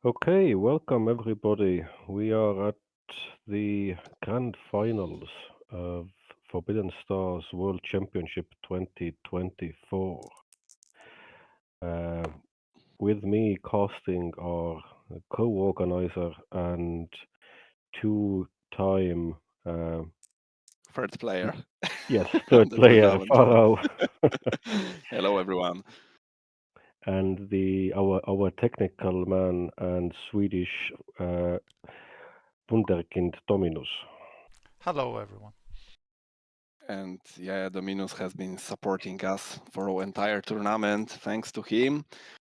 Okay, welcome everybody. We are at the grand finals of Forbidden Stars World Championship 2024. Uh, with me casting our co-organizer and two-time, uh, Third player yes, on third the player, tournament one. Farau, Hello, everyone. and our technical man and Swedish wunderkind Dominus. Hello, everyone. And yeah, Dominus has been supporting us for our entire tournament. Thanks to him,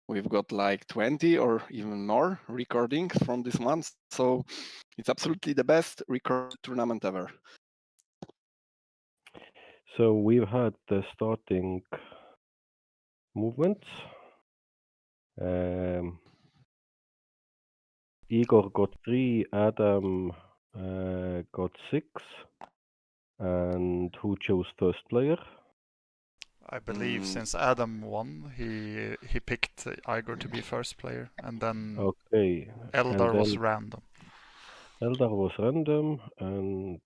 we've got like 20 or even more recordings from this month. So it's absolutely the best recorded tournament ever. So we've had the starting movements. Um, Igor got 3, Adam got 6, and who chose first player? I believe since Adam won, he picked Igor to be first player, and then Okay, and Eldar was then random. Eldar was random, and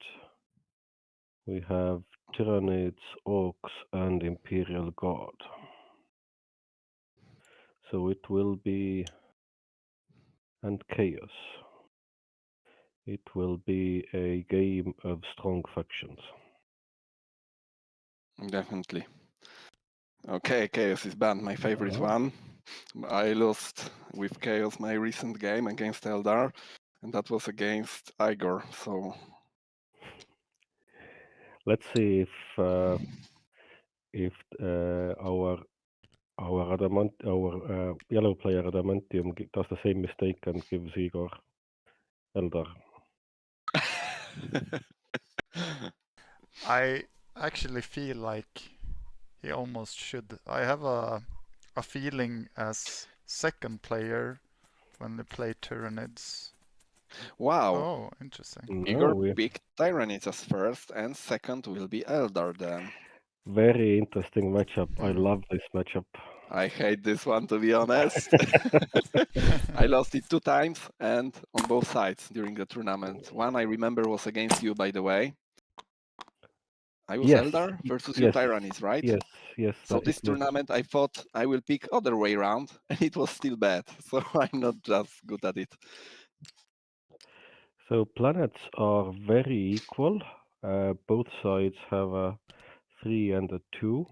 we have Tyranids, Orcs, and Imperial Guard. So it will be, and Chaos. It will be a game of strong factions. Definitely. Okay, Chaos is banned, my favorite one. I lost with Chaos my recent game against Eldar, and that was against Igor. So Let's see if our yellow player Adamantium does the same mistake and gives Igor Eldar. I actually feel like he almost should. I have a feeling as second player when they play Tyranids. Wow. Oh, interesting. No, Igor picked Tyranids as first, and second will be Eldar then. very interesting matchup. I love this matchup. I hate this one, to be honest. I lost it 2 times and on both sides during the tournament. One I remember was against you, by the way. I was Yes, Eldar versus you yes, Tyranids, right? yes. So this tournament I thought I will pick other way round, and it was still bad. So I'm not just good at it. So planets are very equal. Both sides have a 3 and a 2.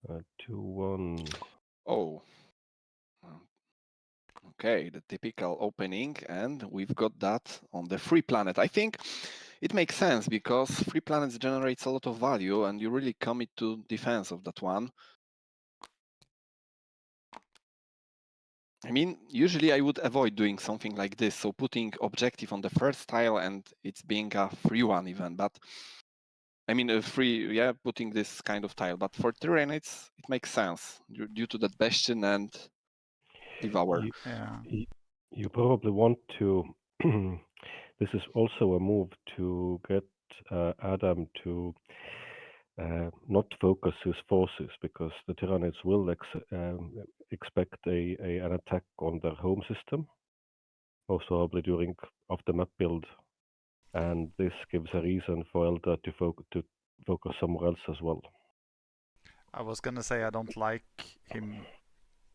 Uh, 2, 1. Oh. Okay, the typical opening, and we've got that on the free planet. I think it makes sense because free planets generates a lot of value, and you really commit to defense of that one. I mean, usually I would avoid doing something like this, so putting objective on the first tile and it's being a free one even, but I mean, putting this kind of tile, but for terrain, it makes sense due to that bastion and devour. You probably want to. This is also a move to get Adam to not focus his forces because the Tyranids will expect an attack on their home system, most probably during after-map build, and this gives a reason for Eldar to focus somewhere else as well. I was gonna say I don't like him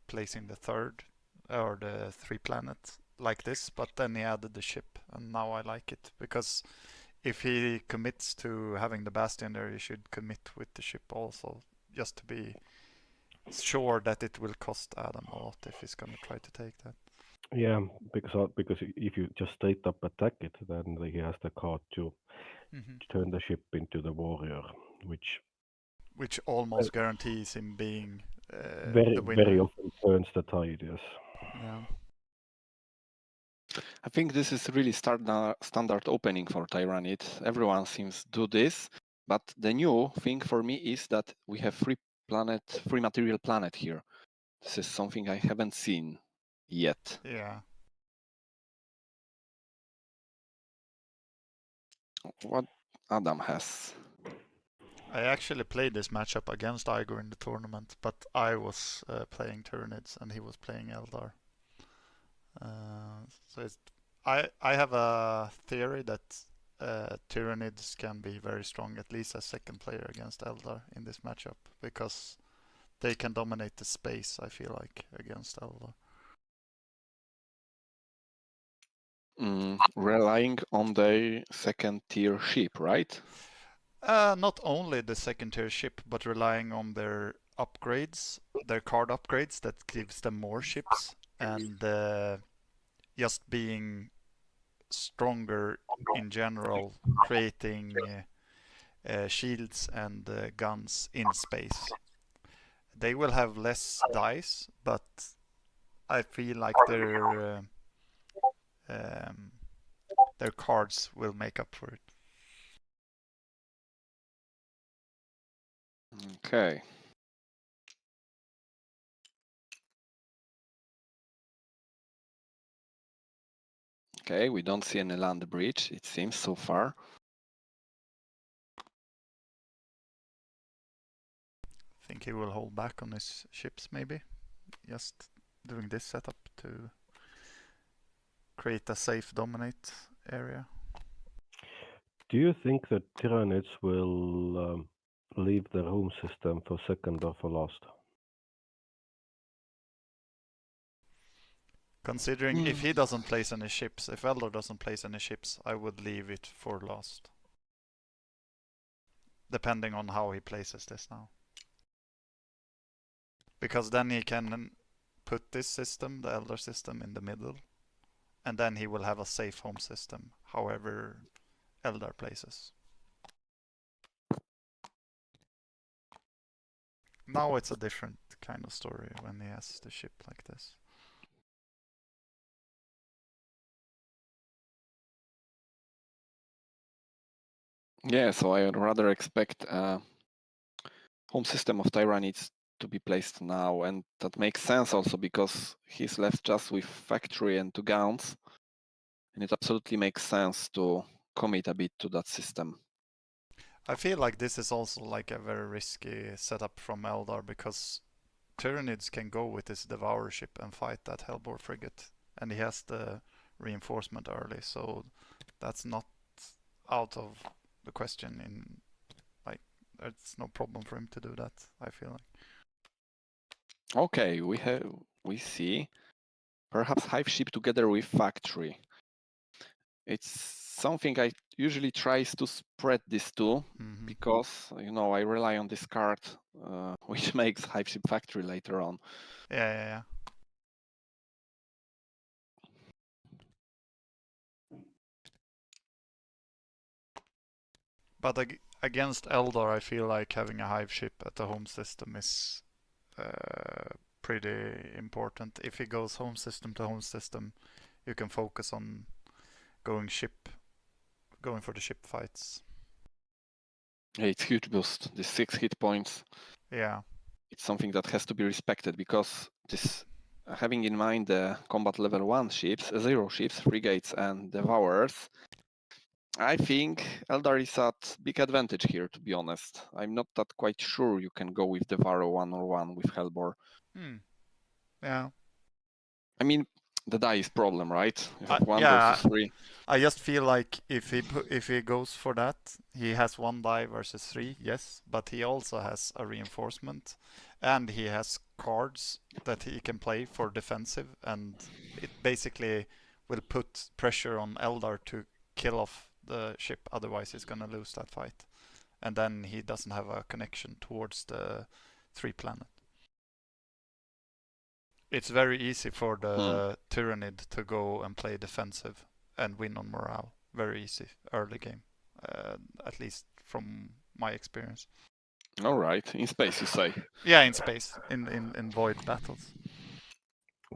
placing the third or the 3 planets like this, but then he added the ship, and now I like it because if he commits to having the bastion there, he should commit with the ship also, just to be sure that it will cost Adam a lot if he's gonna try to take that. Yeah, because if you just straight up attack it, then he has the card to turn the ship into the warrior, which almost guarantees him being very the winner. very often turns the tide. Yes. Yeah. I think this is really standard opening for Tyranid. Everyone seems to do this, but the new thing for me is that we have free material planet here. This is something I haven't seen yet. Yeah. What Adam has? I actually played this matchup against Igor in the tournament, but I was playing Tyranids and he was playing Eldar. I have a theory that Tyranids can be very strong, at least as second player against Eldar in this matchup, because they can dominate the space, I feel like, against Eldar. Relying on the second tier ship, right? Not only the second tier ship, but relying on their upgrades, their card upgrades that gives them more ships, and just being stronger in general, creating shields and guns in space. They will have less dice, but I feel like their cards will make up for it. Okay. Okay, we don't see any land breach, it seems, so far. I think he will hold back on his ships, maybe. Just doing this setup to create a safe dominate area. Do you think that Tyranids will leave their home system for second or for last? Considering if he doesn't place any ships, if Eldar doesn't place any ships, I would leave it for last. Depending on how he places this now. Because then he can put this system, the Eldar system, in the middle. And then he will have a safe home system, however Eldar places. Now it's a different kind of story when he has the ship like this. Yeah, so I would rather expect a home system of Tyranids to be placed now, and that makes sense also because he's left just with factory and 2 guns, and it absolutely makes sense to commit a bit to that system. I feel like this is also like a very risky setup from Eldar, because Tyranids can go with his Devourer ship and fight that Hellbore frigate, and he has the reinforcement early, so that's not out of the question. In like, it's no problem for him to do that, I feel like. Okay, we see perhaps Hive ship together with factory. It's something I usually try to spread these two, because I rely on this card, which makes Hive ship factory later on. Yeah. But against Eldar, I feel like having a Hive ship at the home system is pretty important. If he goes home system to home system, you can focus on going for the ship fights. Yeah, it's huge boost. The 6 hit points. Yeah. It's something that has to be respected, because this, having in mind the combat level 1 ships, 0 ships, frigates and devourers, I think Eldar is at big advantage here, to be honest. I'm not that quite sure you can go with Devourer 1-on-1 with Hellbore. Yeah. I mean, the die is problem, right? You have 1 versus 3. I just feel like if he goes for that, he has 1 die versus 3, yes, but he also has a reinforcement, and he has cards that he can play for defensive, and it basically will put pressure on Eldar to kill off the ship, otherwise he's gonna lose that fight. And then he doesn't have a connection towards the 3 planet. It's very easy for the Tyranid to go and play defensive and win on morale. Very easy early game, at least from my experience. All right, in space, you say? Yeah, in space, in void battles.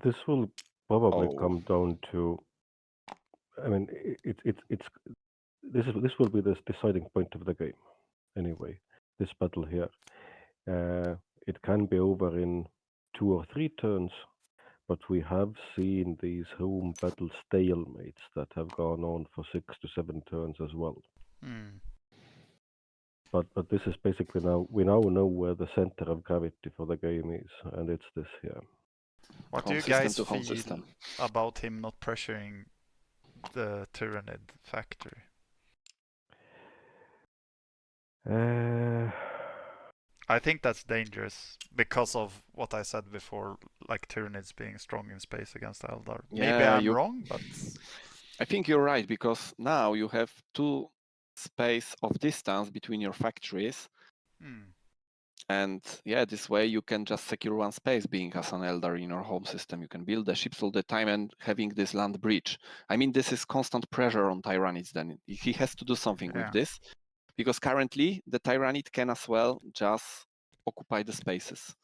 This will probably come down to. I mean, this will be the deciding point of the game. Anyway, this battle here, it can be over in 2 or 3 turns, but we have seen these home battle stalemates that have gone on for 6 to 7 turns as well. But this is basically we now know where the center of gravity for the game is, and it's this here. What do Home you system guys to home feel system. about him not pressuring the Tyranid factory? I think that's dangerous because of what I said before, like Tyranids being strong in space against Eldar. Maybe Yeah, I'm wrong, but I think you're right, because now you have 2 space of distance between your factories. And yeah, this way you can just secure one space. Being as an Eldar in your home system, you can build the ships all the time and having this land bridge. I mean, this is constant pressure on Tyranids. Then he has to do something with this, because currently the Tyranid can as well just occupy the spaces.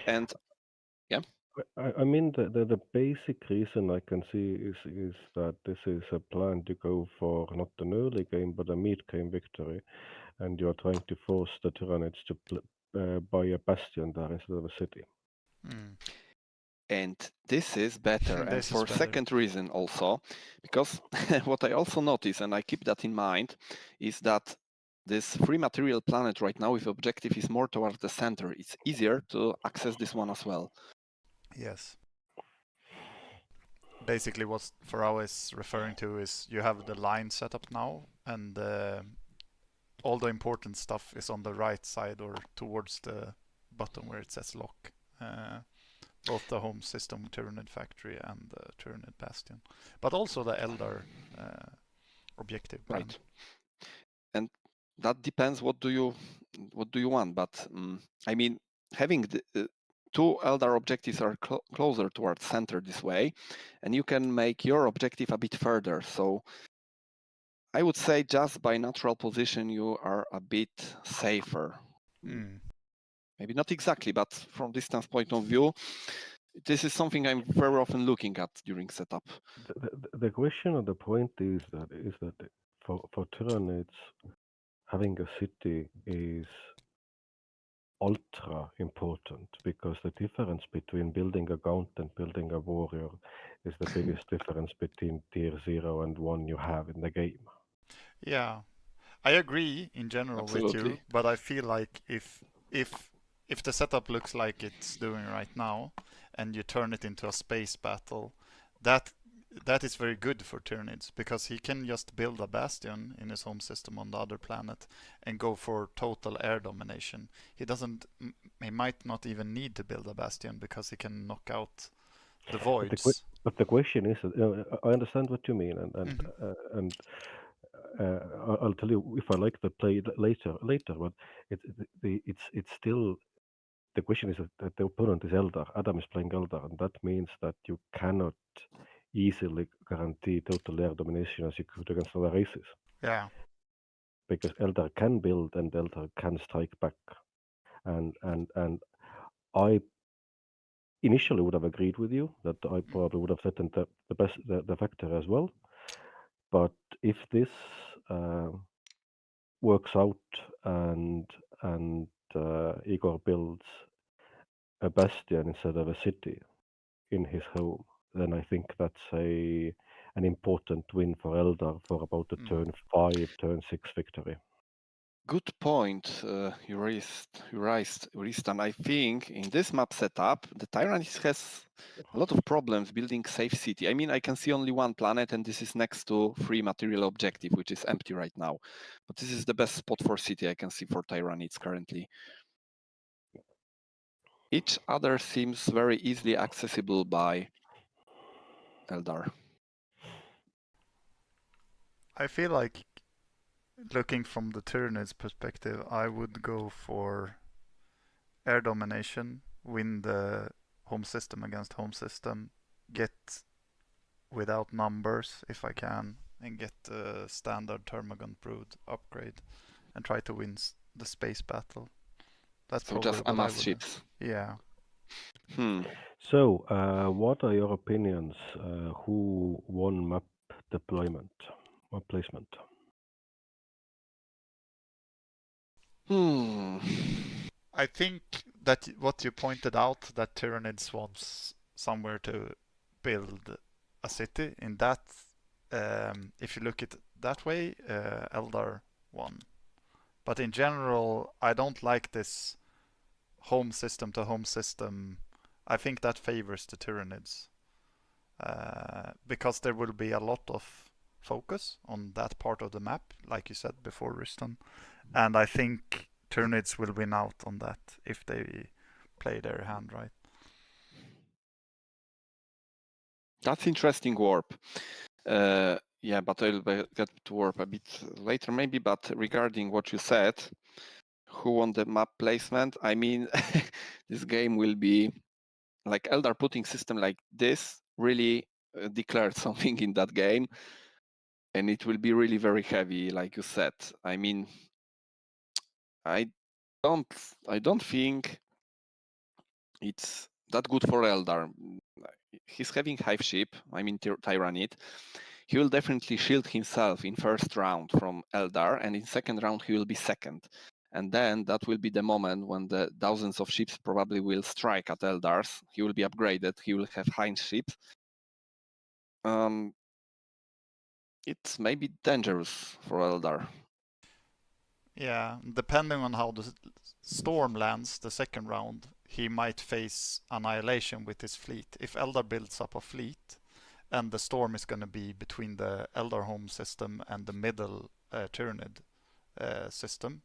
And yeah, I mean, the basic reason I can see is that this is a plan to go for not an early game but a mid-game victory, and you're trying to force the Tyranids to buy a bastion there instead of a city. And this is better. And for second reason also, because what I also notice, and I keep that in mind, is that this free material planet right now with objective is more towards the center. It's easier to access this one as well. Yes. Basically what Farau is referring to is you have the line set up now, and all the important stuff is on the right side or towards the bottom where it says lock. Both the home system Tyranid factory and the Tyranid bastion, but also the Eldar objective. Right. And that depends what do you want. But I mean, having the 2 Eldar objectives are closer towards center this way, and you can make your objective a bit further. So I would say just by natural position you are a bit safer. Maybe not exactly, but from distance point of view, this is something I'm very often looking at during setup. The question or the point is that for Tyranids, having a city is ultra important, because the difference between building a Gaunt and building a warrior is the biggest difference between tier 0 and 1 you have in the game. Yeah, I agree in general with you, but I feel like if the setup looks like it's doing right now, and you turn it into a space battle, that is very good for Tyranids, because he can just build a bastion in his home system on the other planet and go for total air domination. He might not even need to build a bastion, because he can knock out the voids. But the question is, I understand what you mean, and I'll tell you if I like the play later. But it's still, the question is that the opponent is Eldar. Adam is playing Eldar, and that means that you cannot easily guarantee total air domination as you could against other races. Yeah. Because Eldar can build and Eldar can strike back, and I initially would have agreed with you that I probably would have threatened the factor as well. But if this works out and Igor builds a bastion instead of a city in his home, then I think that's an important win for Eldar for about a turn 5, turn 6 victory. Good point, Riistan. I think in this map setup, the Tyranids has a lot of problems building safe city. I mean, I can see only one planet, and this is next to free material objective, which is empty right now. But this is the best spot for city I can see for Tyranids currently. Each other seems very easily accessible by Eldar. I feel like, looking from the Tyranids perspective, I would go for air domination, win the home system against home system, get without numbers if I can, and get the standard Termagant Brood upgrade, and try to win the space battle. That's so probably just what amass ships. Yeah. So, what are your opinions? Who won map deployment, map placement? I think that what you pointed out, that Tyranids wants somewhere to build a city, in that, if you look at it that way, Eldar won. But in general, I don't like this home system to home system. I think that favors the Tyranids. Because there will be a lot of focus on that part of the map, like you said before, Riistan. And I think Tyranids will win out on that if they play their hand right. That's interesting warp. Yeah, but I'll get to warp a bit later maybe. But regarding what you said, who won the map placement? I mean, this game will be like Eldar putting system like this really declared something in that game, and it will be really very heavy, like you said. I mean, I don't think it's that good for Eldar. He's having Hive Ship, I mean Tyranid. He will definitely shield himself in first round from Eldar, and in second round he will be second. And then that will be the moment when the thousands of ships probably will strike at Eldars. He will be upgraded, he will have Hive ships. It's maybe dangerous for Eldar. Yeah, depending on how the storm lands the second round, he might face annihilation with his fleet. If Eldar builds up a fleet, and the storm is going to be between the Eldar home system and the middle Tyranid system,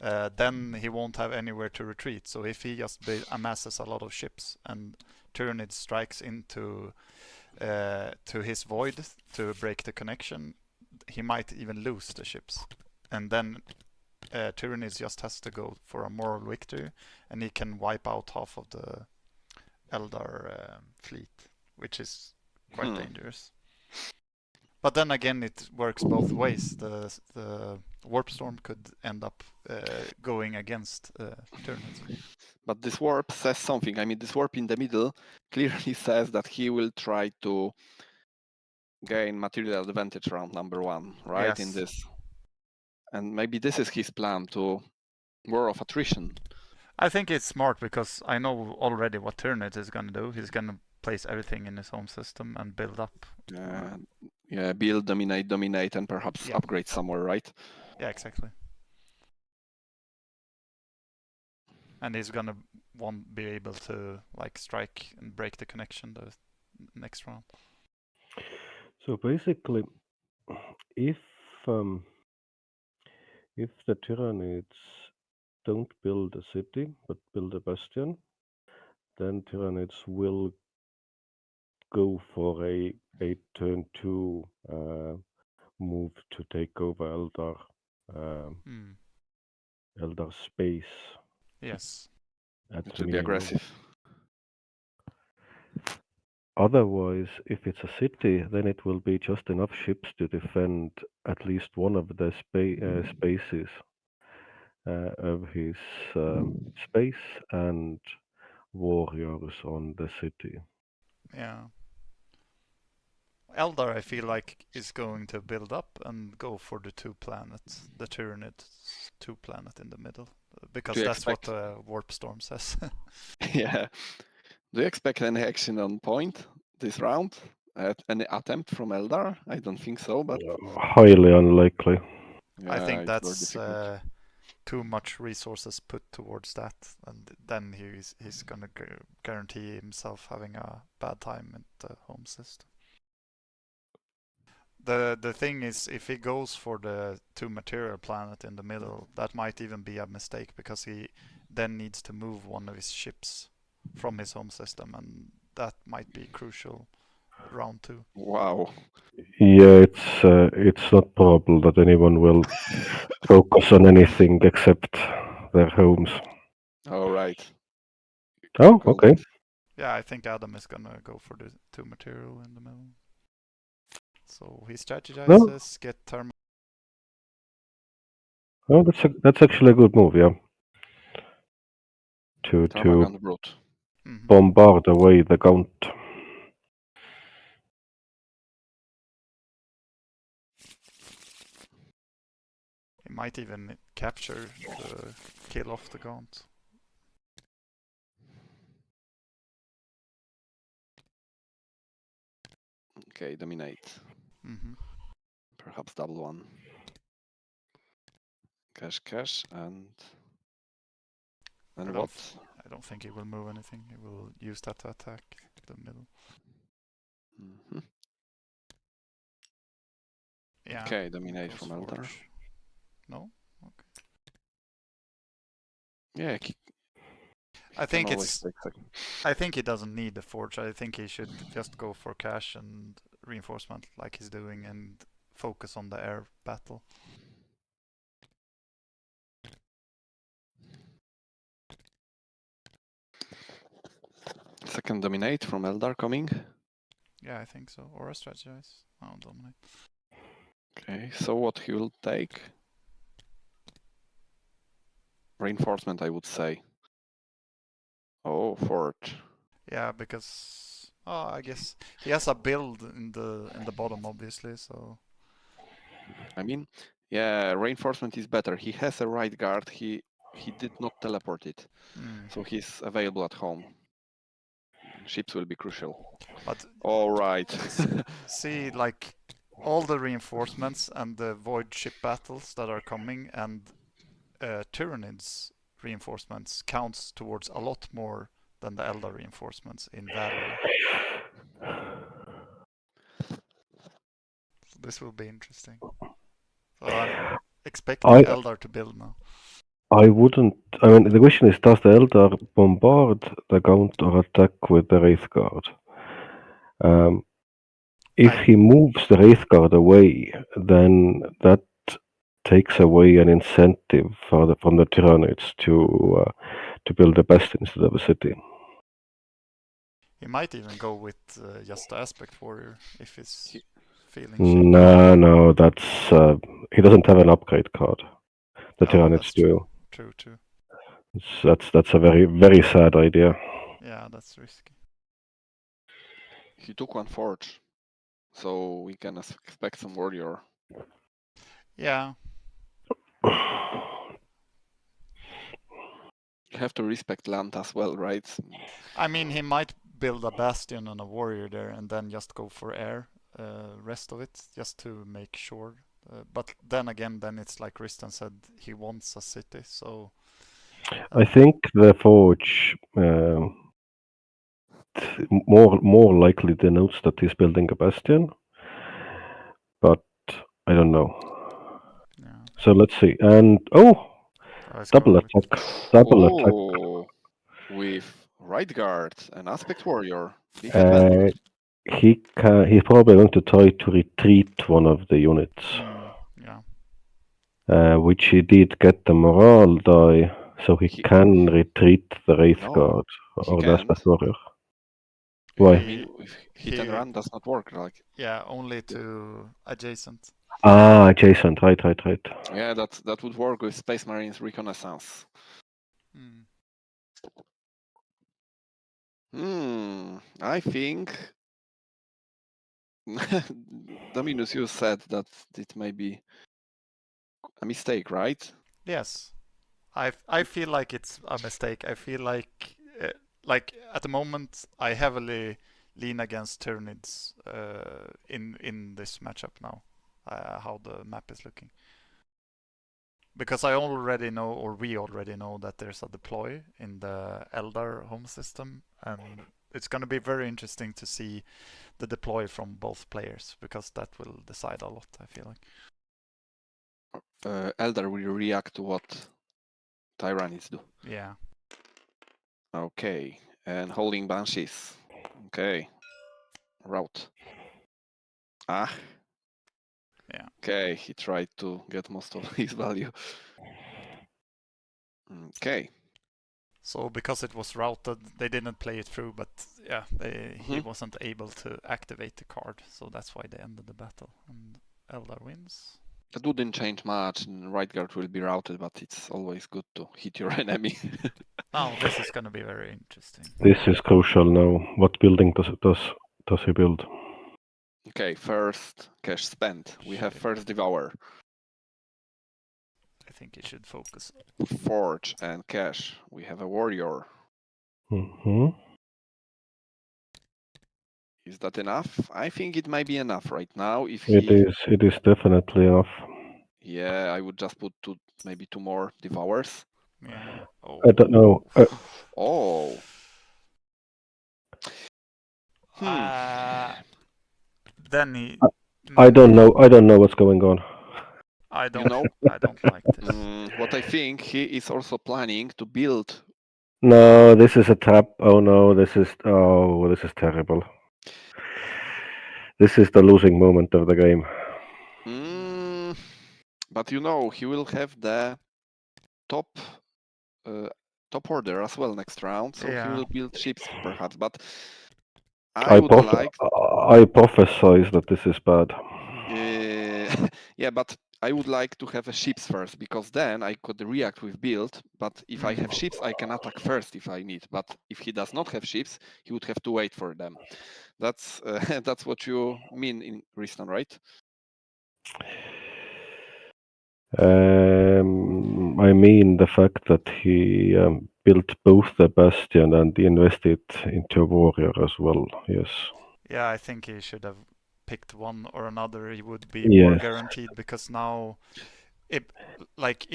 then he won't have anywhere to retreat. So if he just amasses a lot of ships and Tyranid strikes into to his void to break the connection, he might even lose the ships. And then Tyranids just has to go for a moral victory, and he can wipe out half of the Eldar fleet, which is quite dangerous. But then again, it works both ways. The warp storm could end up going against Tyranids. But this warp says something. I mean, this warp in the middle clearly says that he will try to gain material advantage round number one, right? Yes. In this. And maybe this is his plan to war of attrition. I think it's smart because I know already what Tyranids is going to do. He's going to place everything in his home system and build up. Yeah, build, dominate, and perhaps upgrade somewhere, right? Yeah, exactly. And he's gonna won't be able to like strike and break the connection the next round. So basically, if the Tyranids don't build a city but build a bastion, then Tyranids will go for a turn 2 move to take over Eldar space. Yes. It will be aggressive. Otherwise, if it's a city, then it will be just enough ships to defend at least one of the spaces of his space and warriors on the city. Yeah. Eldar, I feel like, is going to build up and go for the two planets, the Tyranid 2 planet in the middle, because that's what the warp storm says. Yeah. Do you expect any action on point this round? Any attempt from Eldar? I don't think so, but highly unlikely. I think that's too much resources put towards that, and then he's gonna guarantee himself having a bad time in the home system. The thing is, if he goes for the 2 material planet in the middle, that might even be a mistake because he then needs to move one of his ships from his home system, and that might be crucial round 2. Wow. Yeah, it's not probable that anyone will focus on anything except their homes. All right. Oh, okay. Yeah, I think Adam is gonna go for the 2 material in the middle. So he strategizes, get thermal. Oh, that's actually a good move, yeah. To bombard away the count. He might even capture to kill off the gaunt. Okay, dominate. Perhaps double one. Cash, and I what? don't think he will move anything. He will use that to attack the middle. Yeah. Okay, dominate goes from Eldar. Forge. No? Okay. Yeah, I think can always it's. take second. I think he doesn't need the Forge. I think he should just go for cash and reinforcement like he's doing and focus on the air battle. Second dominate from Eldar coming. Yeah, I think so. Or a strategize. Oh, dominate. Okay, so what he will take? Reinforcement, I would say. Oh, Forge. Yeah, because I guess he has a build in the bottom, obviously. So I mean, yeah, reinforcement is better. He has a right guard. He did not teleport it, so he's available at home. Ships will be crucial. But all right. see, like all the reinforcements and the void ship battles that are coming, and Tyranids reinforcements counts towards a lot more than the Eldar reinforcements in value. So this will be interesting. So I'm expecting Eldar to build now. I wouldn't. I mean, the question is, does the Eldar bombard the counter attack with the Wraith Guard? If he moves the Wraith Guard away, then that takes away an incentive from the Tyranids to build a bastion instead of a city. He might even go with just the Aspect Warrior if he's feeling shit. No, that's he doesn't have an upgrade card. The Tyranids do. True. That's a very, very sad idea. Yeah, that's risky. He took one Forge, so we can expect some Warrior. Yeah. You have to respect land as well, right? I mean, he might build a Bastion and a Warrior there and then just go for air rest of it, just to make sure. But then again, then it's like Riistan said, he wants a city, so... I think the Forge more likely denotes that he's building a bastion, but I don't know. Yeah. So let's see. And double attack. With right guard and aspect warrior, big advantage. He's probably going to try to retreat one of the units. Which he did get the morale die, so he can retreat the Wraith Guard or the Aspect Warrior. Why? I mean, hit and run does not work, like. Yeah, only to adjacent. Adjacent, right. Yeah, that would work with Space Marines Reconnaissance. I think Dominus, you said that it may be a mistake, right? Yes. I feel like it's a mistake. I feel like at the moment I heavily lean against Tyranids in this matchup now. How the map is looking. Because I already know, or we already know, that there's a deploy in the Eldar home system, and it's going to be very interesting to see the deploy from both players, because that will decide a lot, I feel like. Eldar will react to what Tyranids do. Yeah. Okay, and holding Banshees. Okay. Route. Yeah. Okay, he tried to get most of his value. Okay. So because it was routed, they didn't play it through, but yeah, he wasn't able to activate the card, so that's why they ended the battle. And Eldar wins. That wouldn't change much. Right guard will be routed, but it's always good to hit your enemy. Oh, this is going to be very interesting. This is crucial now. What building does he build? Okay, first cash spent. We have first Devour. I think he should focus. Forge and cash. We have a warrior. Is that enough? I think it might be enough right now. If it is definitely enough. Yeah, I would just put maybe 2 more Devours. Yeah. I don't know. Oh. Then he. I don't know. I don't know what's going on. I don't. You know? I don't like this. What I think he is also planning to build. No, this is a trap. Oh no, this is terrible. This is the losing moment of the game. But you know, he will have the top order as well next round, so he will build ships perhaps. But I would like. I prophesize that this is bad. Yeah, but I would like to have a ships first, because then I could react with build. But if I have ships, I can attack first if I need. But if he does not have ships, he would have to wait for them. That's that's what you mean in Riistan, right? I mean the fact that he built both the bastion and invested into a warrior as well. Yes. Yeah, I think he should have picked one or another. He would be more guaranteed, because now, if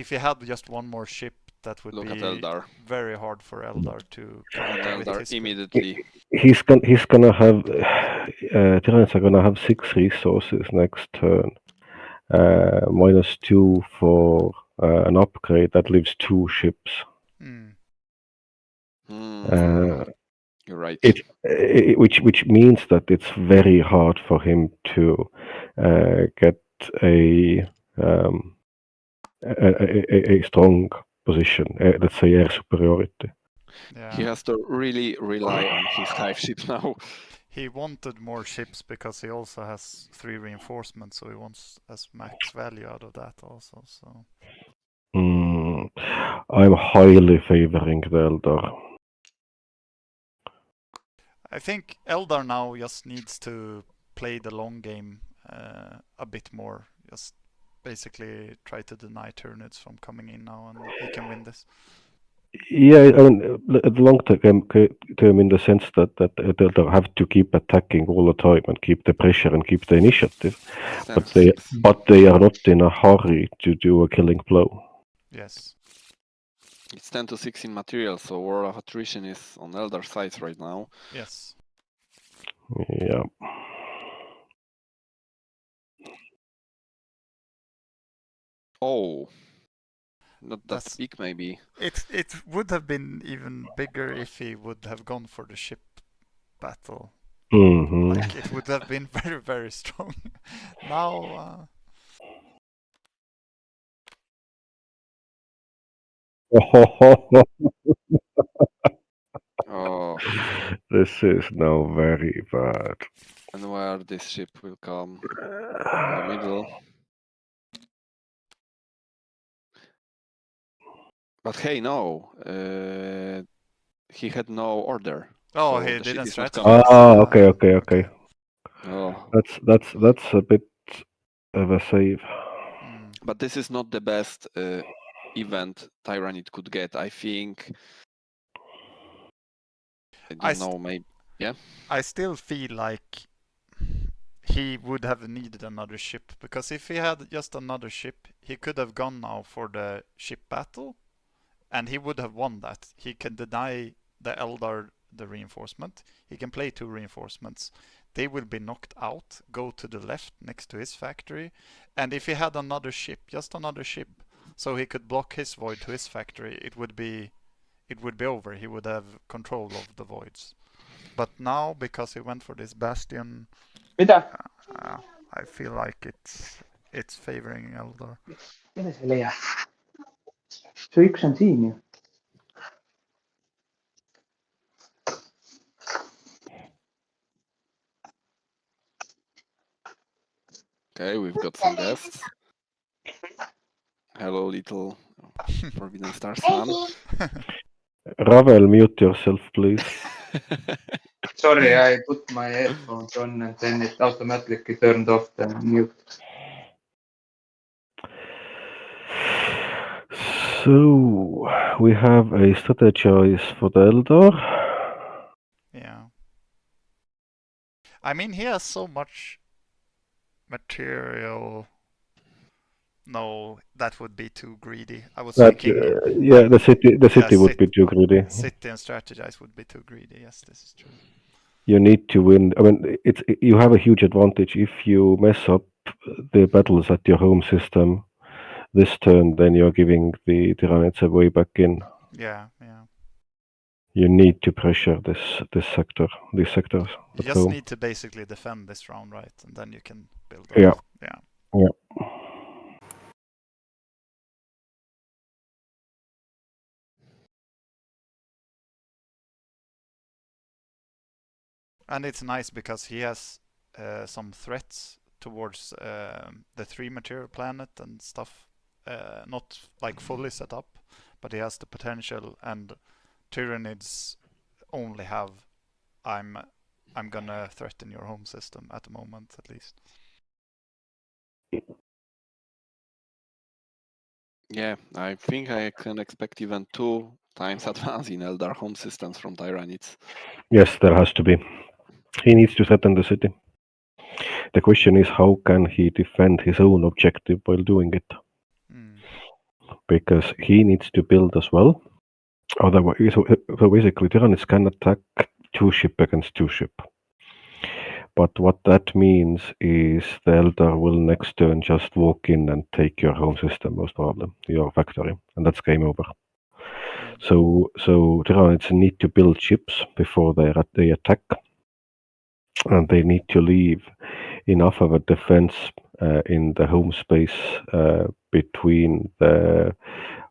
he had just one more ship, that would Look at be Eldar. Very hard for Eldar to counter And with Eldar his immediately. He's gonna have Tyranids are gonna have 6 resources next turn. -2 for an upgrade that leaves 2 ships. You're right. Which means that it's very hard for him to get a strong position. Let's say air superiority. Yeah. He has to really rely on his hive ship now. He wanted more ships because he also has 3 reinforcements, so he wants as max value out of that also. So I'm highly favoring the Eldar. I think Eldar now just needs to play the long game a bit more. Just basically try to deny Tyranids from coming in now, and he can win this. Yeah, I mean, long term in the sense that they'll have to keep attacking all the time and keep the pressure and keep the initiative, but they are not in a hurry to do a killing blow. Yes. It's 10-6 in material, so war of attrition is on Eldar sides right now. Yes. Yeah. Oh. Not that big, maybe. It would have been even bigger if he would have gone for the ship battle. Like, it would have been very, very strong. Now. Oh. This is now very bad. And where this ship will come in the middle. But hey, no. He had no order. Oh, so he the didn't ship is not strategize. coming. Okay. Oh. That's a bit of a save. But this is not the best event Tyranid could get. I think. I don't know, maybe. Yeah. I still feel like he would have needed another ship, because if he had just another ship, he could have gone now for the ship battle, and he would have won that. He can deny the Eldar the reinforcement. He can play 2 reinforcements. They will be knocked out, go to the left next to his factory, and if he had another ship, just another ship, so he could block his void to his factory, it would be over. He would have control of the voids. But now, because he went for this bastion, I feel like it's favoring Eldar. Keda see leiab? Su üks on siin ju. Okay, we've got some guests. Hello, little Forbidden Stars fan. Ravel, mute yourself, please. Sorry, I put my headphones on and then it automatically turned off the mute. So we have a strategize for the Eldar. Yeah. I mean, he has so much material. No, that would be too greedy. I was That thinking. yeah, the city Yeah, would be too greedy. City and strategize would be too greedy. Yes, this is true. You need to win. I mean, you have a huge advantage if you mess up the battles at your home system this turn. Then you're giving the Tyranids a way back in. Yeah, yeah. You need to pressure these sectors You at just home. need to basically defend this round, right? And then you can build up. Yeah. Yeah. Yeah. And it's nice because he has some threats towards the 3 material planet and stuff. Not like fully set up, but he has the potential, and Tyranids only have I'm gonna threaten your home system at the moment, at least. Yeah, I think I can expect even 2 times advance in Eldar home systems from Tyranids. Yes, there has to be. He needs to threaten the city. The question is, how can he defend his own objective while doing it? Because he needs to build as well. Otherwise, so basically, Tyranids can attack 2 ship against 2 ship. But what that means is the Eldar will next turn just walk in and take your home system, most probably, your factory, and that's game over. So Tyranids need to build ships before they attack, and they need to leave enough of a defense in the home space between the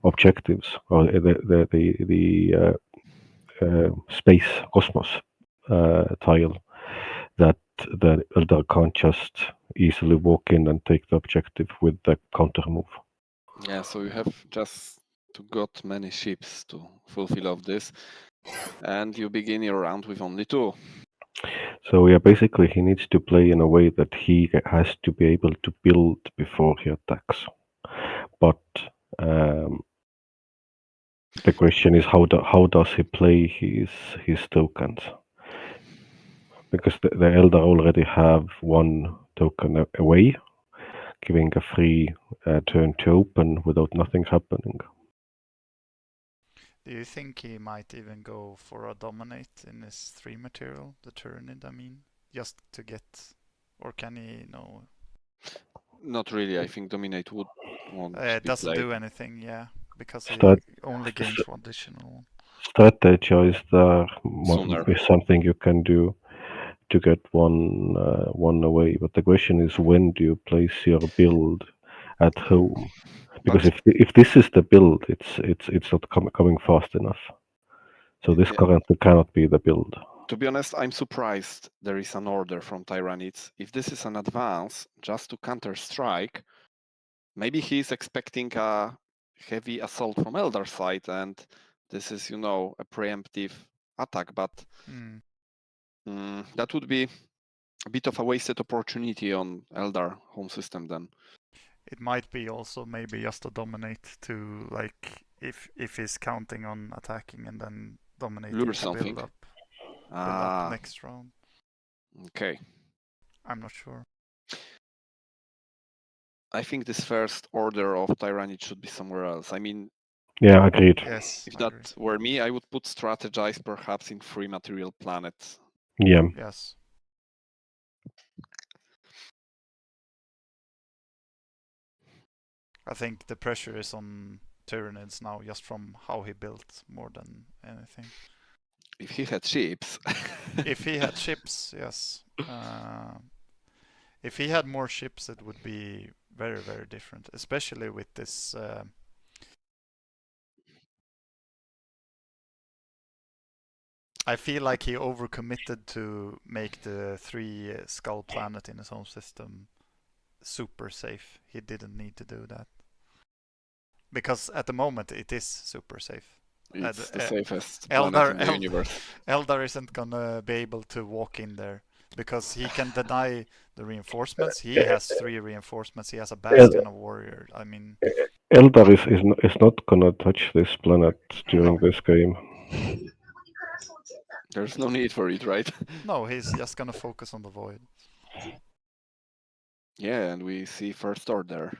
objectives or the space cosmos tile that the Eldar can't just easily walk in and take the objective with the counter move. Yeah, so you have just to got many ships to fulfill of this, and you begin your round with only 2. So yeah, basically he needs to play in a way that he has to be able to build before he attacks. But the question is how does he play his tokens? Because the Eldar already have 1 token away, giving a free turn to open without nothing happening. Do you think he might even go for a dominate in his 3 material, the Tyranid, I mean, just to get, or can he? No. Not really. I think dominate won't It be doesn't played. do anything, yeah, because he Strat- only gains 1 additional. Strategize there Sooner. is something you can do to get one away. But the question is, when do you place your build at home? Because But if this is the build, it's not coming fast enough. So this yeah, currently cannot be the build. to be honest, I'm surprised there is an order from Tyranids. If this is an advance just to counter strike, maybe he's expecting a heavy assault from Eldar side, and this is, you know, a preemptive attack. But that would be a bit of a wasted opportunity on Eldar home system then. It might be also maybe just a dominate to, like, if he's counting on attacking and then dominating Lure to something. build up next round. Okay. I'm not sure. I think this first order of Tyranid should be somewhere else. I mean, yeah, agreed. Yes. If that were me, I would put strategize perhaps in 3 material planets. Yeah. Yes. I think the pressure is on Tyranids now, just from how he built more than anything. If he had ships. If he had ships, yes. If he had more ships, it would be very, very different, especially with this. I feel like he overcommitted to make the 3 skull planet in his home system super safe. He didn't need to do that. Because at the moment it is super safe. It's the safest planet in the universe. Eldar isn't gonna be able to walk in there because he can deny the reinforcements. He has 3 reinforcements. He has a bastion of warrior. I mean, Eldar is not gonna touch this planet during this game. There's no need for it, right? No, he's just gonna focus on the void. Yeah, and we see first order.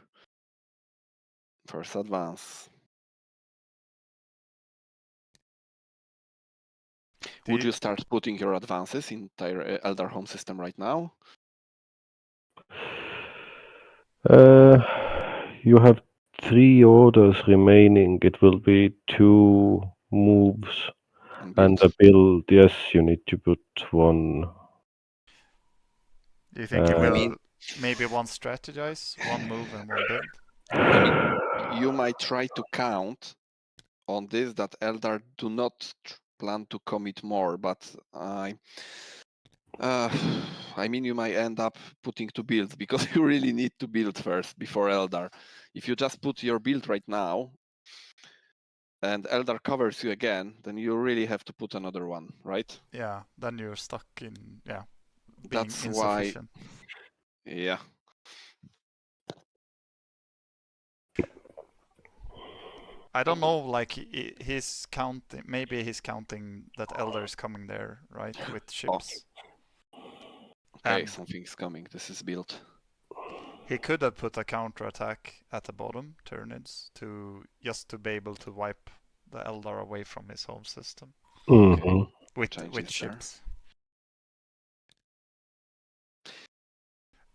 First advance. Would you start putting your advances in Eldar home system right now? You have 3 orders remaining. It will be 2 moves and a build. Yes, you need to put 1. Do you think he will maybe one strategize, 1 move and 1 build? I mean, you might try to count on this that Eldar do not plan to commit more, but I mean, you might end up putting 2 builds because you really need to build first before Eldar. If you just put your build right now and Eldar covers you again, then you really have to put another one, right? Yeah, then you're stuck in being That's insufficient. Why, yeah. I don't know, like he's counting. Maybe he's counting that Eldar is coming there, right, with ships. Okay, And something's coming. This is built. he could have put a counterattack at the bottom, Tyranids, just to be able to wipe the Eldar away from his home system with ships.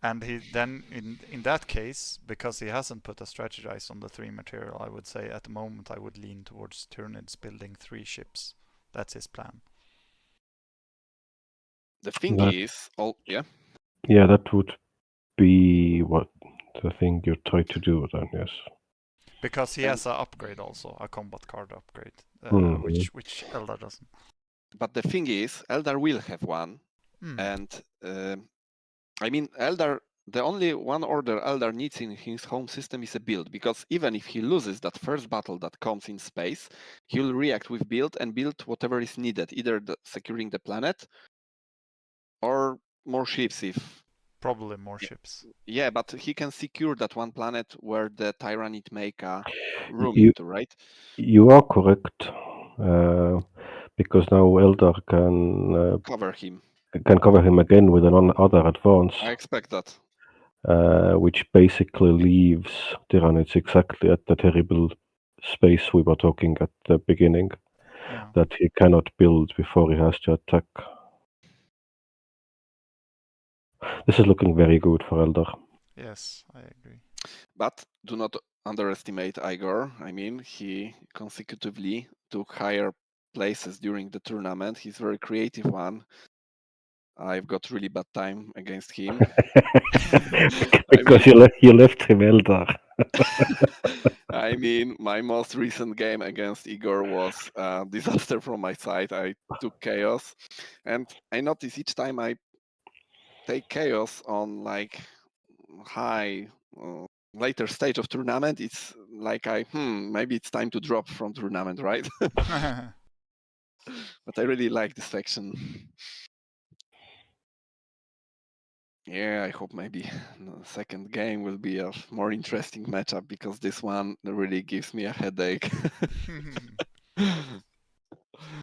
And he then, in that case, because he hasn't put a strategize on the 3 material, I would say at the moment I would lean towards Tyranids building 3 ships. That's his plan. The thing is, yeah? Yeah, that would be what the thing you try to do then, yes. Because he has an upgrade also, a combat card upgrade, which Eldar doesn't. But the thing is, Eldar will have one. And I mean, Eldar, the only one order Eldar needs in his home system is a build, because even if he loses that first battle that comes in space, he'll react with build and build whatever is needed, either securing the planet or more ships if... Probably more ships. Yeah, but he can secure that one planet where the Tyranid make a room into, right? You are correct, because now Eldar can cover him. Can cover him again with another advance. I expect that. Which basically leaves Tyranids exactly at the terrible space we were talking at the beginning, that he cannot build before he has to attack. This is looking very good for Eldar. Yes, I agree. But do not underestimate Igor. I mean, he consecutively took higher places during the tournament. He's a very creative one. I've got really bad time against him. Because you left him Eldar. I mean, my most recent game against Igor was a disaster from my side. I took chaos, and I notice each time I take chaos on like high later stage of tournament, it's like maybe it's time to drop from tournament, right? But I really like this faction. Yeah, I hope maybe the second game will be a more interesting matchup, because this one really gives me a headache.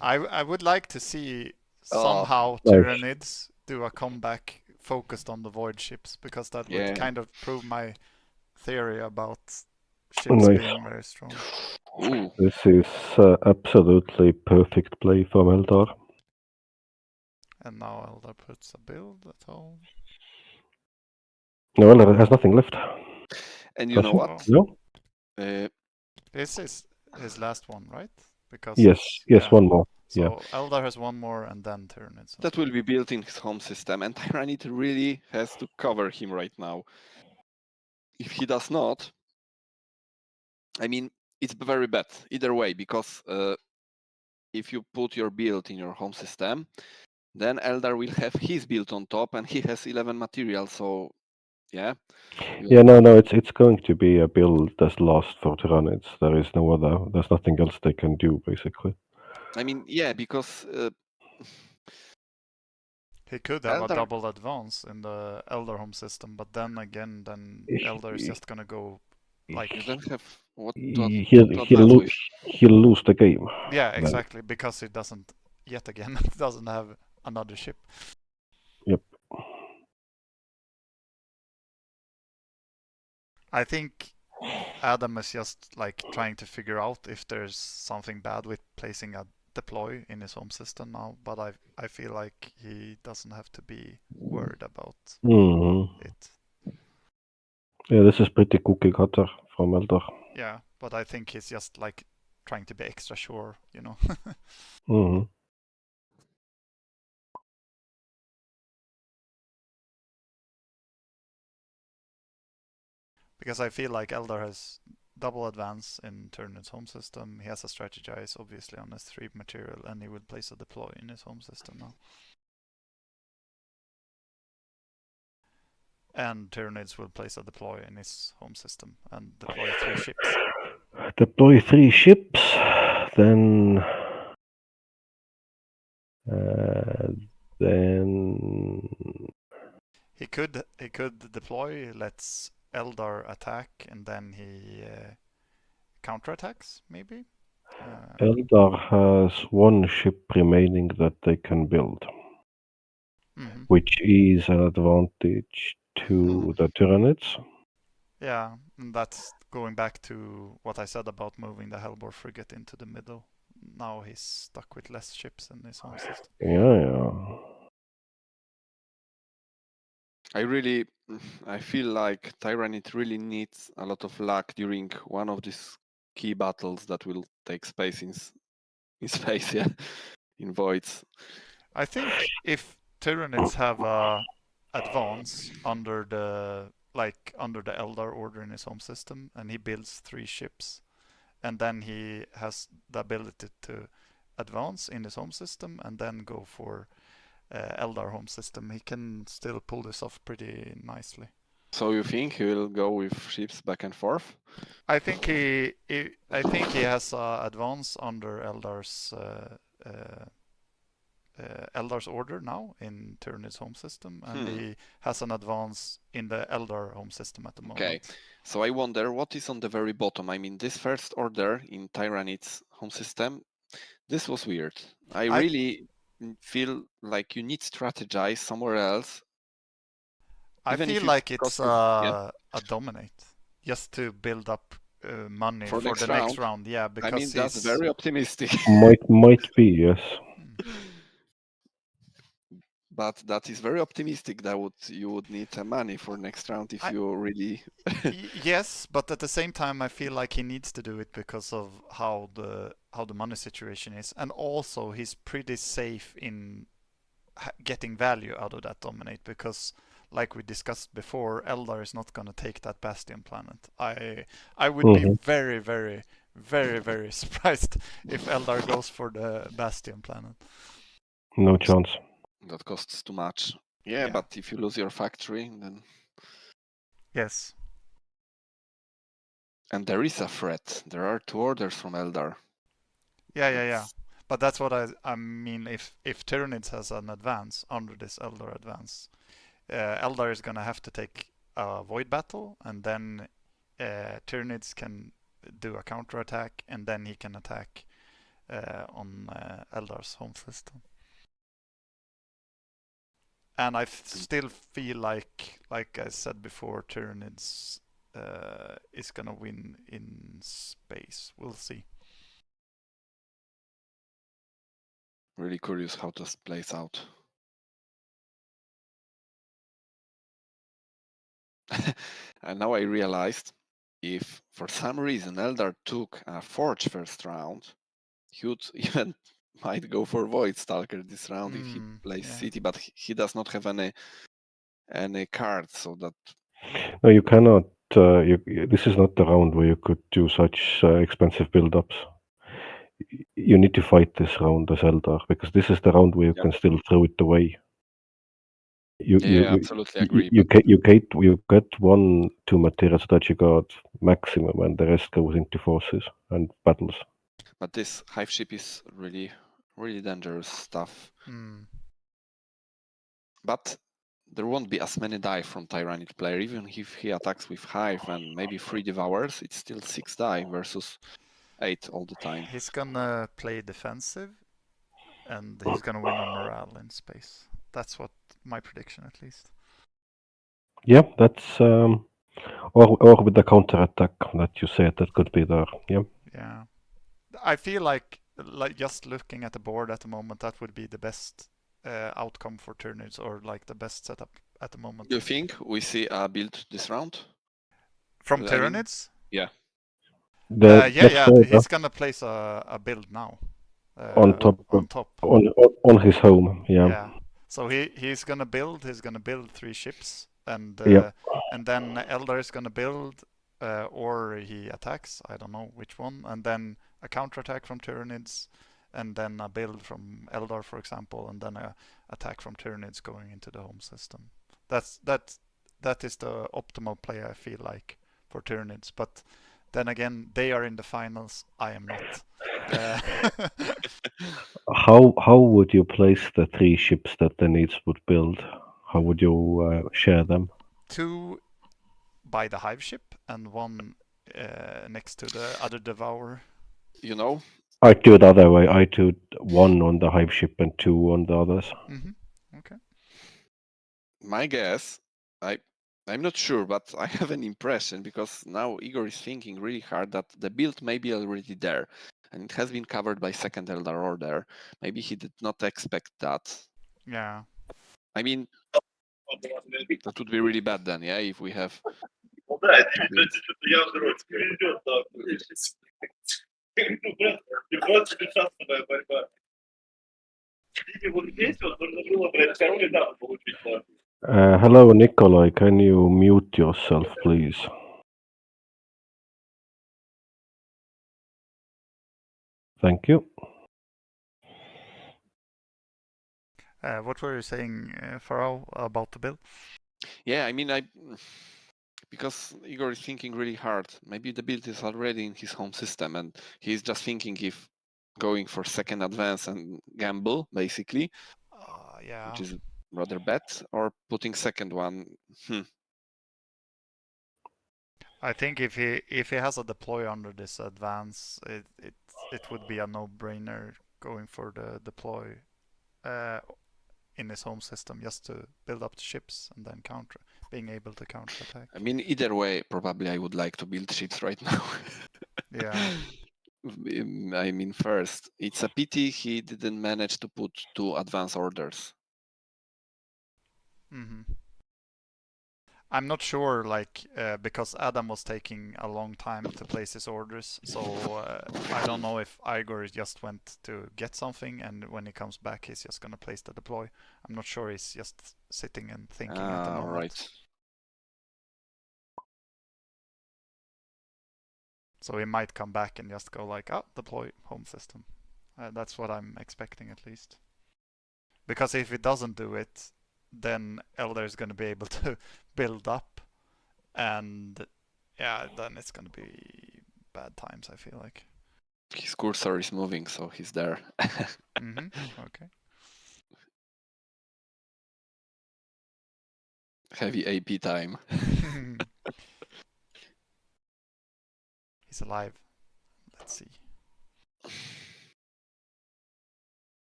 I would like to see somehow Tyranids do a comeback focused on the void ships, because that would kind of prove my theory about ships being very strong. This is absolutely perfect play from Eldar. And now Eldar puts a build at home. No, Eldar has nothing left. And you know what? No? This is his last one, right? Because yes, one more. So Eldar has one more, and then Tyranids. That will be built in his home system, and Tyranid really has to cover him right now. If he does not, I mean, it's very bad either way, because if you put your build in your home system, then Eldar will have his build on top, and he has 11 material, so yeah. No, it's going to be a build that's lost for Tyranids. There's nothing else they can do, basically. I mean, yeah, because he could have a double advance in the Eldar home system, but then again, Eldar is just gonna go like... You don't have what he'll lose the game. Yeah, exactly, because he doesn't have another ship. Yep. I think Adam is just like trying to figure out if there's something bad with placing a deploy in his home system now, but I feel like he doesn't have to be worried about it. Yeah, this is pretty cookie cutter from Eldar. Yeah, but I think he's just like trying to be extra sure, you know. Because I feel like Eldar has double advance in Tyranids home system. He has a strategize obviously on his 3 material, and he will place a deploy in his home system now. And Tyranids will place a deploy in his home system and deploy 3 ships. Deploy 3 ships, then he could deploy, lets Eldar attack, and then he counterattacks maybe. Eldar has 1 ship remaining that they can build, which is an advantage to the Tyranids. Yeah, and that's going back to what I said about moving the Hellbore frigate into the middle. Now he's stuck with less ships in his home system. Yeah. I feel like Tyranid really needs a lot of luck during one of these key battles that will take space in space, yeah, in voids. I think if Tyranids have a advance under the Eldar order in his home system, and he builds 3 ships, and then he has the ability to advance in his home system and then go for Eldar home system, he can still pull this off pretty nicely. So you think he will go with ships back and forth? I think he has advance under Eldar's order now in Tyranids home system, and he has an advance in the Eldar home system at the moment. Okay, so I wonder what is on the very bottom. I mean, this first order in Tyranids home system, this was weird. I really feel like you need strategize somewhere else. I feel like it's a dominate, just to build up money for the next round. Yeah, because I mean, that's very optimistic. might be, yes. But that is very optimistic. You would need money for next round if you really. Yes, but at the same time, I feel like he needs to do it because of how the money situation is, and also he's pretty safe in getting value out of that dominate, because, like we discussed before, Eldar is not going to take that Bastion planet. I would be very, very, very, very surprised if Eldar goes for the Bastion planet. No chance. That costs too much. Yeah, but if you lose your factory, then... Yes. And there is a threat. There are 2 orders from Eldar. Yeah. But that's what I mean. If Tyranids has an advance under this Eldar advance, Eldar is going to have to take a void battle, and then Tyranids can do a counterattack, and then he can attack on Eldar's home system. And I still feel like I said before, Tyranids is going to win in space. We'll see. Really curious how this plays out. And now I realized, if for some reason Eldar took a Forge first round, he would even might go for Void Stalker this round if he plays City, but he does not have any cards, so that... No, you cannot. This is not the round where you could do such expensive build-ups. You need to fight this round as Eldar, because this is the round where you can still throw it away. You absolutely agree. You get 1-2 materials that you got maximum, and the rest goes into forces and battles. But this hive ship is really, really dangerous stuff. But there won't be as many die from Tyranid player. Even if he attacks with hive and maybe 3 devours, it's still 6 die versus 8 all the time. He's gonna play defensive, and he's gonna win on morale in space. That's what my prediction, at least. Yeah, that's Or with the counterattack that you said that could be there. Yeah. Yeah. I feel like just looking at the board at the moment, that would be the best outcome for Tyranids, or like the best setup at the moment. Do you think we see a build this round? From I mean, Tyranids? yeah. He's gonna place a build now. On top. On top. On his home. Yeah. Yeah. So he's gonna build 3 ships, and Yeah. and then Eldar is gonna build, or he attacks. I don't know which one, and then a counterattack from Tyranids, and then a build from Eldar, for example, and then a attack from Tyranids going into the home system. That is the optimal play, I feel like, for Tyranids. But then again, they are in the finals. I am not. How would you place the 3 ships that the Needs would build? How would you share them? 2 by the hive ship and 1 next to the other devourer. You know? I do it the other way. I do 1 on the hive ship and 2 on the others. Okay. My guess, I'm not sure, but I have an impression, because now Igor is thinking really hard that the build may be already there, and it has been covered by second Eldar Order. Maybe he did not expect that. Yeah. I mean, that would be really bad then, yeah, if we have... Hello, Nikolai. Can you mute yourself, please? Thank you. What were you saying, Farau, about the build? Yeah, I mean, because Igor is thinking really hard. Maybe the build is already in his home system, and he's just thinking if going for second advance and gamble, basically, Yeah. which is rather bad, or putting second one. I think if he has a deploy under this advance, it would be a no-brainer going for the deploy in his home system, just to build up the ships and then being able to counterattack. I mean, either way, probably I would like to build ships right now. Yeah. I mean, first, it's a pity he didn't manage to put 2 advance orders. I'm not sure, like, because Adam was taking a long time to place his orders, so I don't know if Igor just went to get something, and when he comes back, he's just gonna place the deploy. I'm not sure he's just sitting and thinking at the moment. Right. So he might come back and just go like, deploy home system. That's what I'm expecting, at least. Because if he doesn't do it, then Eldar is going to be able to build up, and yeah, then it's going to be bad times, I feel like. His cursor is moving, so he's there. Okay. Heavy AP time. He's alive. Let's see.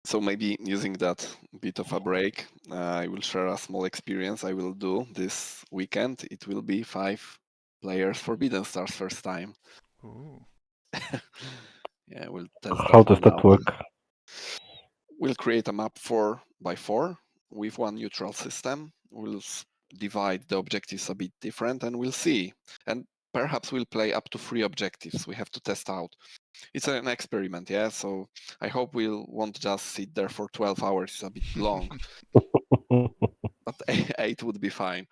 So maybe using that bit of a break, I will share a small experience I will do this weekend. It will be 5 players Forbidden Stars first time. Ooh. Yeah, we'll test How does that out. work? We'll create a map 4x4 with 1 neutral system. We'll divide the objectives a bit different, and we'll see. And perhaps we'll play up to 3 objectives. We have to test out. It's an experiment, yeah? So I hope we won't just sit there for 12 hours. It's a bit long. But 8 would be fine.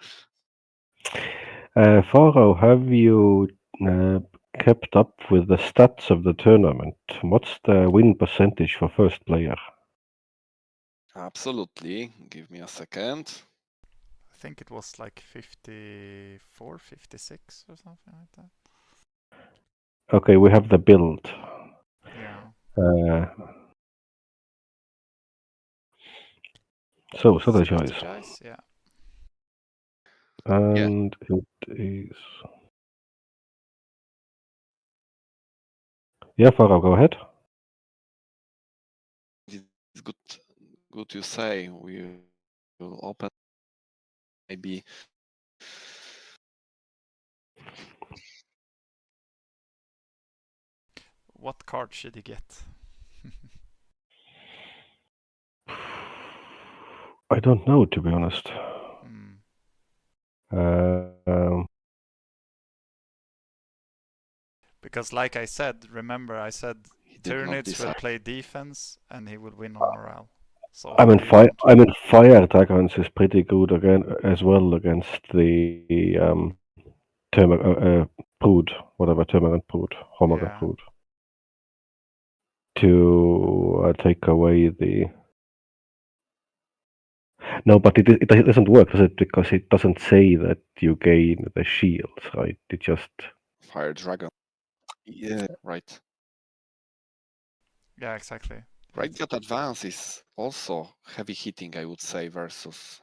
Farau, have you kept up with the stats of the tournament? What's the win percentage for first player? Absolutely. Give me a second. I think it was like 54, 56 or something like that. Okay, we have the build. Yeah. So strategize. Strategize, yeah. And it is... Yeah, Farau, go ahead. It's good you say. We'll open maybe. What card should he get? I don't know, to be honest. Um, Because like I said, remember I said He did not Tyranids will decide. play defense and he will win on morale. So I mean, you don't... Fire Dragons is pretty good again as well against the Brood, whatever, Termagant Brood, Hormagant Yeah. Brood. To take away the... No, but it doesn't work, does it? Because it doesn't say that you gain the shields, right? It just... Fire Dragon. Yeah, right. Yeah, exactly. Right Gut Advance is also heavy hitting, I would say, versus...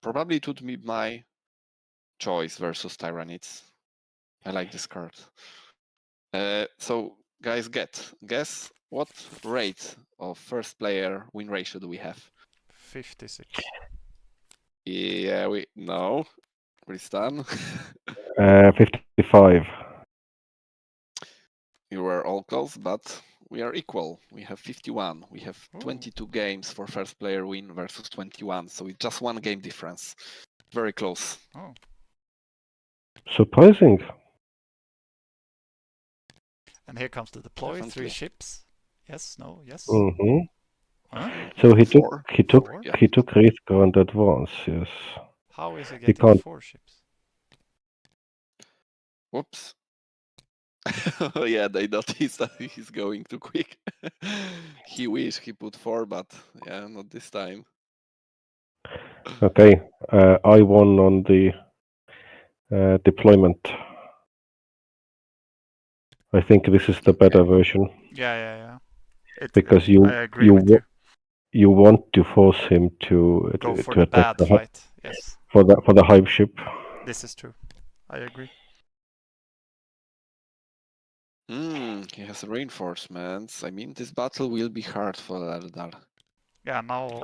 Probably it would be my choice versus Tyranids. I like this card. So, guys, guess what rate of first player win ratio do we have? 56. Yeah, no. Riistan. 55. You were all close, but we are equal. We have 51. We have Ooh. 22 games for first player win versus 21. So it's just one game difference. Very close. Oh. Surprising. And here comes the deploy. Definitely. 3 ships. Yes, no, yes. Mm-hmm. Huh? So he Four. took risk on advance, yes. How is he He getting can't... 4 ships? Whoops. Yeah, they noticed that he's going too quick. He wished he put 4, but yeah, not this time. Okay, I won on the deployment. I think this is the better version. Yeah. Because I agree with you. You want to force him to Go for to the attack bad fight. Yes, for the hive ship. this is true. I agree. He has reinforcements. I mean, this battle will be hard for Eldar. Yeah, now...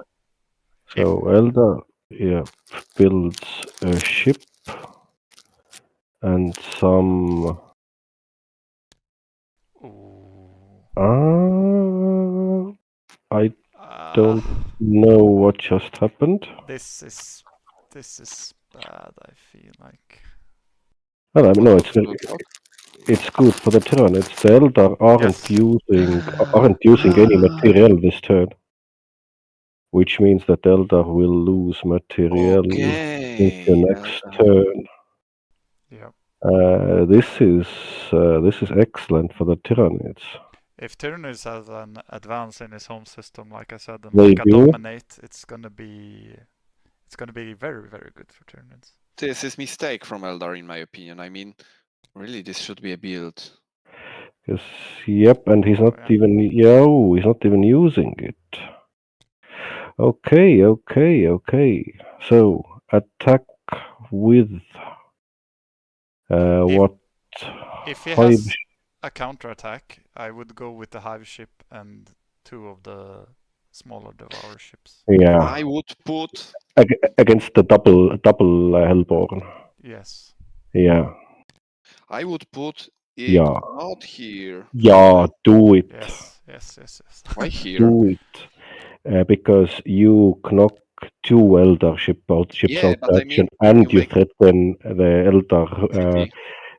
So Eldar, yeah, builds a ship and some... I don't know what just happened. This is bad, I feel like. Well, I mean, no, it's good for the Tyranids. The Eldar aren't using any material this turn, which means that Eldar will lose material into next turn. Yeah. This is excellent for the Tyranids. If Tyranids has an advance in his home system, like I said, and They like a do. dominate, it's gonna be very, very good for Tyranids. This is mistake from Eldar, in my opinion. I mean, really, this should be a build. Yes, yep, and he's not even using it. Okay. So attack with what? If he has a counterattack, I would go with the hive ship and 2 of the smaller Devour ships. Yeah. I would put against the double Hellborn. Yes. Yeah. I would put it not here. Yeah, do it. Yes. Why here? Do it. Because you knock 2 Eldar ships out but of action, and you threaten the Eldar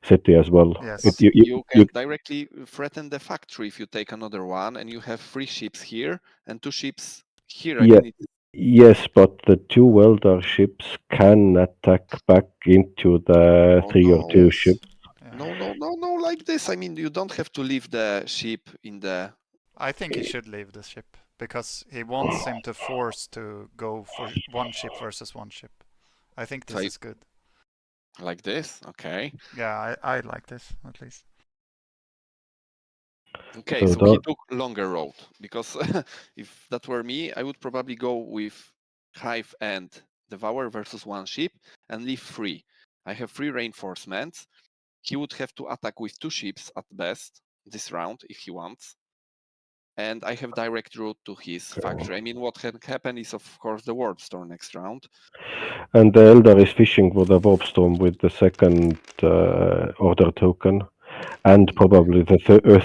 city as well. Yes. You can directly threaten the factory if you take another one, and you have 3 ships here and 2 ships here. I mean, yes, but the 2 Eldar ships can attack back into the 3 or 2 ships. No, like this. I mean, you don't have to leave the ship in the... I think he should leave the ship, because he wants him to force to go for 1 ship versus 1 ship. I think this is good. Like this? Okay. Yeah, I like this, at least. Okay, so he took longer road, because if that were me, I would probably go with Hive and Devour versus 1 ship and leave 3. I have 3 reinforcements. He would have to attack with 2 ships at best this round if he wants. And I have direct route to his factory. I mean, what can happen is, of course, the warp storm next round. And the Eldar is fishing for the warp storm with the second order token, and probably the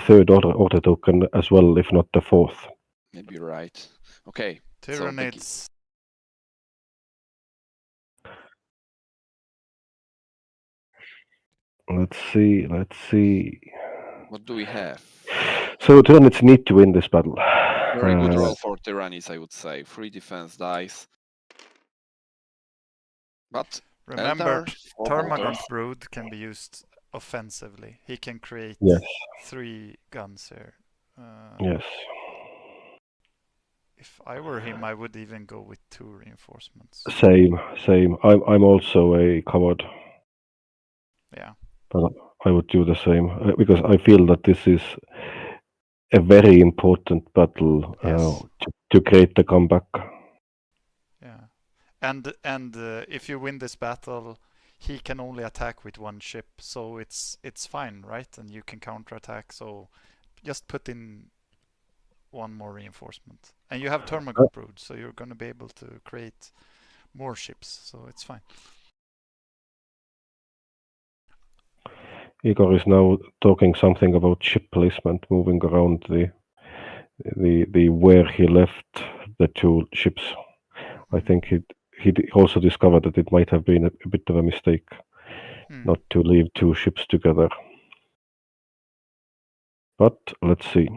third order token as well, if not the fourth. Maybe you're right. Okay. Tyranids. Let's see. What do we have? So Tyranids need to win this battle. Very good roll for Tyranids, I would say. 3 defense dice. But Remember, Eldar, 4 Termagant bolters. Brood can be used offensively. He can create Yes. 3 guns here. Yes. If I were him, I would even go with 2 reinforcements. Same. I'm also a coward, Yeah. but I would do the same because I feel that this is a very important battle Yes. to create the comeback. Yeah. And if you win this battle, he can only attack with 1 ship, so it's fine, right? And you can counterattack. So just put in 1 more reinforcement, and you have Termagant Brood, so you're going to be able to create more ships. So it's fine. Igor is now talking something about ship placement, moving around the where he left the 2 ships. I think he also discovered that it might have been a bit of a mistake not to leave 2 ships together. But let's see.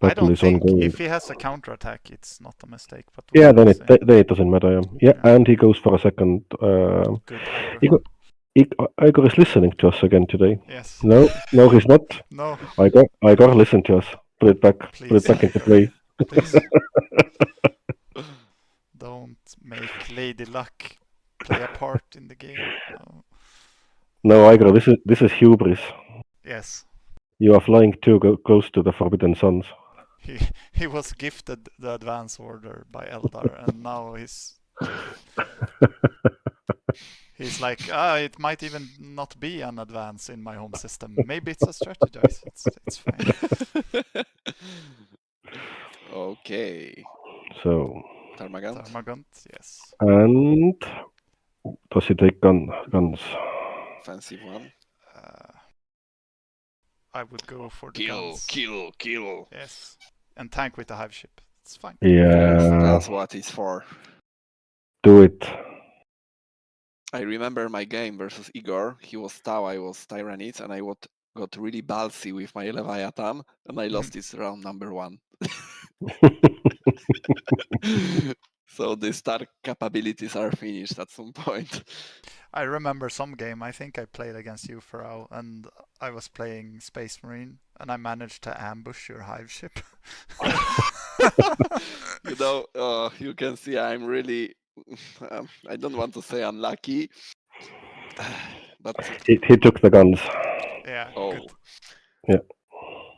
I don't think ongoing. if he has a counterattack, it's not a mistake. But yeah, then it doesn't matter. Yeah, and he goes for a second. Good, Igor. Igor is listening to us again today. Yes. No, he's not. No. Igor, listen to us. Put it back. Please, put it back into play. Please. Don't make Lady Luck play a part in the game. No, Igor, this is hubris. Yes. You are flying too close to the Forbidden Suns. He was gifted the advance order by Eldar, and now he's like, it might even not be an advance in my home system. Maybe it's a strategize. It's fine. Okay. So. Termagant, yes. And does he take guns? Offensive one. I would go for the guns. Kill. Yes. And tank with the hive ship. It's fine. Yeah. Yes, that's what it's for. Do it. I remember my game versus Igor. He was Tau, I was Tyranids, and I got really ballsy with my Leviathan, and I lost it round number 1. So the star capabilities are finished at some point. I remember some game, I think I played against you, Farau, and I was playing Space Marine, and I managed to ambush your hive ship. You can see I'm really, I don't want to say unlucky, but... He took the guns. Yeah, good. Yeah.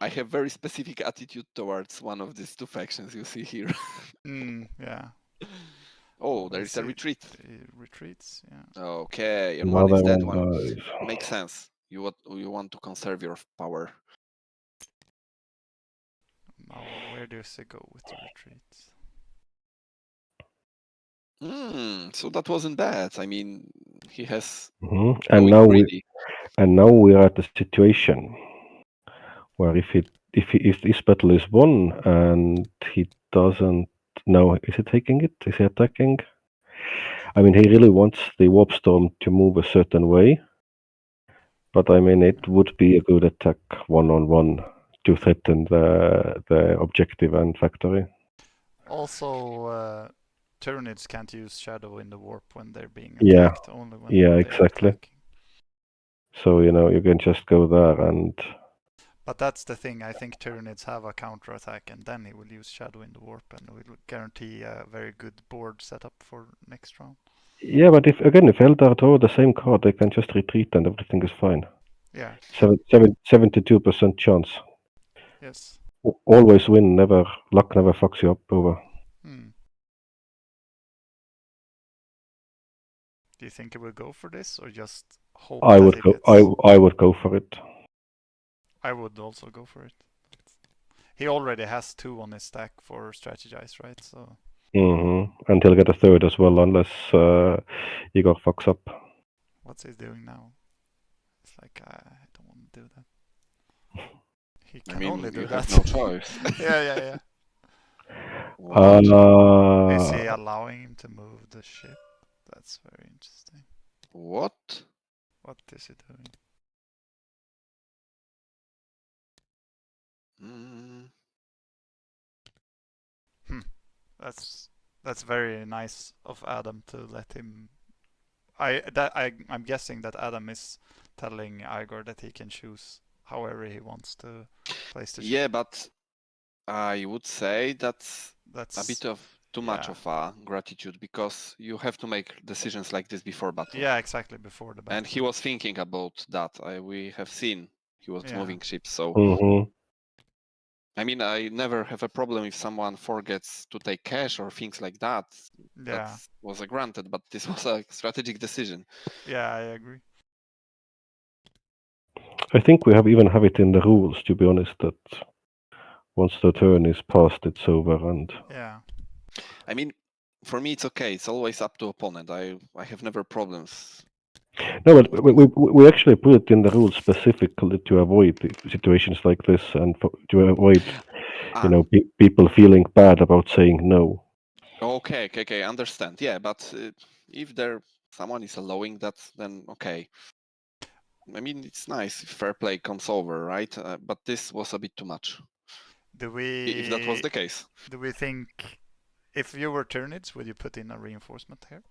I have very specific attitude towards one of these 2 factions you see here. Yeah. Oh, there is a retreat. Retreats, yeah. Okay, and one is dead one. Makes sense. You want to conserve your power. Now, where does he go with the retreats? So that wasn't bad. I mean, he has. And now we are at the situation where if this battle is won and he doesn't know, is he taking it? Is he attacking? I mean, he really wants the warp storm to move a certain way, but I mean, it would be a good attack 1-on-1 to threaten the objective and factory. Also, Tyranids can't use Shadow in the warp when they're being attacked. Only when they're exactly. attacking. So you can just go there and. But that's the thing. I think Tyranids have a counterattack, and then he will use Shadow in the warp, and will guarantee a very good board setup for next round. Yeah, but if Eldar draw the same card, they can just retreat and everything is fine. Yeah. 72% chance. Yes. Always win. Luck never fucks you up over. Do you think he will go for this, or just hope? I would go for it. I would also go for it. he already has 2 on his stack for strategize, right? So And he'll get a third as well, unless Igor fucks up. what's he doing now? It's like I don't want to do that. He I can mean, only do you that. have no choice. yeah. What? Is he allowing him to move the ship? That's very interesting. What? What is he doing? That's very nice of Adam to let him. I'm guessing that Adam is telling Igor that he can choose however he wants to place the ship. Yeah, but I would say that's That's a bit of too much of a gratitude, because you have to make decisions like this before battle. Yeah, exactly, before the battle. And he was thinking about that. We have seen he was moving ships, so I mean, I never have a problem if someone forgets to take cash or things like that. Yeah. That was a granted, but this was a strategic decision. Yeah, I agree. I think we even have it in the rules, to be honest, that once the turn is passed, it's over. And yeah, I mean, for me, it's okay. It's always up to opponent. I have never problems. No, but we actually put it in the rules specifically to avoid situations like this, and to avoid, people feeling bad about saying no. Okay, understand. Yeah, but if someone is allowing that, then okay. I mean, it's nice if fair play comes over, right? But this was a bit too much. If that was the case. Do we think, if you were Tyranids, would you put in a reinforcement here?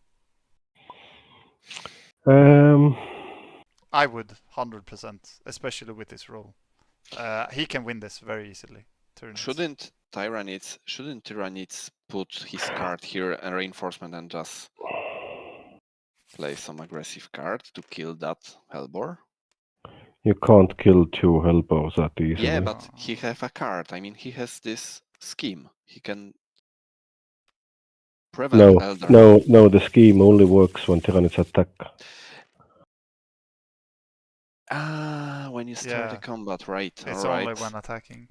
I would, 100%, especially with this role. He can win this very easily. Tyranids. Shouldn't Tyranids put his card here and reinforcement and just play some aggressive card to kill that Hellbore? You can't kill 2 Hellbores that easily. Yeah, but he have a card. I mean, he has this scheme. He can prevent Eldar. No, the scheme only works when Tyranids attack. When you start the combat, right? It's only when attacking.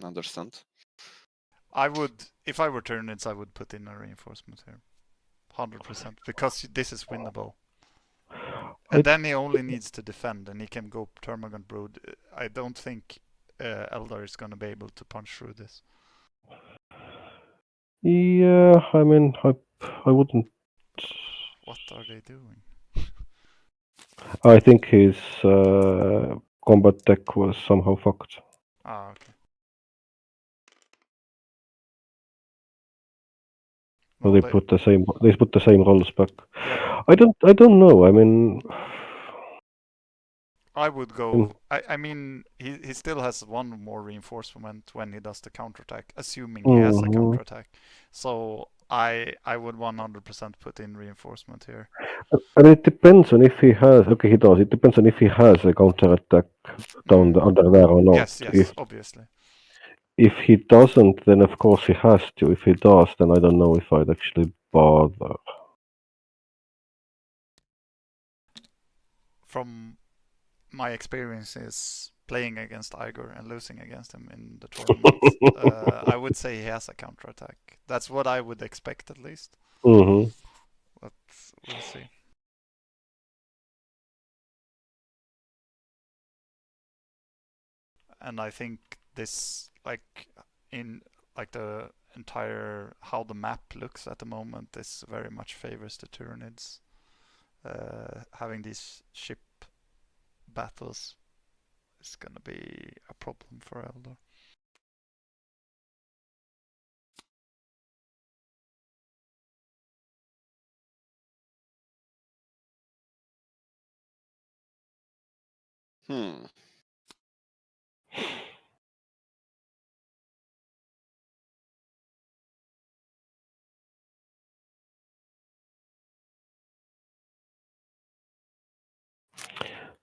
Understand. If I were Tyranids, I would put in a reinforcement here. 100%, because this is winnable. And then he only needs to defend, and he can go Termagant Brood. I don't think Eldar is going to be able to punch through this. Yeah, I mean, I wouldn't. What are they doing? I think his combat deck was somehow fucked. Okay. So they put the same rolls back. Yeah. I don't know. I mean, I would go. I mean, he still has 1 more reinforcement when he does the counterattack, assuming he has a counterattack. So I would 100% put in reinforcement here. And it depends on if he has. Okay, he does. It depends on if he has a counterattack down under there or not. Yes, obviously. If he doesn't, then of course he has to. If he does, then I don't know if I'd actually bother. From my experiences playing against Igor and losing against him in the tournament, I would say he has a counterattack. That's what I would expect, at least. Mm-hmm. But we'll see. And I think this, the entire how the map looks at the moment, is very much favors the Tyranids. Having these ship battles is gonna be a problem for Eldar.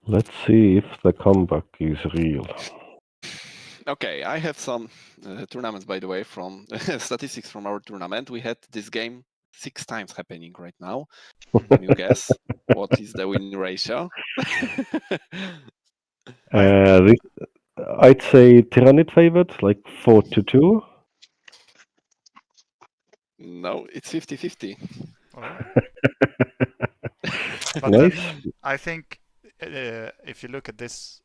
Let's see if the comeback is real. Okay, I have some tournaments, by the way, from statistics from our tournament. We had this game 6 times happening right now. Can you guess what is the win ratio? I'd say Tyranid favored, like 4-2. No, it's 50-50. Oh. But Nice. then I think if you look at this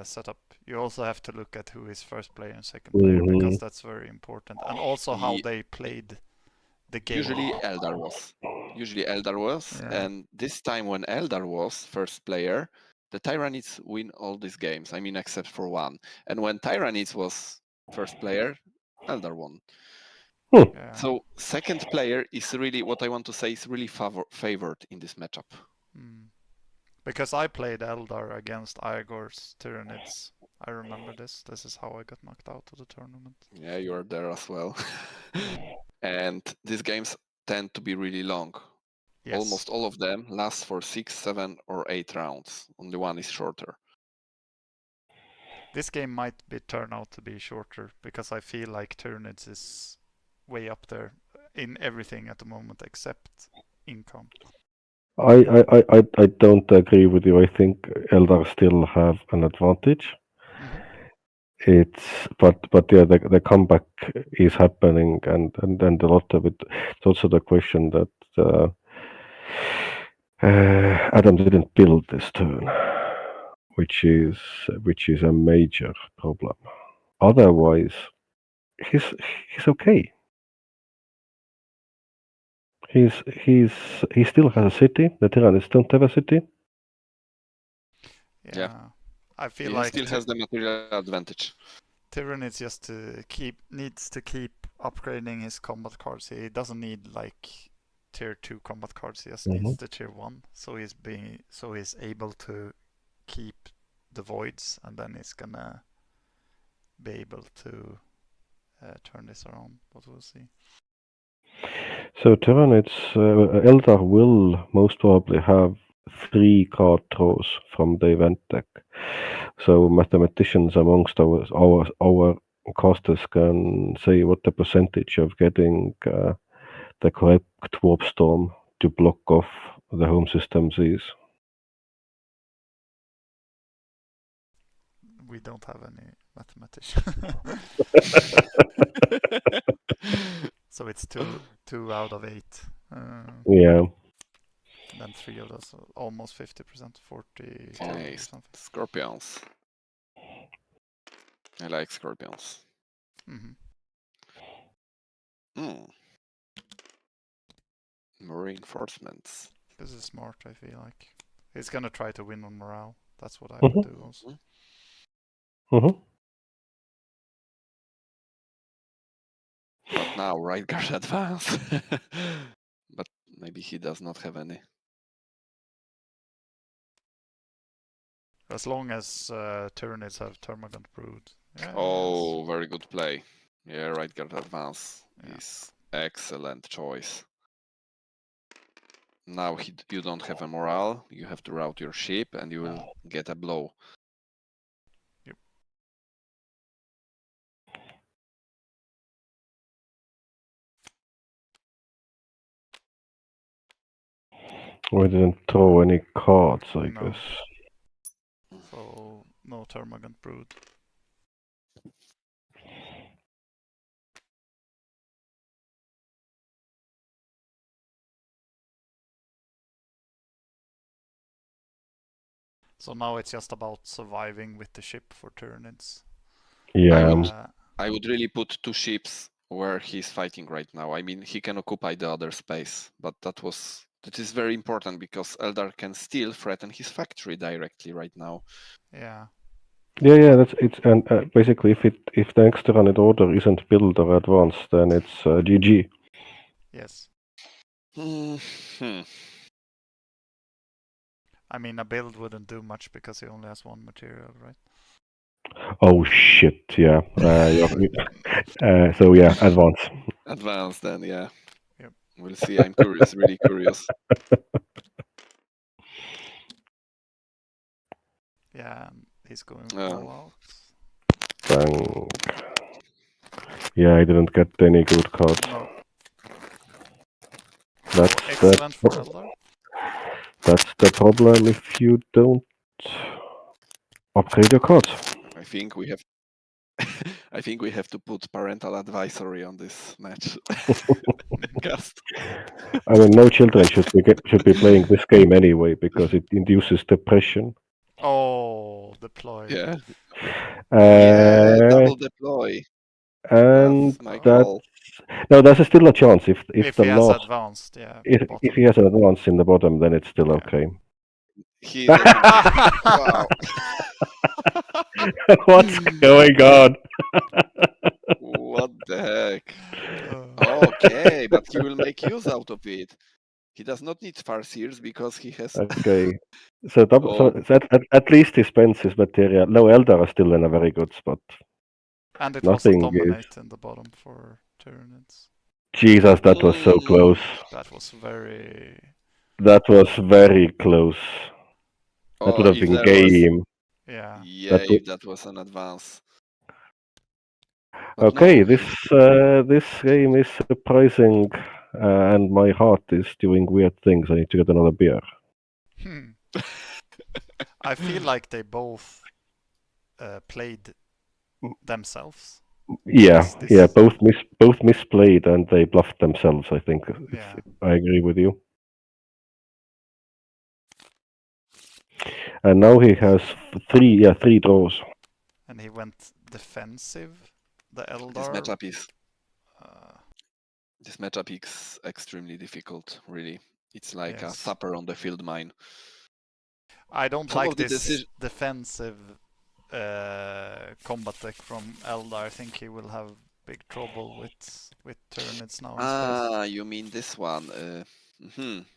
setup, you also have to look at who is first player and second player because that's very important, and also how they played the game. Usually Eldar was. Yeah. And this time when Eldar was first player, the Tyranids win all these games. I mean, except for one. And when Tyranids was first player, Eldar won. Yeah. So second player is really, what I want to say, is really favored in this matchup. Because I played Eldar against Igor's Tyranids. I remember this. This is how I got knocked out of the tournament. Yeah, you are there as well. And these games tend to be really long. Yes. Almost all of them last for 6, 7, or 8 rounds. Only one is shorter. This game might turn out to be shorter because I feel like Tyranids is way up there in everything at the moment except income. I don't agree with you. I think Eldar still have an advantage. But yeah, the comeback is happening, and a lot of it. It's also the question that Adam didn't build this turn, which is a major problem. Otherwise, he's okay. He still has a city. The Tyranids don't have a city. Yeah. I feel he like still has the material advantage. Tyranids just needs to keep upgrading his combat cards. He doesn't need like tier 2 combat cards. He just needs the tier 1. So he's able to keep the voids, and then he's gonna be able to turn this around. But we'll see. So Tyranids, Eldar will most probably have 3 card draws from the event deck. So mathematicians amongst our casters can say what the percentage of getting the correct warp storm to block off the home systems is. We don't have any mathematician. So it's two out of 8. Yeah. Then 3 of those, almost 50%, 40 Okay, or something. Scorpions. I like Scorpions. More reinforcements. This is smart, I feel like. He's gonna try to win on morale. That's what I would do also. But now right guard advance. But maybe he does not have any. As long as Tyranids have Termagant Brood. Yeah, oh, very good play. Yeah, right guard advance is excellent choice. Now you don't have a morale, you have to route your ship and you will get a blow. Yep. We didn't throw any cards, I guess. So no Termagant Brood. So now it's just about surviving with the ship for Tyranids. Yeah. I would really put 2 ships where he's fighting right now. I mean, he can occupy the other space, but that is very important because Eldar can still threaten his factory directly right now. Yeah. Yeah. And basically, if the next Tyranid order isn't built or advanced, then it's GG. Yes. I mean, a build wouldn't do much because he only has 1 material, right? Oh shit! Yeah. So yeah, advance. Advance then, yeah. Yep. We'll see. I'm curious, really curious. Yeah, he's going all out. Bang. Yeah, I didn't get any good cards. No. That's excellent for Eldar. That's the problem if you don't upgrade your cards. I think we have. I think we have to put parental advisory on this match. Cast. I mean, no children should be playing this game anyway because it induces depression. Oh, deploy. Yeah. Yeah, double deploy. And That's my that call. no, there's still a chance if If the he has last advanced, yeah. if bottom. he has an advance in the bottom, then it's still Yeah. okay. He definitely. Wow. What's going on? What the heck? Okay, but he will make use out of it. He does not need Farseers because he has. Okay. So, Oh. so at least he spends his material. No, Eldar are still in a very good spot. And it was a Nothing dominate in the bottom for Tyranids. Jesus, that was so close. That was very. That was very close. That would have if been there was- game. Yeah. Yeah, That would- if that was an advance. But Okay, no, this game is surprising, and my heart is doing weird things. I need to get another beer. I feel like they both played themselves. Yeah, This- yeah, both misplayed and they bluffed themselves. I think. Yeah. I agree with you. And now he has three draws. And he went defensive. The this Eldar. matchup is extremely difficult. Really, it's like a Yes. supper on the field mine. I don't Some like of the this decision- defensive combat deck from Eldar. I think he will have big trouble with Tyranids now instead. You mean this one?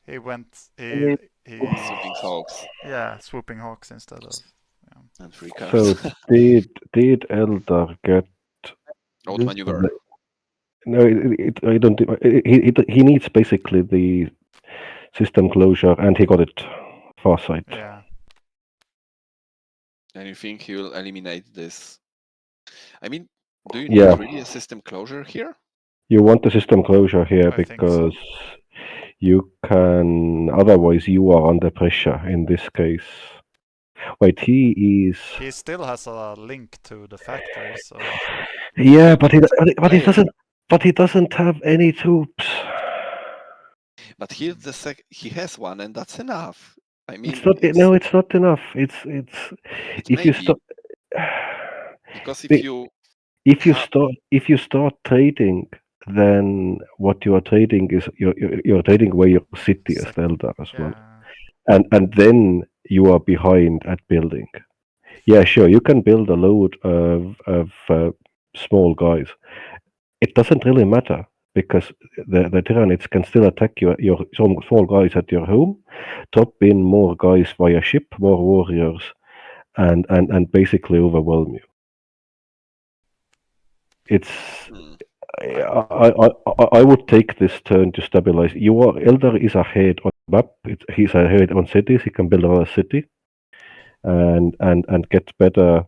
He went. mean- He Swooping Hawks yeah, swooping hawks instead of. and free So cards. did Eldar get Outmaneuver. No, I don't. He needs basically the system closure, and he got it. Farsight. Yeah. And you think he will eliminate this? I mean, do you Yeah. need really a system closure here? You want the system closure here I think so. because you can. Otherwise, you are under pressure in this case. Wait, he is. He still has a link to the factory, so Yeah, but he play it. doesn't. But he doesn't have any troops. But here's the he has one, and that's enough. I mean, It's not. No, it's not enough. It's. it If may you be, stop. because if the- you If you start trading, then what you are trading is you're trading away your city as Eldar as well, yeah. and then you are behind at building. Yeah, sure, you can build a load of small guys. It doesn't really matter because the Tyranids can still attack your small guys at your home, drop in more guys via ship, more warriors, and basically overwhelm you. It's. I would take this turn to stabilize. Eldar is ahead on the map. He's ahead on cities. He can build another city, and get better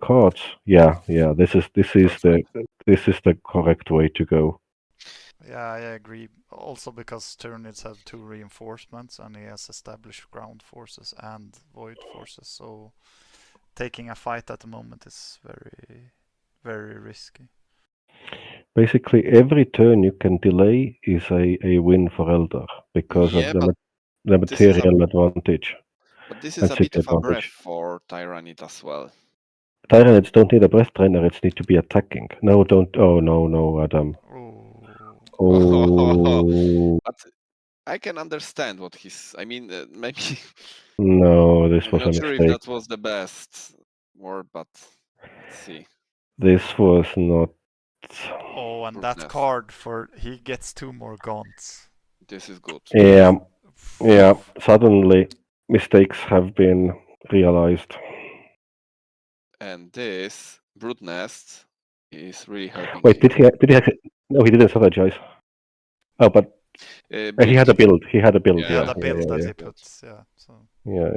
cards. Yeah. This is the correct way to go. Yeah, I agree. Also because Tyranids have 2 reinforcements and he has established ground forces and void forces, so taking a fight at the moment is very, very risky. Basically, every turn you can delay is a win for Eldar because Yeah, of but the this is material advantage. but this is and a bit city of a breath advantage. for Tyranid as well. Tyranids don't need a breath Tyranids need to be attacking. No, don't. Oh, no, Adam. Oh. But I can understand what he's. I mean, maybe. No, this I'm was a not sure if mistake. that was the best word, but let's see. This was not. Oh, and Goodness. that card for he gets 2 more gaunts. This is good. Yeah. Suddenly, mistakes have been realized. And this brood nest is really helping. Wait, him. did he actually? No, he didn't strategize. Oh, but he had a build. He had a build. Yeah, Yeah, the build that yeah. he puts. Yeah, so. Yeah.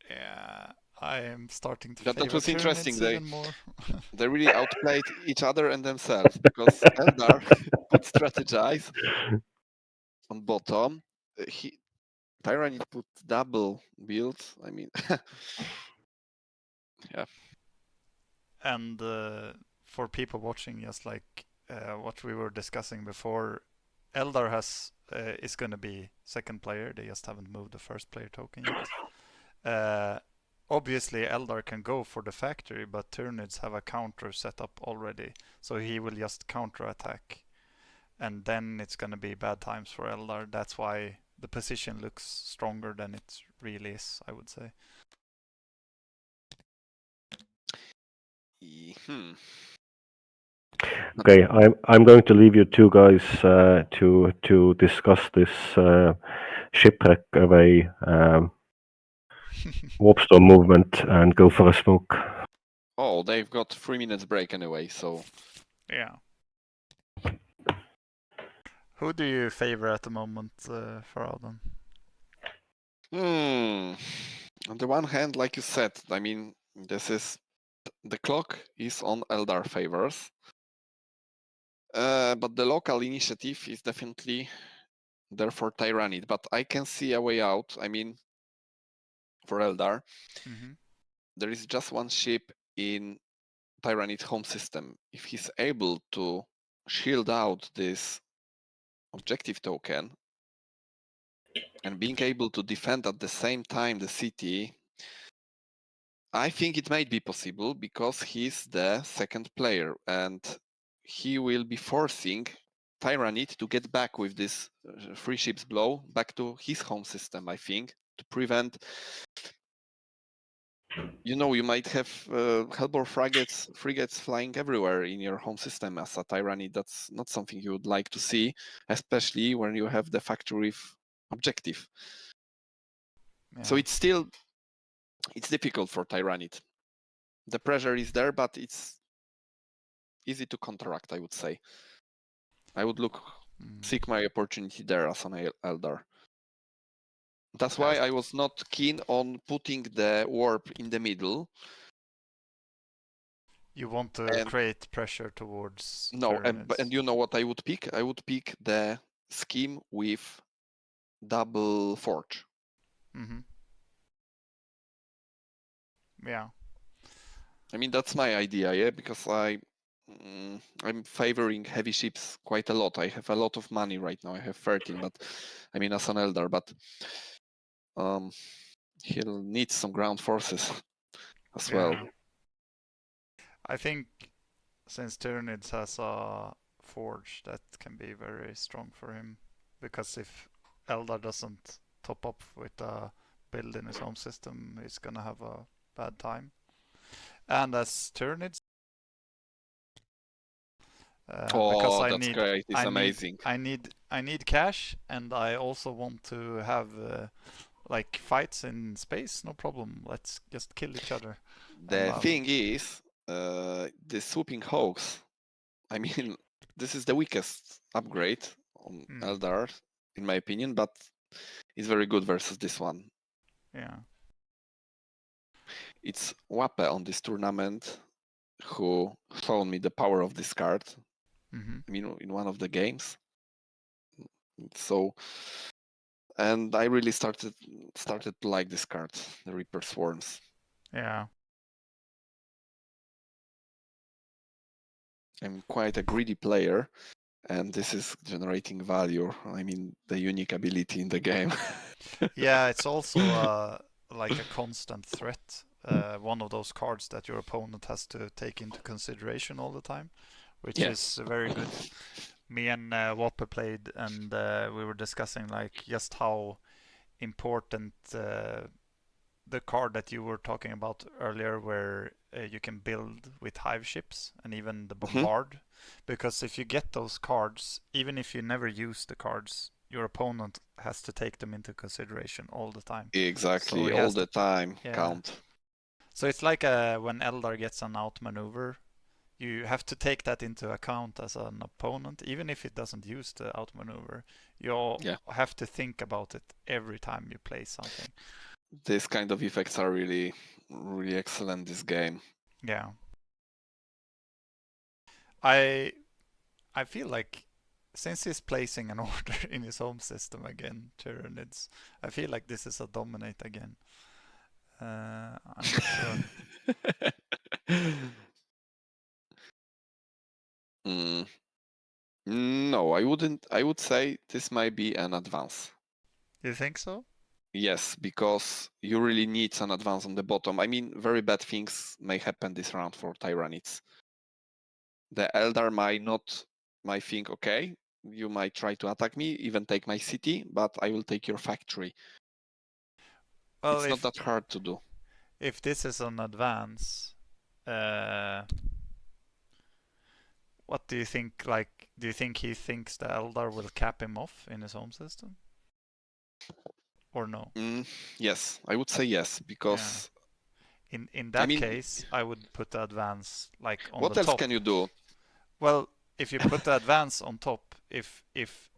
Yeah, I am starting to That favor was interesting. Tyranids even more. They really outplayed each other and themselves because Eldar could strategize on bottom. Tyranid put double build. I mean, yeah. And for people watching, just like what we were discussing before, Eldar is going to be second player. They just haven't moved the first player token yet. Obviously, Eldar can go for the factory, but Tyranids have a counter set up already, so he will just counter attack, and then it's going to be bad times for Eldar. That's why the position looks stronger than it really is, I would say. Okay, I'm going to leave you two guys to discuss this shipwreck away warp storm movement and go for a smoke. Oh, they've got 3 minutes break anyway, so Yeah. Who do you favor at the moment, Farau? On the one hand, like you said, I mean, the clock is on Eldar favors, but the local initiative is definitely there for Tyranid. But I can see a way out. I mean, for Eldar, there is just one ship in Tyranid home system. If he's able to shield out this objective token and being able to defend at the same time the city, I think it might be possible because he's the second player and he will be forcing Tyranid to get back with this free ships blow back to his home system, I think, to prevent. You know, you might have Hellbore frigates flying everywhere in your home system as a Tyrannid. That's not something you would like to see, especially when you have the factory objective. Yeah. So it's difficult for Tyrannid. The pressure is there, but it's easy to counteract, I would say. I would seek my opportunity there as an Eldar. That's why I was not keen on putting the warp in the middle. You want to create pressure towards Tyranids. And you know what I would pick? I would pick the scheme with double forge. Yeah. I mean, that's my idea, yeah, because I'm favoring heavy ships quite a lot. I have a lot of money right now. I have 13, but I mean, as an Eldar, but he'll need some ground forces as well. I think since Tyranids has a forge, that can be very strong for him, because if Eldar doesn't top up with a build in his home system, he's gonna have a bad time. And as Tyranids, because I that's need, great! It's amazing. I need cash, and I also want to have like fights in space. No problem. Let's just kill each other. The thing is, the swooping hoax. I mean, this is the weakest upgrade on Eldar, in my opinion, but it's very good versus this one. Yeah. It's Wappe on this tournament who shown me the power of this card. I mean, in one of the games. So, and I really started to like this card, the Reaper Swarms. Yeah. I'm quite a greedy player, and this is generating value. I mean, the unique ability in the game. Yeah, it's also like a constant threat. One of those cards that your opponent has to take into consideration all the time, which is very good. Me and Wappe played, and we were discussing like just how important the card that you were talking about earlier, where you can build with hive ships and even the bombard, because if you get those cards, even if you never use the cards, your opponent has to take them into consideration all the time. Exactly, so all the time count. So it's like when Eldar gets an outmaneuver, you have to take that into account as an opponent, even if it doesn't use the outmaneuver. You have to think about it every time you play something. These kind of effects are really, really excellent this game. Yeah. I feel like since he's placing an order in his home system again, Tyranids, I feel like this is a dominate again. I'm not sure. No, I wouldn't. I would say this might be an advance. You think so? Yes, because you really need an advance on the bottom. I mean, very bad things may happen this round for Tyranids. The Eldar might think, okay, you might try to attack me, even take my city, but I will take your factory. Well, it's not that hard to do. If this is an advance, what do you think? Like, do you think he thinks the Eldar will cap him off in his home system, or no? Yes, I would say yes, because in that case, I would put the advance like on the top. What else can you do? Well, if you put the advance on top, if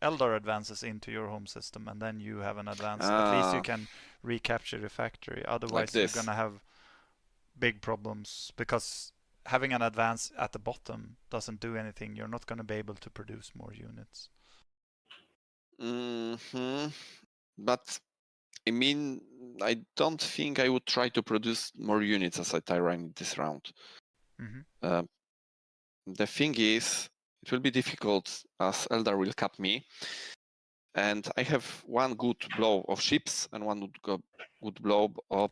Eldar advances into your home system and then you have an advance, at least you can recapture the factory. Otherwise, you're gonna have big problems because having an advance at the bottom doesn't do anything. You're not gonna be able to produce more units. But I mean, I don't think I would try to produce more units as a Tyranid this round. The thing is, it will be difficult as Eldar will cap me, and I have one good blow of ships and one good blow of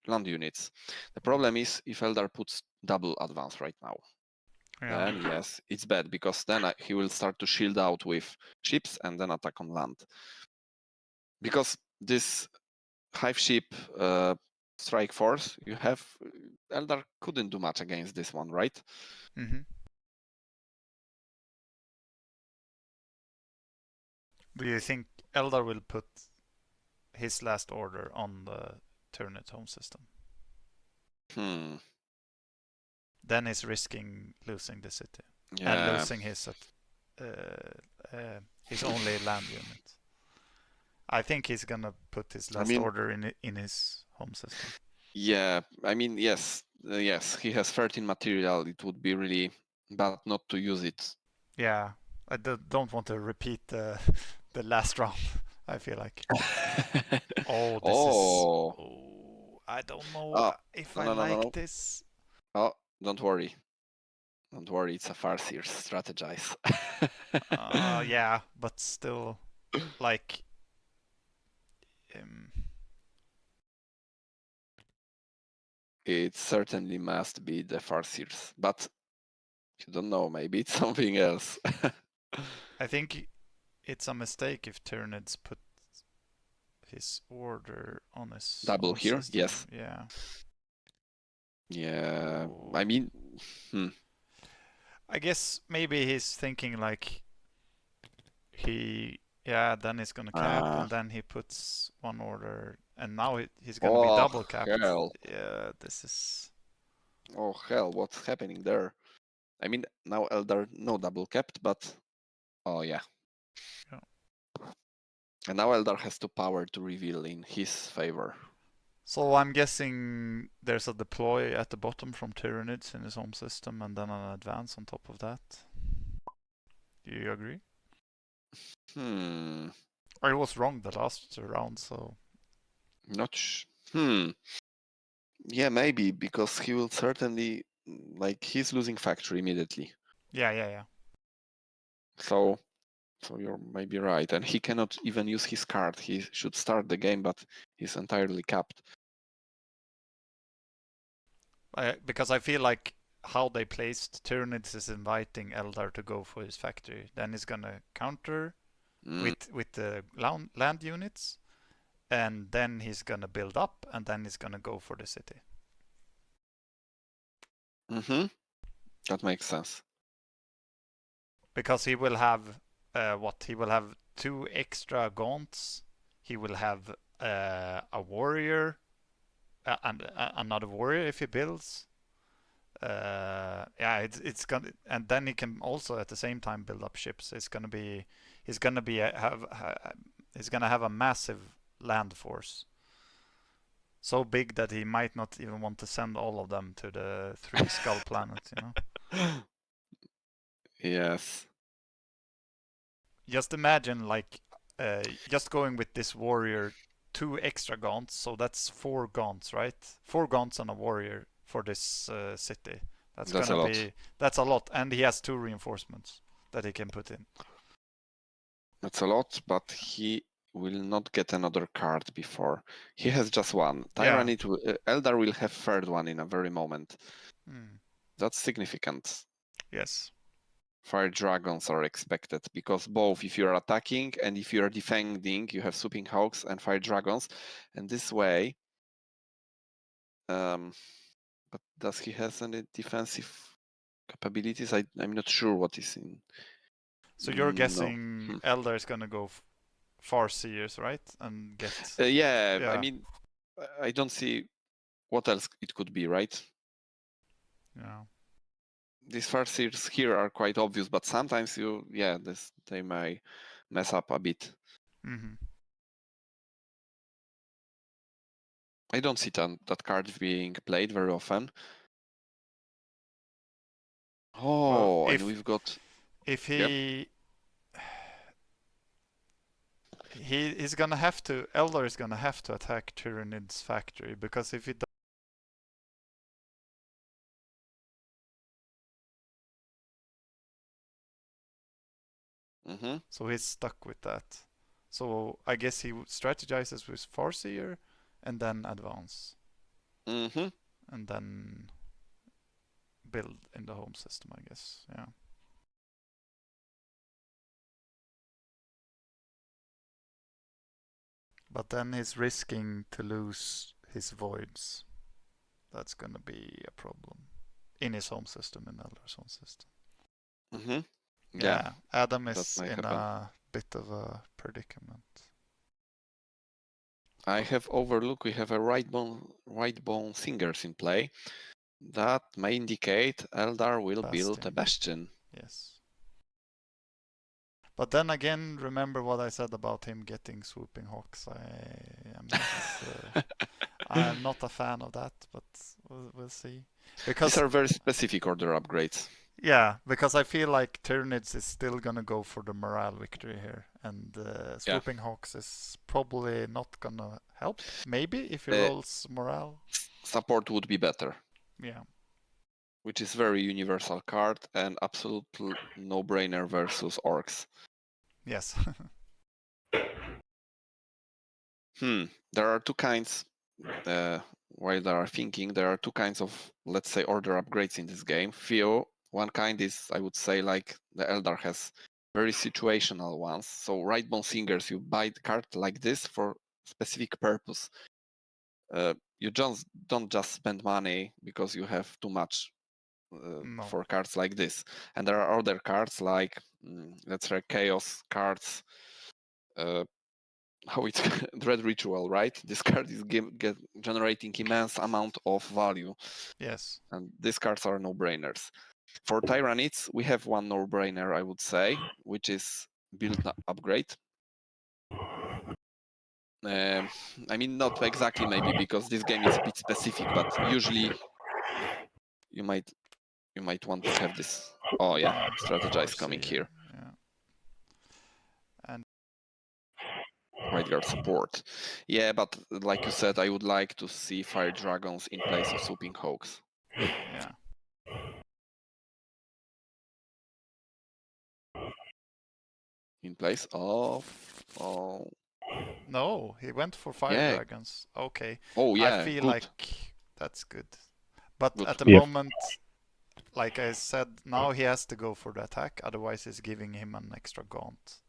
land units. The problem is if Eldar puts double advance right now, then yes, it's bad, because then he will start to shield out with ships and then attack on land. Because this hive ship strike force you have, Eldar couldn't do much against this one, right? Do you think Eldar will put his last order on the Tyranid home system? Then he's risking losing the city and losing his only land unit. I think he's gonna put his last order in his home system. Yeah, I mean, yes, he has 13 material. It would be really bad not to use it. Yeah, I don't want to repeat the last round. I feel like. I don't know if I like this. Oh, don't worry. Don't worry, it's a Farseer. Strategize. Yeah, but still, like, it certainly must be the Farseers, but you don't know. Maybe it's something else. I think it's a mistake if Tyranids put his order on his double here. system. Yes. Yeah. Yeah. I mean, I guess maybe he's thinking like then he's gonna cap, and then he puts one order, and now he's gonna be double capped. Hell. Yeah, this is. Oh hell! What's happening there? I mean, now Eldar no double capped, but yeah. And now Eldar has 2 power to reveal in his favor. So I'm guessing there's a deploy at the bottom from Tyranids in his home system, and then an advance on top of that. Do you agree? I was wrong the last round, so. Yeah, maybe, because he will certainly, he's losing factory immediately. Yeah. So you're maybe right, and he cannot even use his card. He should start the game, but he's entirely capped. Because I feel like how they placed Tyranids is inviting Eldar to go for his factory. Then he's gonna counter with the land units, and then he's gonna build up, and then he's gonna go for the city. That makes sense. Because he will have he will have 2 extra gaunts. He will have a warrior, and another warrior if he builds. It's gonna, and then he can also at the same time build up ships. He's gonna have a massive land force, so big that he might not even want to send all of them to the 3 skull planets. Yes. just imagine like just going with this warrior, 2 extra gaunts, so that's 4 gaunts, right? 4 gaunts and a warrior for this city. That's That's gonna a lot. be that's a lot, and he has 2 reinforcements that he can put in. That's a lot, but he will not get another card before. He has just one. Tyranid, Eldar will have third one in a very moment. That's significant. Yes. Fire dragons are expected because both, if you're attacking and if you're defending, you have swooping hawks and fire dragons, and this way. But does he has any defensive capabilities? I'm not sure what is in. So you're No. guessing Eldar is gonna go Farseers, right? And get. Yeah, I mean, I don't see what else it could be, right? Yeah. These Farseers here are quite obvious, but sometimes they may mess up a bit. I don't see that card being played very often. Oh, well, and we've got. If he. He's gonna have to. Eldar is gonna have to attack Tyranids' factory, because if he does. So he's stuck with that. So I guess he strategizes with Farseer and then advance. And then build in the home system, I guess. Yeah. But then he's risking to lose his voids. That's gonna be a problem in his home system, in Eldar's home system. Yeah, Adam is in a bit of a predicament. I have overlooked we have a right bone singers in play. That may indicate Eldar will build a bastion. Yes. But then again, remember what I said about him getting swooping hawks. I'm not a fan of that, but we'll see. Because these are very specific order upgrades. Yeah, because I feel like Tyranids is still gonna go for the morale victory here, and swooping hawks is probably not gonna help. Maybe if he rolls morale. Support would be better. Yeah. Which is very universal card and absolute no-brainer versus orcs. Yes. There are 2 kinds. While they are thinking, there are 2 kinds of, let's say, order upgrades in this game. One kind is, I would say, like the Eldar has very situational ones. So right bone singers, you buy the card like this for specific purpose. You don't just spend money because you have too much for cards like this. And there are other cards like, let's say, chaos cards. How it's Dread Ritual, right? This card is generating immense amount of value. Yes. And these cards are no-brainers. For Tyranids, we have one no-brainer, I would say, which is build upgrade. I mean, not exactly maybe, because this game is a bit specific, but usually you might want to have this. Oh yeah, strategize coming here. Yeah. And Right guard support. Yeah, but like you said, I would like to see fire dragons in place of swooping hawks. Yeah. In place of No, he went for fire dragons. Okay. Oh yeah. I feel like that's good. But at the moment, like I said, now he has to go for the attack, otherwise it's giving him an extra gaunt.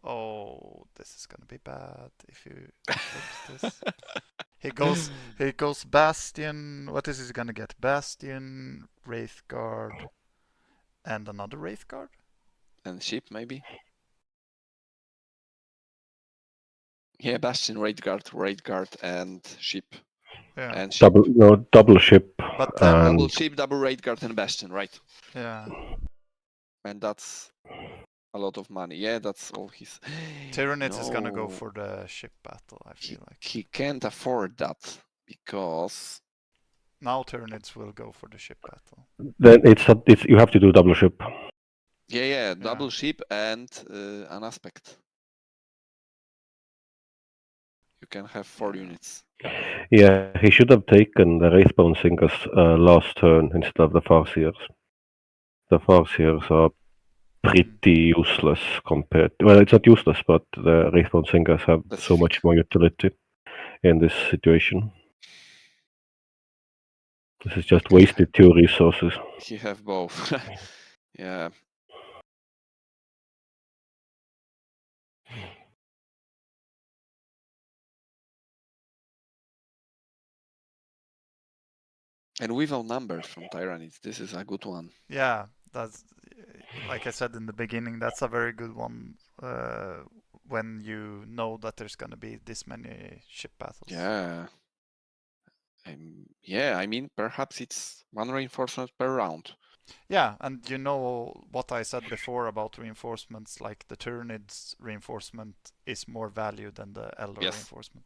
Oh, this is gonna be bad if you flips this. He goes Bastion. What is he gonna get? Bastion, Wraithguard, and another Wraithguard? And ship maybe? Yeah, Bastion, Wraithguard, and ship. Yeah. And ship. Double ship. But double ship, double Wraithguard, and Bastion, right? Yeah. And that's a lot of money. Yeah, that's all his. Tyranids is gonna go for the ship battle, I feel like. He can't afford that because now Tyranids will go for the ship battle. Then it's you have to do double ship. Yeah, double ship and an aspect. You can have 4 units. Yeah, he should have taken the Wraithbone Singers last turn instead of the Farseers. The Farseers are pretty useless compared. Well, it's not useless, but the Wraithbone Singers have so much more utility in this situation. This is just wasted 2 resources. He have both. Yeah. And without numbers from Tyranids, this is a good one. Yeah, that's like I said in the beginning. That's a very good one when you know that there's gonna be this many ship battles. Yeah. Yeah, I mean, perhaps it's 1 reinforcement per round. Yeah, and you know what I said before about reinforcements, like the Tyranids reinforcement is more value than the Eldar reinforcement.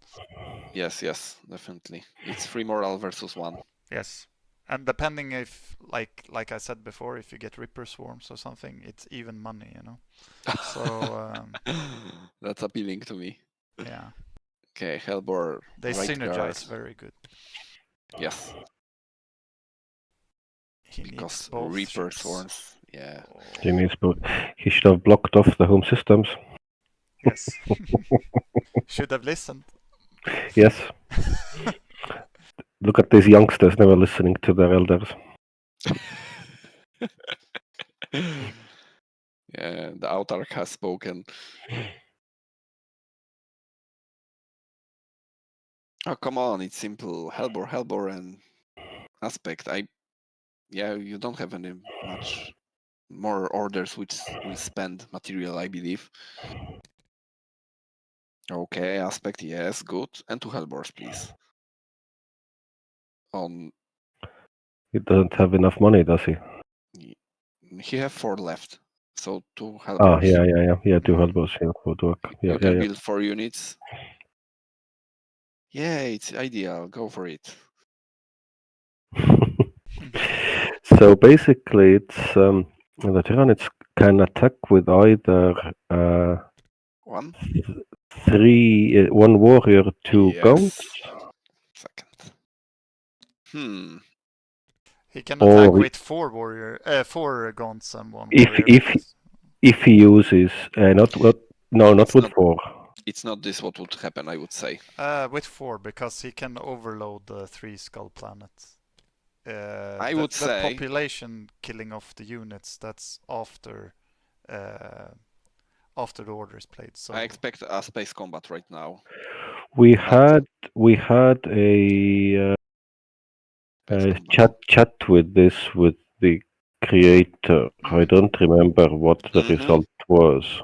Yes, definitely. It's 3 moral versus 1. Yes. And depending if, like I said before, if you get Ripper Swarms or something, it's even money, you know? So... That's appealing to me. Yeah. Okay, Hellbor. They right synergize guard. very good. Yes. He because needs both Reaper ships. Swords. Yeah. He should have blocked off the home systems. Yes. Should have listened. Yes. Look at these youngsters never listening to their elders. Yeah, the Autarch has spoken. Oh, come on, it's simple. Hellbor, and Aspect. Yeah, you don't have any much more orders which will spend material, I believe. Okay, Aspect, yes, good. And 2 Hellbors, please. He doesn't have enough money, does he? He have 4 left, so 2 Hellbors. Yeah, 2 Hellbors here would work. You can build 4 units. Yeah, it's ideal. Go for it. So basically, it's the Tyranids can attack with either 1 warrior, 2 gaunts. Second. He can attack with 4 gaunts and 1 warrior. If he uses not with 4. It's not this what would happen, I would say. With 4, because he can overload the 3 skull planets. I would say the population killing off the units, that's after the order is played. So I expect a space combat right now. We had a chat with the creator. I don't remember what the result was.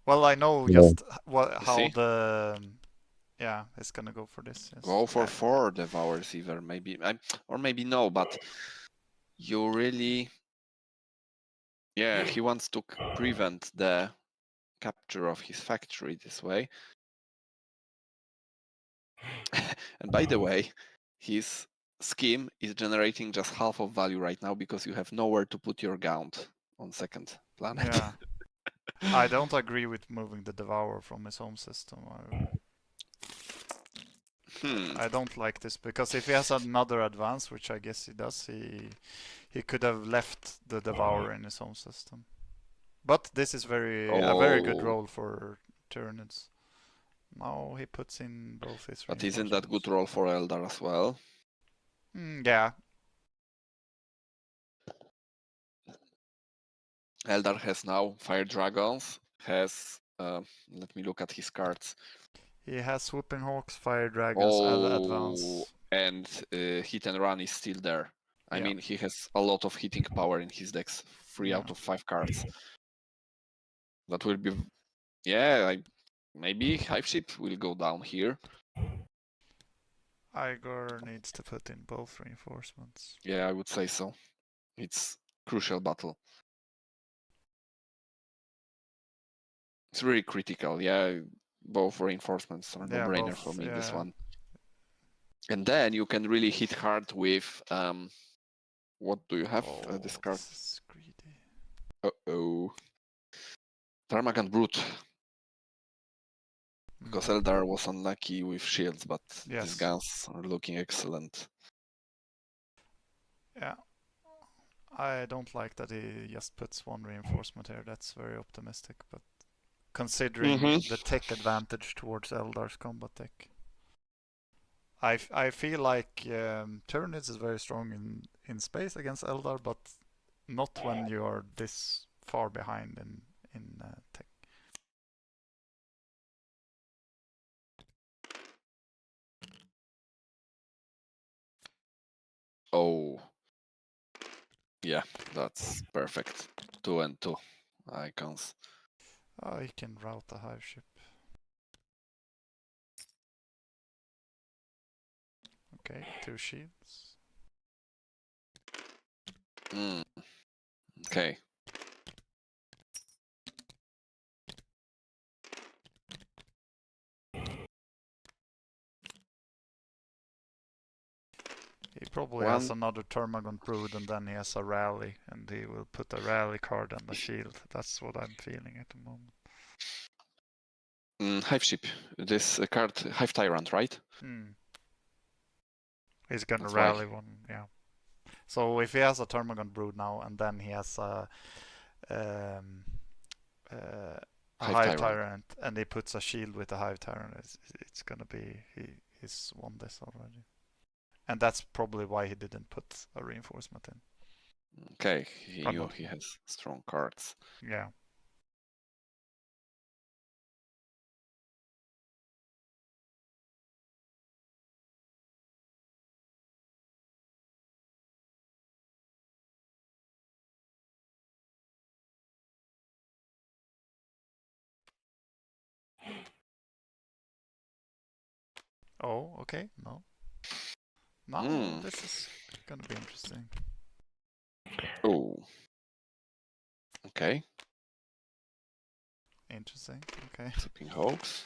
Well, I know just how the it's gonna go for this. Yes. Go for 4 devours either, maybe, or maybe no, but you really, he wants to prevent the capture of his factory this way. And by the way, his scheme is generating just half of value right now because you have nowhere to put your gaunt on second planet. Yeah. I don't agree with moving the Devourer from his home system. I don't like this, because if he has another advance, which I guess he does, he could have left the Devourer in his home system. But this is a very good role for Tyranids. Now he puts in both his. But isn't that good role for Eldar as well? Yeah. Eldar has now Fire Dragons, has, let me look at his cards. He has Swooping Hawks, Fire Dragons, and Advance. And Hit and Run is still there. I mean, he has a lot of hitting power in his decks. 3 out of 5 cards. That will be... maybe Hive Ship will go down here. Igor needs to put in both reinforcements. Yeah, I would say so. It's crucial battle. It's really critical, both reinforcements are no-brainer for me, this one. And then you can really hit hard with, what do you have? This card? This is greedy. Uh-oh. Tarmagant Brute. Because Eldar was unlucky with shields, but Yes. these guns are looking excellent. Yeah. I don't like that he just puts one reinforcement here. That's very optimistic, but considering the tech advantage towards Eldar's combat tech. I feel like Tyranids is very strong in space against Eldar, but not when you are this far behind in tech. Oh. Yeah, that's perfect. 2 and 2 icons. Oh, he can route the hive ship. Okay, 2 shields. Okay. He probably has another Termagant Brood, and then he has a rally, and he will put a rally card on the shield. That's what I'm feeling at the moment. Hive ship. This card, Hive Tyrant, right? He's gonna That's rally why. one, yeah. So if he has a Termagant Brood now, and then he has a Hive Tyrant, and he puts a shield with a Hive Tyrant, it's gonna be he's won this already. And that's probably why he didn't put a reinforcement in. Okay, he knew he has strong cards. Yeah. Oh, okay. No. Now this is gonna be interesting. Oh. Okay. Interesting. Okay. Tipping Hawks.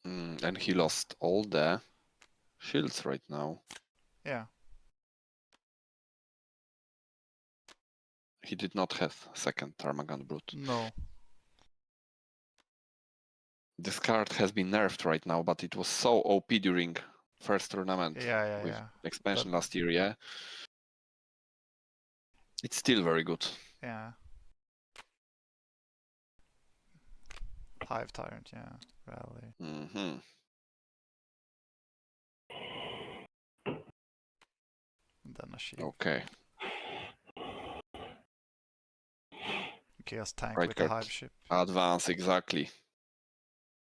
And he lost all the shields right now. Yeah. He did not have second Tarmagant Brute. No. This card has been nerfed right now, but it was so OP during first tournament with expansion last year, yeah? It's still very good. Yeah. Hive Tyrant, yeah. Rally. And then a shield. Okay. Chaos tank Right with card. a hive ship. Advance, exactly.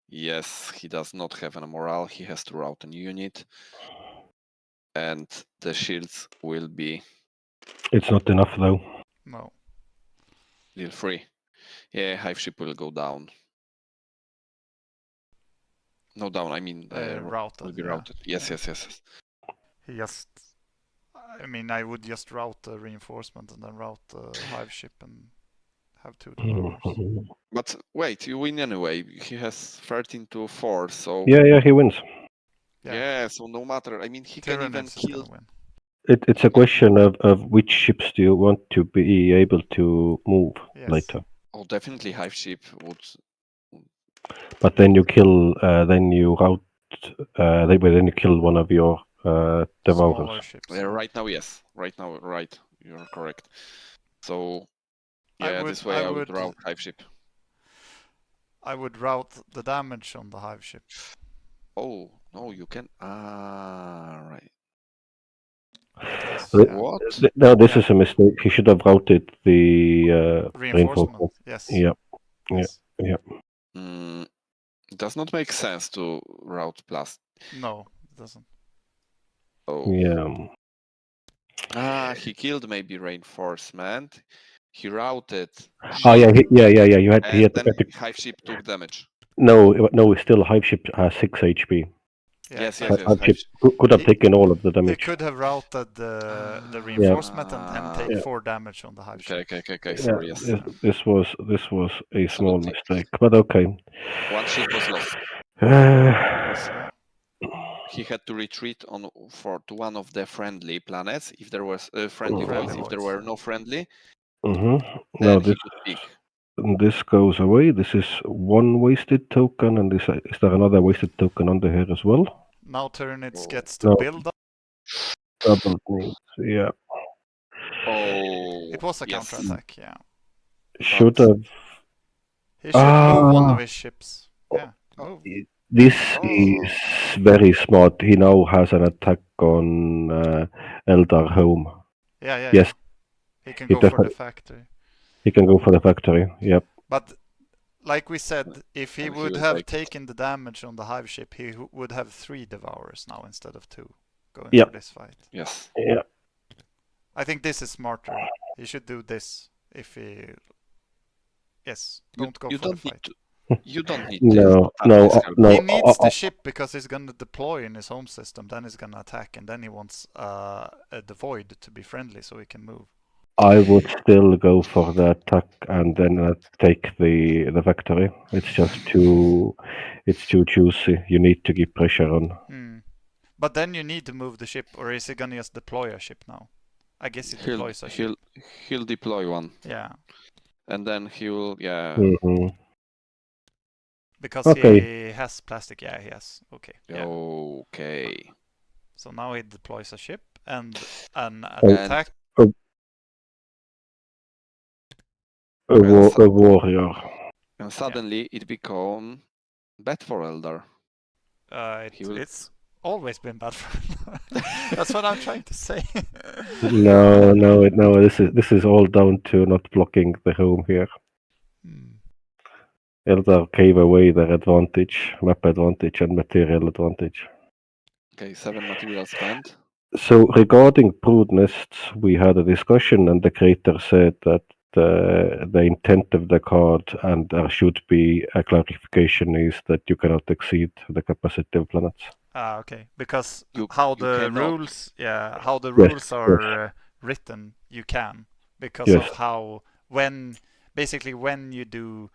Yes, he does not have any morale. He has to route a new unit. And the shields will be... It's not enough, though. No. Deal free. Yeah, hive ship will go down. No, down, I mean... routed. Will be routed. Yes, yes. He just... I mean, I would just route the reinforcement and then route the hive ship and have 2 devours. But wait, you win anyway. He has 13 to 4, so... Yeah, he wins. Yeah, so no matter. I mean, he can even kill... Win. It's a question of which ships do you want to be able to move later. Oh, definitely hive ship would... But then you kill, then you route, then you kill one of your devourers. Right now, yes. Right now, right. You're correct. So, yeah, this way I would route hive ship. I would route the damage on the hive ship. Oh, no, you can... right. What? No, this is a mistake. He should have routed the reinforcement. Yes. Yeah. It does not make sense to route blast. No, it doesn't. Oh. Yeah. He killed maybe reinforcement. He routed. Oh yeah. You had. And then hive ship took damage. No, still hive ship has 6 HP. Yes. Hive ship could have taken all of the damage. He could have routed the reinforcement and take 4 damage on the hive ship. Okay. Sorry, yes. This was a small mistake, but okay. One ship was lost. he had to retreat to one of the friendly planets if there was friendly Friendly voids. If there voids, were yeah. no friendly, Now then he this could pick. this goes away. This is one wasted token, and is there another wasted token under here as well? Now Tyranids Oh. gets to No. build up. Double needs, yeah. Oh, It was a yes. counterattack, yeah. Should But- have. He should move one of Ah. his ships. Yeah, move. This Oh. is very smart. He now has an attack on Eldar home. Yeah. Yes. He can He go for the definitely- factory. He can go for the factory. Yep. But like we said, if he And he would will have take- taken the damage on the hive ship, he would have 3 devourers now instead of 2 going Yeah. for this fight. Yes. Yeah. I think this is smarter. He should do this if he. Yes, don't go You for the don't need fight. to. You don't need No, to. no, no. He needs the ship because he's gonna deploy in his home system. Then he's gonna attack, and then he wants the void to be friendly so he can move. I would still go for the attack and then take the factory. It's just too juicy. You need to keep pressure on. But then you need to move the ship, or is he gonna just deploy a ship now? I guess he deploys a ship. He'll deploy one, Yeah, and then he will. Yeah. Mhm. because Okay. he has plastic. Yeah, he has. Okay. Yeah. Okay. So now he deploys a ship and an Oh. attack. A warrior. And suddenly it became bad for Eldar. It's always been bad for him. That's what I'm trying to say. No. This is all down to not blocking the home here. Eldar gave away their advantage, map advantage, and material advantage. Okay, 7 material spent. So regarding brood nests, we had a discussion, and the creator said that the intent of the card, and there should be a clarification, is that you cannot exceed the capacity of planets. Okay. Because You how the cannot. rules, how the Yes, rules are written, you can because Yes. of how when you do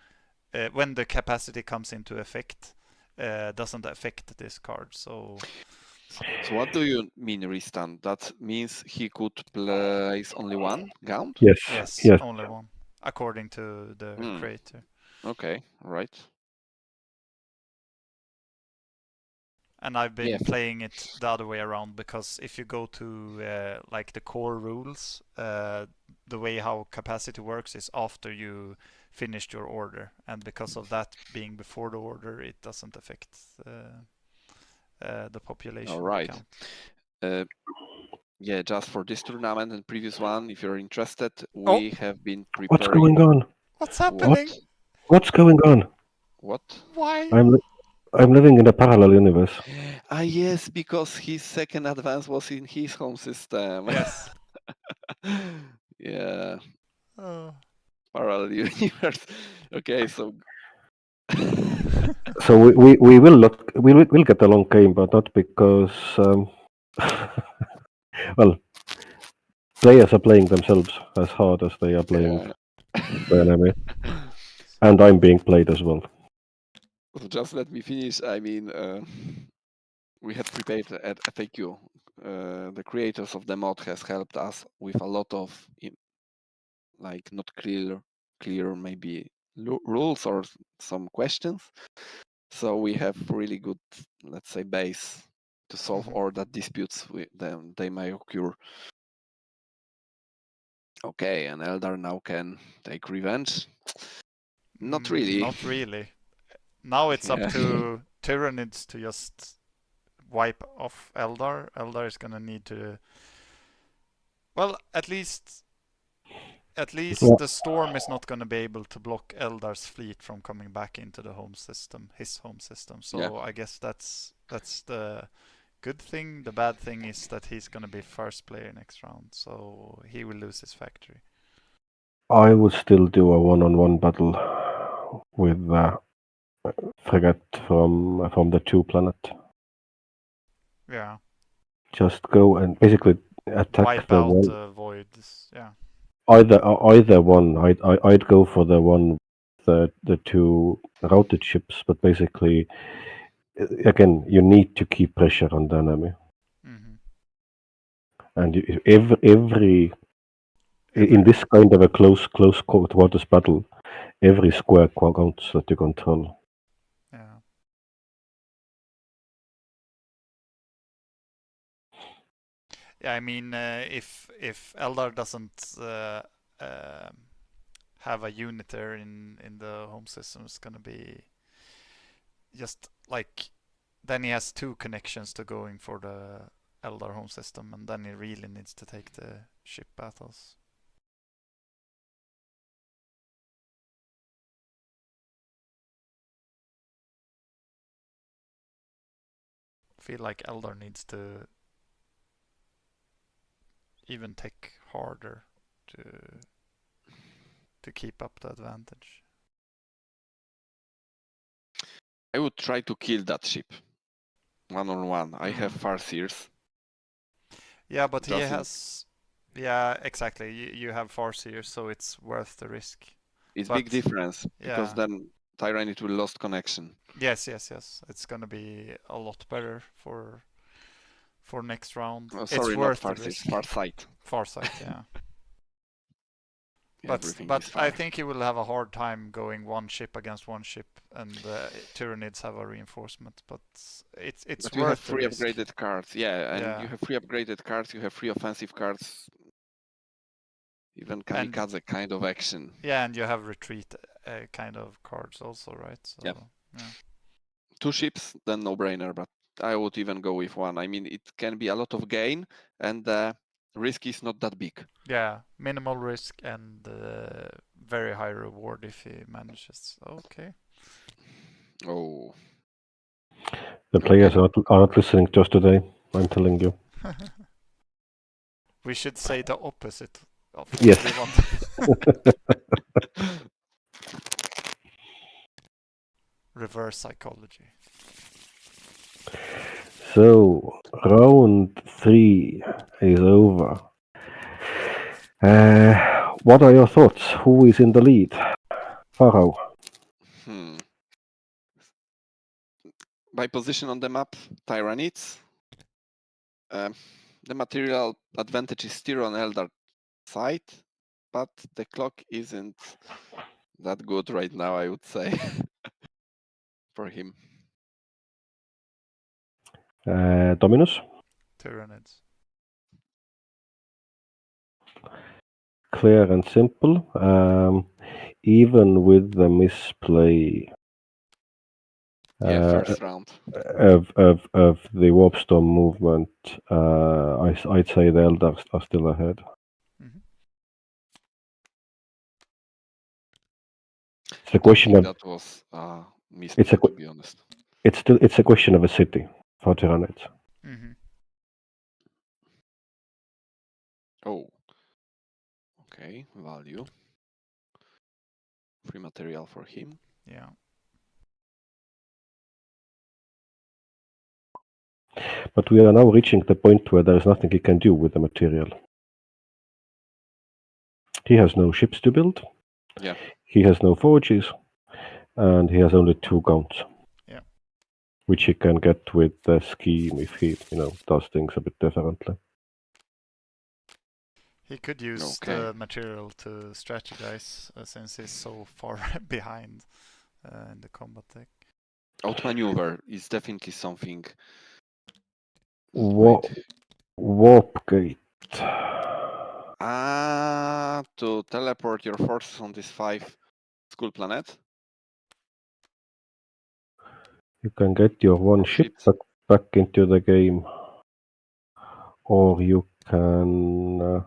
when the capacity comes into effect, doesn't affect this card. So So what do you mean, Riistan? That means he could place only one Gaunt? yes, Yes. only one according to the creator. Okay, right. And I've been Yeah. playing it the other way around because if you go to like the core rules, the way how capacity works is after you finished your order, and because of that being before the order, it doesn't affect the population. All right. count. Yeah, just for this tournament and previous one, if you're interested, we have been preparing. What's going on? What's happening? What's going on? What? Why? I'm living in a parallel universe. Yes, because his second advance was in his home system. Yes. Yeah, Oh. parallel universe. Okay, so So we will get a long game, but not because well, players are playing themselves as hard as they are playing the enemy, and I'm being played as well. So just let me finish. I mean, we had prepared at FAQ. The creators of the mod has helped us with a lot of like not clear maybe rules or some questions. So we have really good, let's say, base to solve all the disputes with them they may occur. Okay, and Eldar now can take revenge. Not really. Not really. Now it's Yeah. up to Tyranids to just wipe off Eldar. Eldar is gonna need to. Well, at least Yeah. the storm is not gonna be able to block Eldar's fleet from coming back into the home system, his home system. So Yeah. I guess that's the good thing. The bad thing is that he's gonna be first player next round, so he will lose his factory. I would still do a one-on-one battle with frigate from the 2 planet. Yeah. Just go and basically attack Wipe the out one. the voids. Yeah. Either one. I'd go for the one, the 2 routed ships, but basically again, you need to keep pressure on the enemy, Mm-hmm. and every in this kind of a close quarters battle, every square counts that you control. Yeah. Yeah, I mean, if Eldar doesn't have a uniter in the home system, it's gonna be just like then he has 2 connections to going for the Eldar home system, and then he really needs to take the ship battles. I feel like Eldar needs to even take harder to keep up the advantage. I would try to kill that ship. 1-on-1. I have Farseers. Yeah, but he Doesn't- has... Yeah, exactly. You have Farseer, so it's worth the risk. It's But- big difference because yeah. then Tyranid will lost connection. Yes. It's gonna be a lot better for next round. Oh, It's sorry, not worth the Farseers, risk. Farsight. Farsight, yeah. Everything But is I far. think he will have a hard time going one ship against one ship, and Tyranids have a reinforcement. But it's But you have worth the 3 risk. upgraded cards, yeah, and Yeah. you have 3 upgraded cards, you have 3 offensive cards, even And- kamikaze kind of action. Yeah, and you have retreat kind of cards also, right? So, Yeah. yeah. 2 ships, then no-brainer, but I would even go with 1. I mean, it can be a lot of gain, and the risk is not that big. Yeah, minimal risk and very high reward if he manages. Okay. Oh, The players are not listening to us today. I'm telling you. We should say the opposite of what Yes. we want. Reverse psychology. So round 3 is over. What are your thoughts? Who is in the lead? Farau. By position on the map, Tyranids. The material advantage is still on Eldar side, but the clock isn't that good right now, I would say, for him. Dominus. Tyranids. Clear and simple. Even with the misplay First round. of the warp storm movement, I'd say the Eldars are still ahead. Mm-hmm. It's a question of that was misplay, to be honest. it's a question of a city for Tyranids. Mm-hmm. Oh, okay, value. Free material for him. Yeah. But we are now reaching the point where there is nothing he can do with the material. He has no ships to build. Yeah. He has no forges, and he has only 2 guns. Yeah. Which he can get with the scheme if he, does things a bit differently. He could use the material to strategize since he's so far behind in the combat deck. Outmaneuver is definitely something. Warp gate. To teleport your forces on this 5 school planet. You can get your 1 ship back into the game, or you can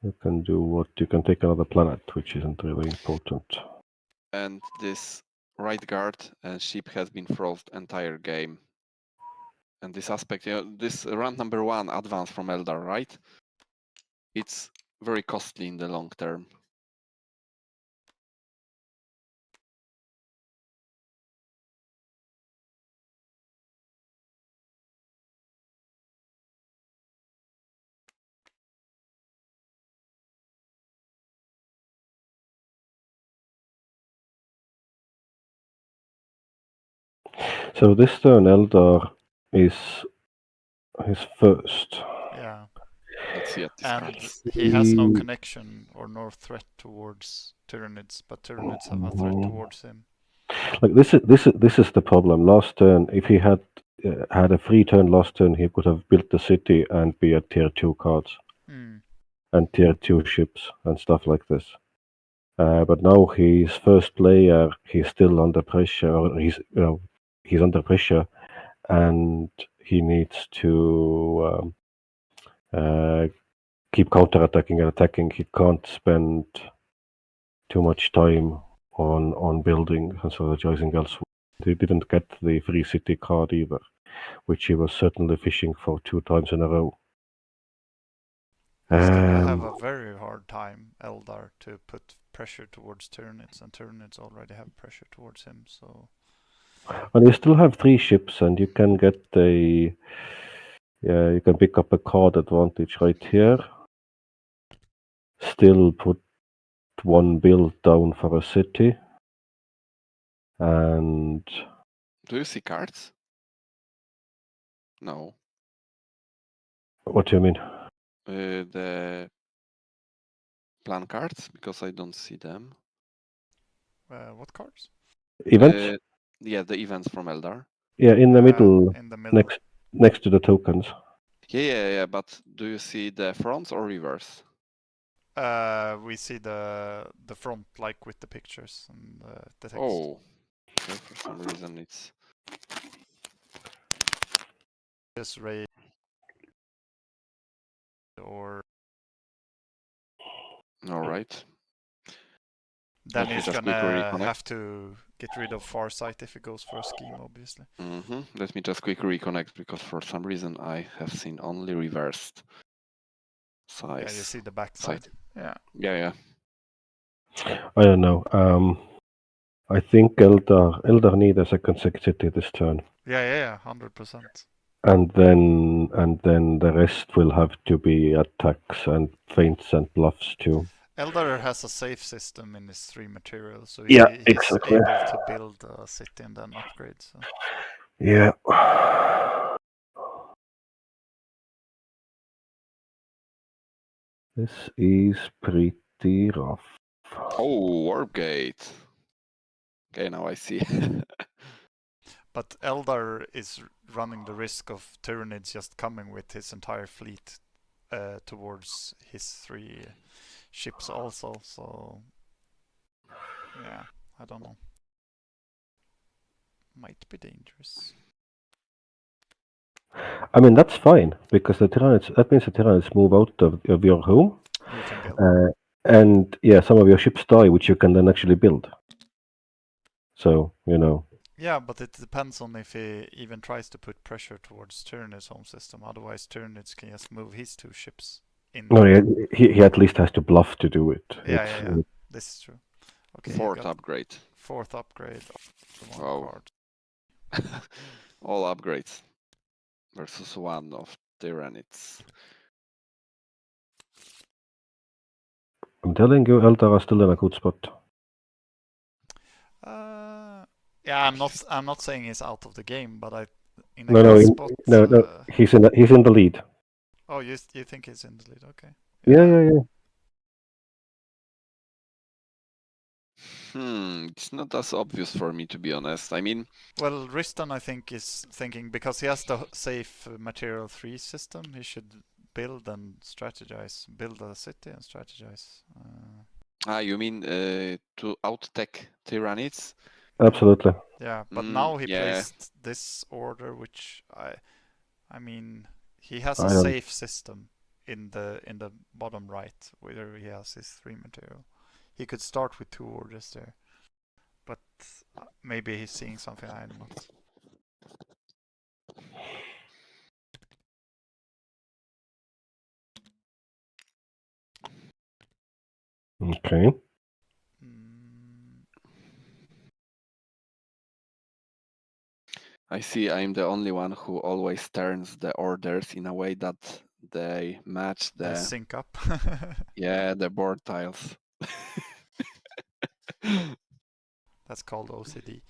you can do what you can take another planet, which isn't really important. And this right guard and ship has been frozen entire game. And this aspect, this round number 1 advance from Eldar, right? It's very costly in the long term. So this turn, Eldar is his first. Yeah. Let's see at this And card. he has no He- connection or no threat towards Tyranids, but Tyranids have a threat towards him. Like this is the problem. Last turn, if he had had a free turn last turn, he could have built the city and be at tier 2 cards and tier 2 ships and stuff like this. But now he's first player. He's still under pressure. Or he's under pressure, and he needs to keep counterattacking and attacking. He can't spend too much time on building and strategizing elsewhere. He didn't get the free city card either, which he was certainly fishing for 2 times in a row. He's gonna have a very hard time, Eldar, to put pressure towards Tyranids, and Tyranids already have pressure towards him, so... And you still have 3 ships, and you can get a... Yeah, you can pick up a card advantage right here. Still put 1 build down for a city. And... Do you see cards? No. What do you mean? The plan cards, because I don't see them. what cards? Events? Yeah, the events from Eldar. Yeah, in the middle, In the middle. next to the tokens. Yeah, but do you see the fronts or reverse? We see the front, like with the pictures and the text. Oh, okay, for some reason it's... Just raid or... Alright. Then Let me he's just gonna quickly reconnect. have to get rid of Farsight if he goes for a scheme, obviously. Let me just quickly reconnect, because for some reason I have seen only reversed size. Yeah, you see the backside. Yeah. Yeah. I don't know. I think Eldar need a second city this turn. Yeah, 100%. And then the rest will have to be attacks and feints and bluffs too. Eldar has a safe system in his 3 materials, so Yeah, he's exactly. able to build a city and then upgrade. So. Yeah. This is pretty rough. Oh, Warp Gate. Okay, now I see. But Eldar is running the risk of Tyranids just coming with his entire fleet towards his 3 ships also, so... Yeah, I don't know. Might be dangerous. I mean, that's fine, because that means the Tyranids move out of your home. You can build. And yeah, some of your ships die, which you can then actually build. So, Yeah, but it depends on if he even tries to put pressure towards Tyranids' home system. Otherwise, Tyranids can just move his 2 ships in. No, he at least has to bluff to do it. Yeah. This is true. Okay, 4th upgrade. 4th upgrade. Wow. All upgrades versus 1 of Tyranids. I'm telling you, Eldar are still in a good spot. Yeah, I'm not saying he's out of the game, but No, he's in the lead. Oh, you think he's in the lead? Okay. Yeah. It's not as obvious for me, to be honest. I mean... Well, Riistan, I think, is thinking, because he has the safe material 3 system, he should build and strategize. Build a city and strategize. You mean to out-tech Tyranids? Absolutely. Yeah, but now he placed this order, which I mean, he has a safe system in the bottom right, where he has his 3 material. He could start with 2 orders there, but maybe he's seeing something I'm not. Okay. I see I'm the only one who always turns the orders in a way that they match the... They sync up. Yeah, the board tiles. That's called OCD.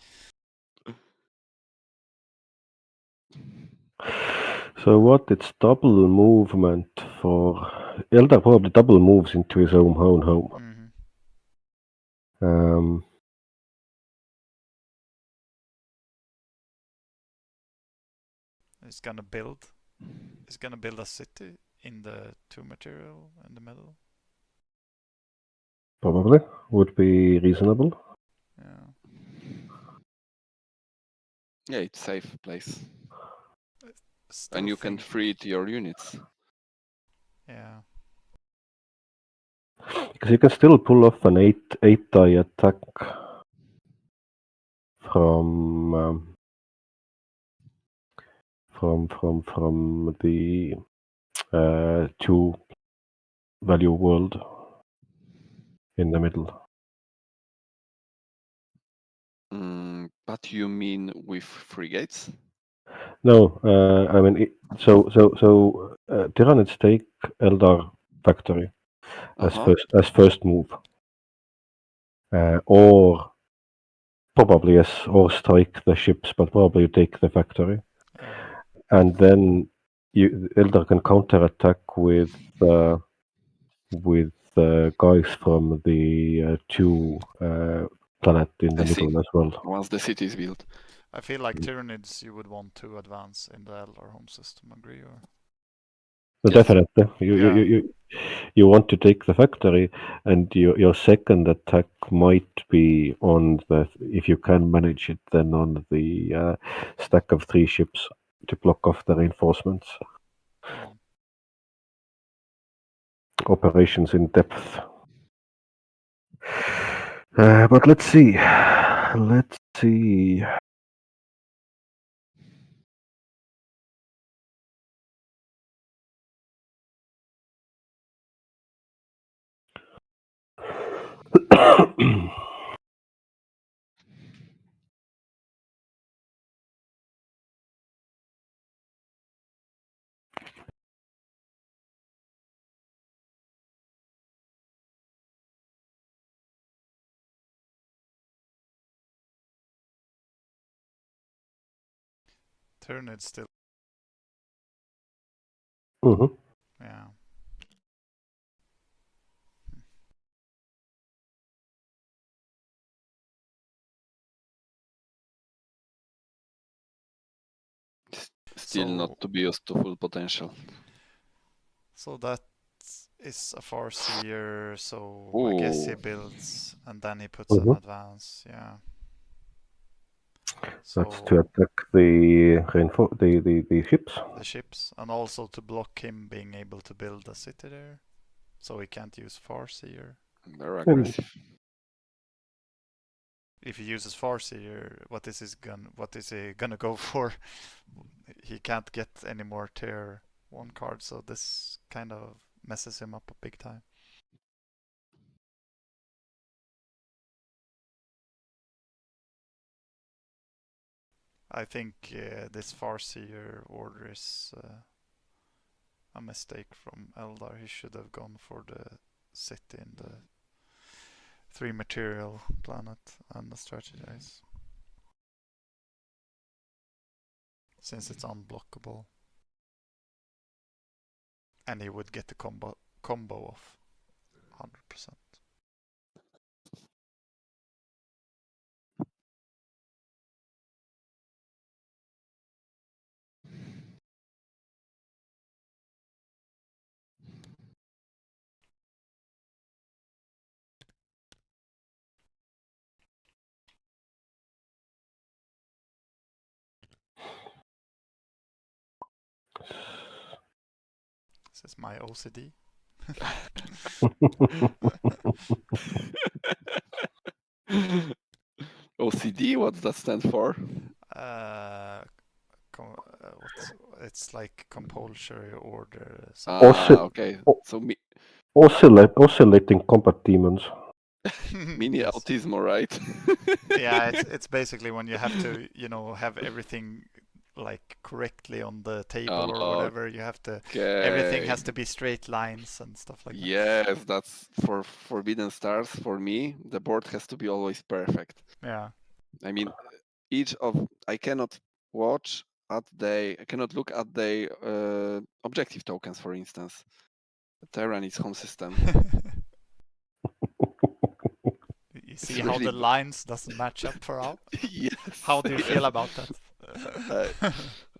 So what? It's double movement for Eldar. Probably double moves into his own home. Mm-hmm. He's gonna build a city in the 2 material in the middle. Probably would be reasonable. Yeah. Yeah, it's safe place. Still And you can think, free it your units. yeah. Because you can still pull off an 8 die attack from the 2 value world in the middle. But you mean with frigates? No, I mean Tyranids take Eldar factory as first move, or probably or strike the ships, but probably you take the factory, and then Eldar can counterattack with guys from the 2 planet in the middle as well. Once the city is built. I feel like Tyranids you would want to advance in the Eldar home system, agree? Or? Yes. Definitely. You want to take the factory, and your second attack might be on if you can manage it, then on the stack of 3 ships to block off the reinforcements. Operations in depth. But let's see. Tyranids still. Mm-hmm. Yeah. Still not to be used to full potential. So that is a Farseer, so I guess he builds and then he puts an advance, yeah. So that's to attack the ships. The ships, and also to block him being able to build a city there, so he can't use Farseer. Very aggressive. If he uses Farseer, what is he gonna go for? He can't get any more tier 1 cards, so this kind of messes him up big time. I think this Farseer order is a mistake from Eldar. He should have gone for the city in the 3 material planet and strategize. Since it's unblockable. And he would get the combo of 100%. This is my OCD. OCD? What does that stand for? It's like compulsory order. Okay. So oscillating combat demons. Mini autismo, right? Yeah, it's basically when you have to, have everything like correctly on the table or whatever. You have to. Everything has to be straight lines and stuff like that. Yes, that's for Forbidden Stars. For me, the board has to be always perfect. Yeah. I mean, I cannot watch at the objective tokens, for instance. Tyranids home system. You It's see how really the lines doesn't match up for all? yes. How do you feel yes. about that?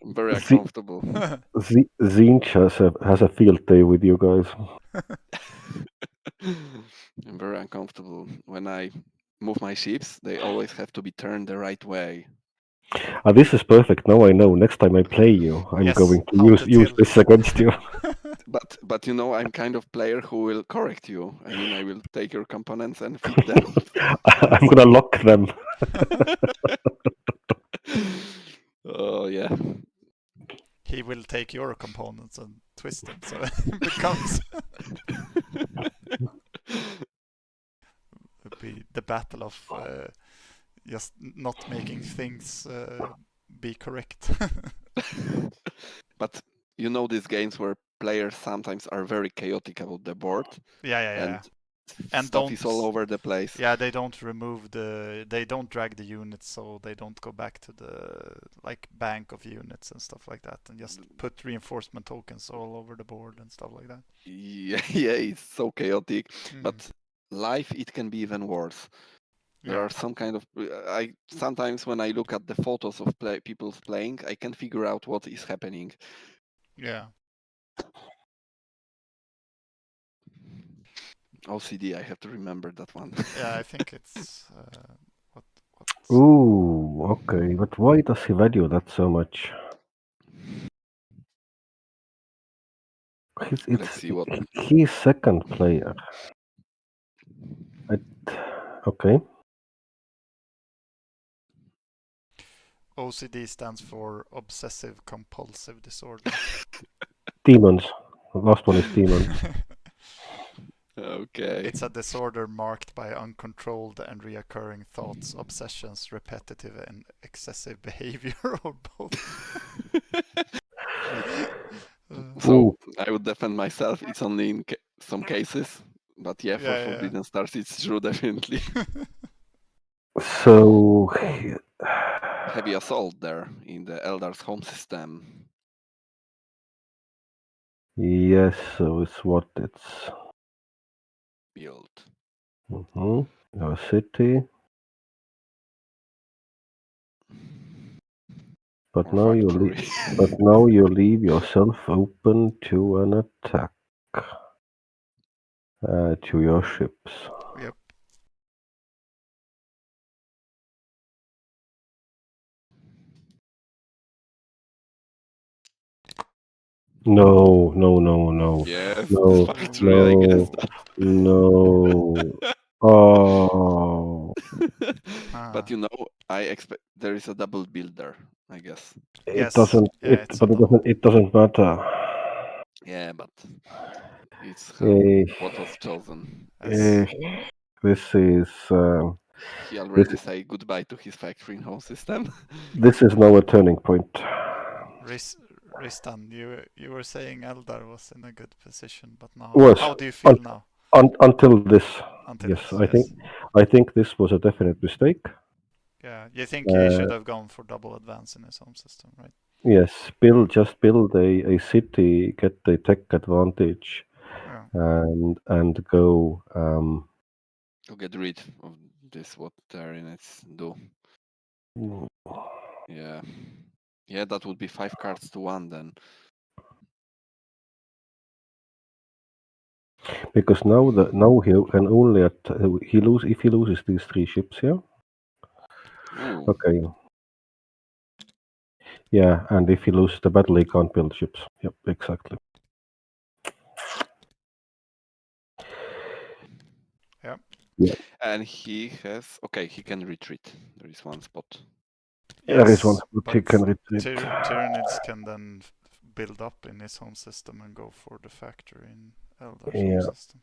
I'm very Z- uncomfortable. Zinch has a field day with you guys. I'm very uncomfortable. When I move my ships, they always have to be turned the right way. This is perfect. Now I know. Next time I play you, I'm Yes, going to how use to tilt. this against you. But you know, I'm kind of player who will correct you. I mean, I will take your components and feed them. I'm gonna lock them. Oh yeah. He will take your components and twist them so it becomes be the battle of just not making things be correct. But you know these games where players sometimes are very chaotic about the board Yeah. And stuff is all over the place. Yeah, they don't they don't drag the units, so they don't go back to the like bank of units and stuff like that, and just put reinforcement tokens all over the board and stuff like that. Yeah, it's so chaotic. But live, it can be even worse. There are some kind of I sometimes when I look at the photos of people playing, I can figure out what is happening. Yeah. OCD, I have to remember that one. Yeah, I think it's what. Ooh, okay. But why does he value that so much? Let's see what. He's second player. Okay. OCD stands for obsessive compulsive disorder. Demons. The last one is demons. Okay. It's a disorder marked by uncontrolled and reoccurring thoughts, obsessions, repetitive and excessive behavior, or both. So I would defend myself. It's only in some cases, but yeah, for Forbidden Stars, it's true, definitely. So heavy assault there in the Eldar's home system. Yes, so it's what it's built. A city. But now you leave yourself open to an attack to your ships. Yep. No. Yes, no, factory, no, I guess. no. Oh. But you know, I expect there is a double builder, I guess. It doesn't. It doesn't matter. Yeah, but it's what was chosen. This is. He already say goodbye to his factory in home system. This is now a turning point. Riistan, you were saying Eldar was in a good position, but now how do you feel now? Until this. Until yes, this, I think this was a definite mistake. Yeah, you think he should have gone for double advance in his home system, right? Yes, just build a city, get the tech advantage, and go. To get rid of this, what Tyranids do. Yeah, that would be 5 cards to 1 then. Because now he can only if he loses these 3 ships here. Ooh. Okay. Yeah, and if he loses the battle, he can't build ships. Yep, exactly. Yeah. And he can retreat. There is one spot. Yes, there is one spot he can retreat. Tyranids can then build up in his home system and go for the factory in Eldar's home system.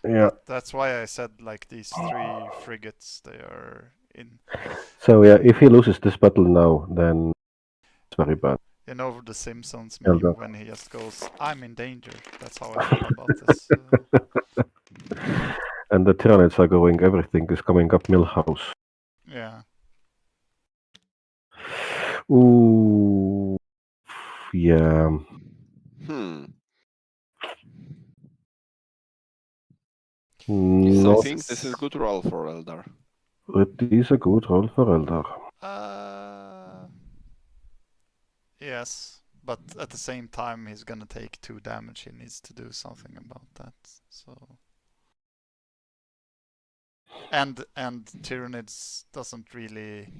Yeah. That's why I said like these 3 frigates, they are in. So yeah, if he loses this battle now, then it's very bad. You know the Simpsons meme when he just goes, "I'm in danger." That's how I feel about this. And the Tyranids are going. Everything is coming up Millhouse. Yeah. Ooh. Yeah. Yes, I Not. think this is a good role for Eldar. It is a good role for Eldar. Yes, but at the same time, he's gonna take 2 damage. He needs to do something about that. So, and Tyranids doesn't really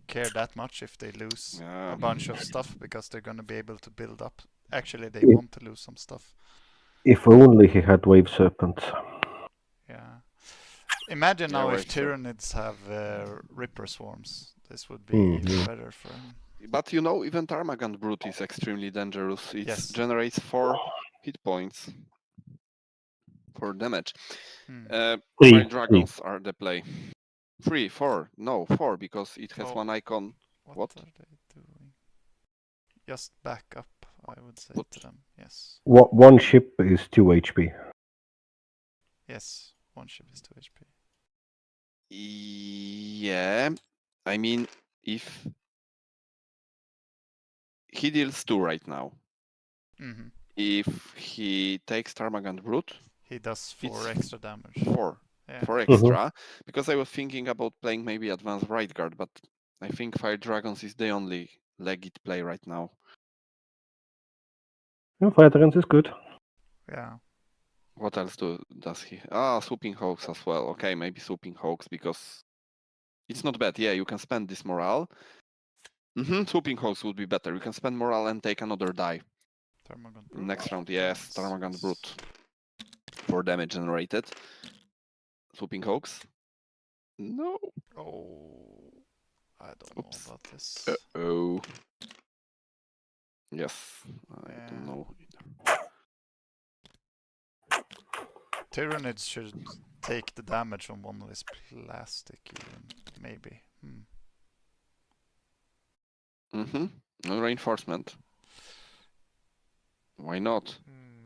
care that much if they lose a bunch of stuff because they're gonna be able to build up. Actually, they want to lose some stuff. If only he had Wave Serpent. Yeah. Imagine now if Wave Serpent. Tyranids have Ripper Swarms. This would be even better for him. But you know, even Tarmagant Brute is extremely dangerous. It Yes. generates 4 hit points for damage. Three. Fire Dragons are the play. 3, 4. No, 4 because it has Oh, one icon. What? are they doing? Just back up, I would say to them. Yes. One ship is 2 HP. Yes, one ship is 2 HP. Yeah, I mean, if he deals 2 right now, if he takes Tarmagant Brute, he does 4 extra damage. 4 Yeah. 4 extra, because I was thinking about playing maybe Advanced Right Guard, but I think Fire Dragons is the only legit play right now. Yeah, Fire Dragons is good. Yeah. What else does he? Swooping Hawks as well. Okay, maybe Swooping Hawks because it's not bad. Yeah, you can spend this morale. Swooping Hawks would be better. You can spend morale and take another die. Termagant Brute. Next round, yes, Termagant Brute for damage generated. Swooping Hawks. No. Oh, I don't know about this. Uh-oh. Yes, I don't know either. Tyranids should take the damage on one of his plastic even, maybe. No reinforcement. Why not?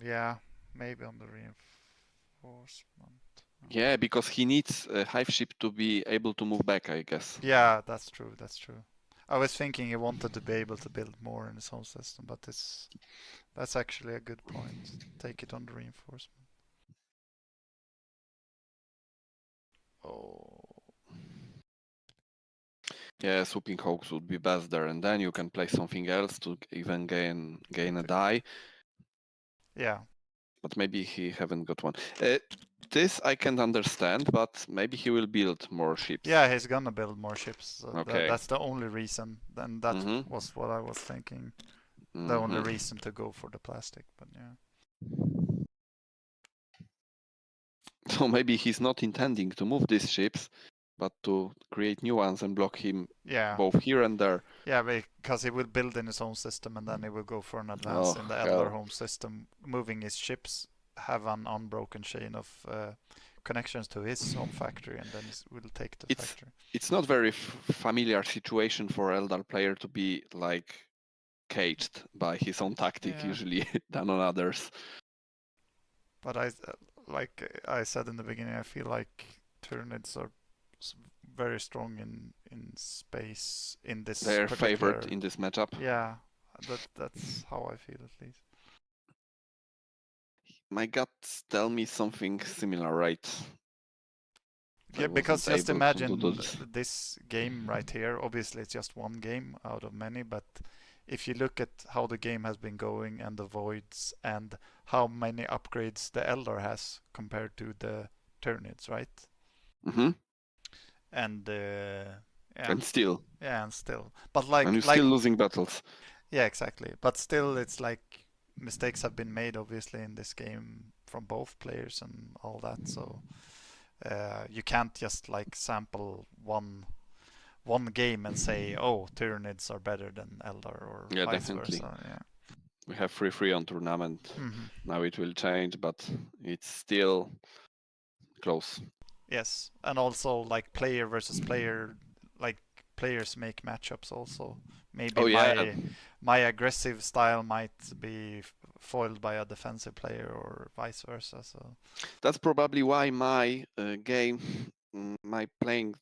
Yeah, maybe on the reinforcement. Yeah, because he needs a hive ship to be able to move back, I guess. Yeah, that's true. That's true. I was thinking he wanted to be able to build more in his home system, but that's actually a good point. Take it on the reinforcement. Oh. Yeah, Swooping Hawks would be best there, and then you can play something else to even gain a die. Yeah. But maybe he haven't got one. This I can understand, but maybe he will build more ships. Yeah, he's gonna build more ships. Okay. That's the only reason. Then that was what I was thinking. The only reason to go for the plastic, but yeah. So maybe he's not intending to move these ships, but to create new ones and block him both here and there. Yeah, because he will build in his own system and then he will go for an advance in the Eldar home system, moving his ships, have an unbroken chain of connections to his home factory, and then will take the factory. It's not very familiar situation for Eldar player to be like caged by his own tactic usually than on others. But like I said in the beginning, I feel like Tyranids are very strong in space in this. They're favored in this matchup. Yeah, that's how I feel at least. My guts tell me something similar, right? Yeah, because just imagine this game right here. Obviously, it's just one game out of many, but if you look at how the game has been going and the voids and how many upgrades the Eldar has compared to the Tyranids, right? And and still. Yeah, and still. But like, and you're still losing battles. Yeah, exactly. But still, it's like mistakes have been made, obviously, in this game from both players and all that. So you can't just like sample one game and say, oh, Tyranids are better than Eldar or vice versa. Yeah. We have 3-3 on tournament. Now it will change, but it's still close. Yes, and also like player versus player, like players make matchups also. Maybe my aggressive style might be foiled by a defensive player or vice versa. So that's probably why my my playing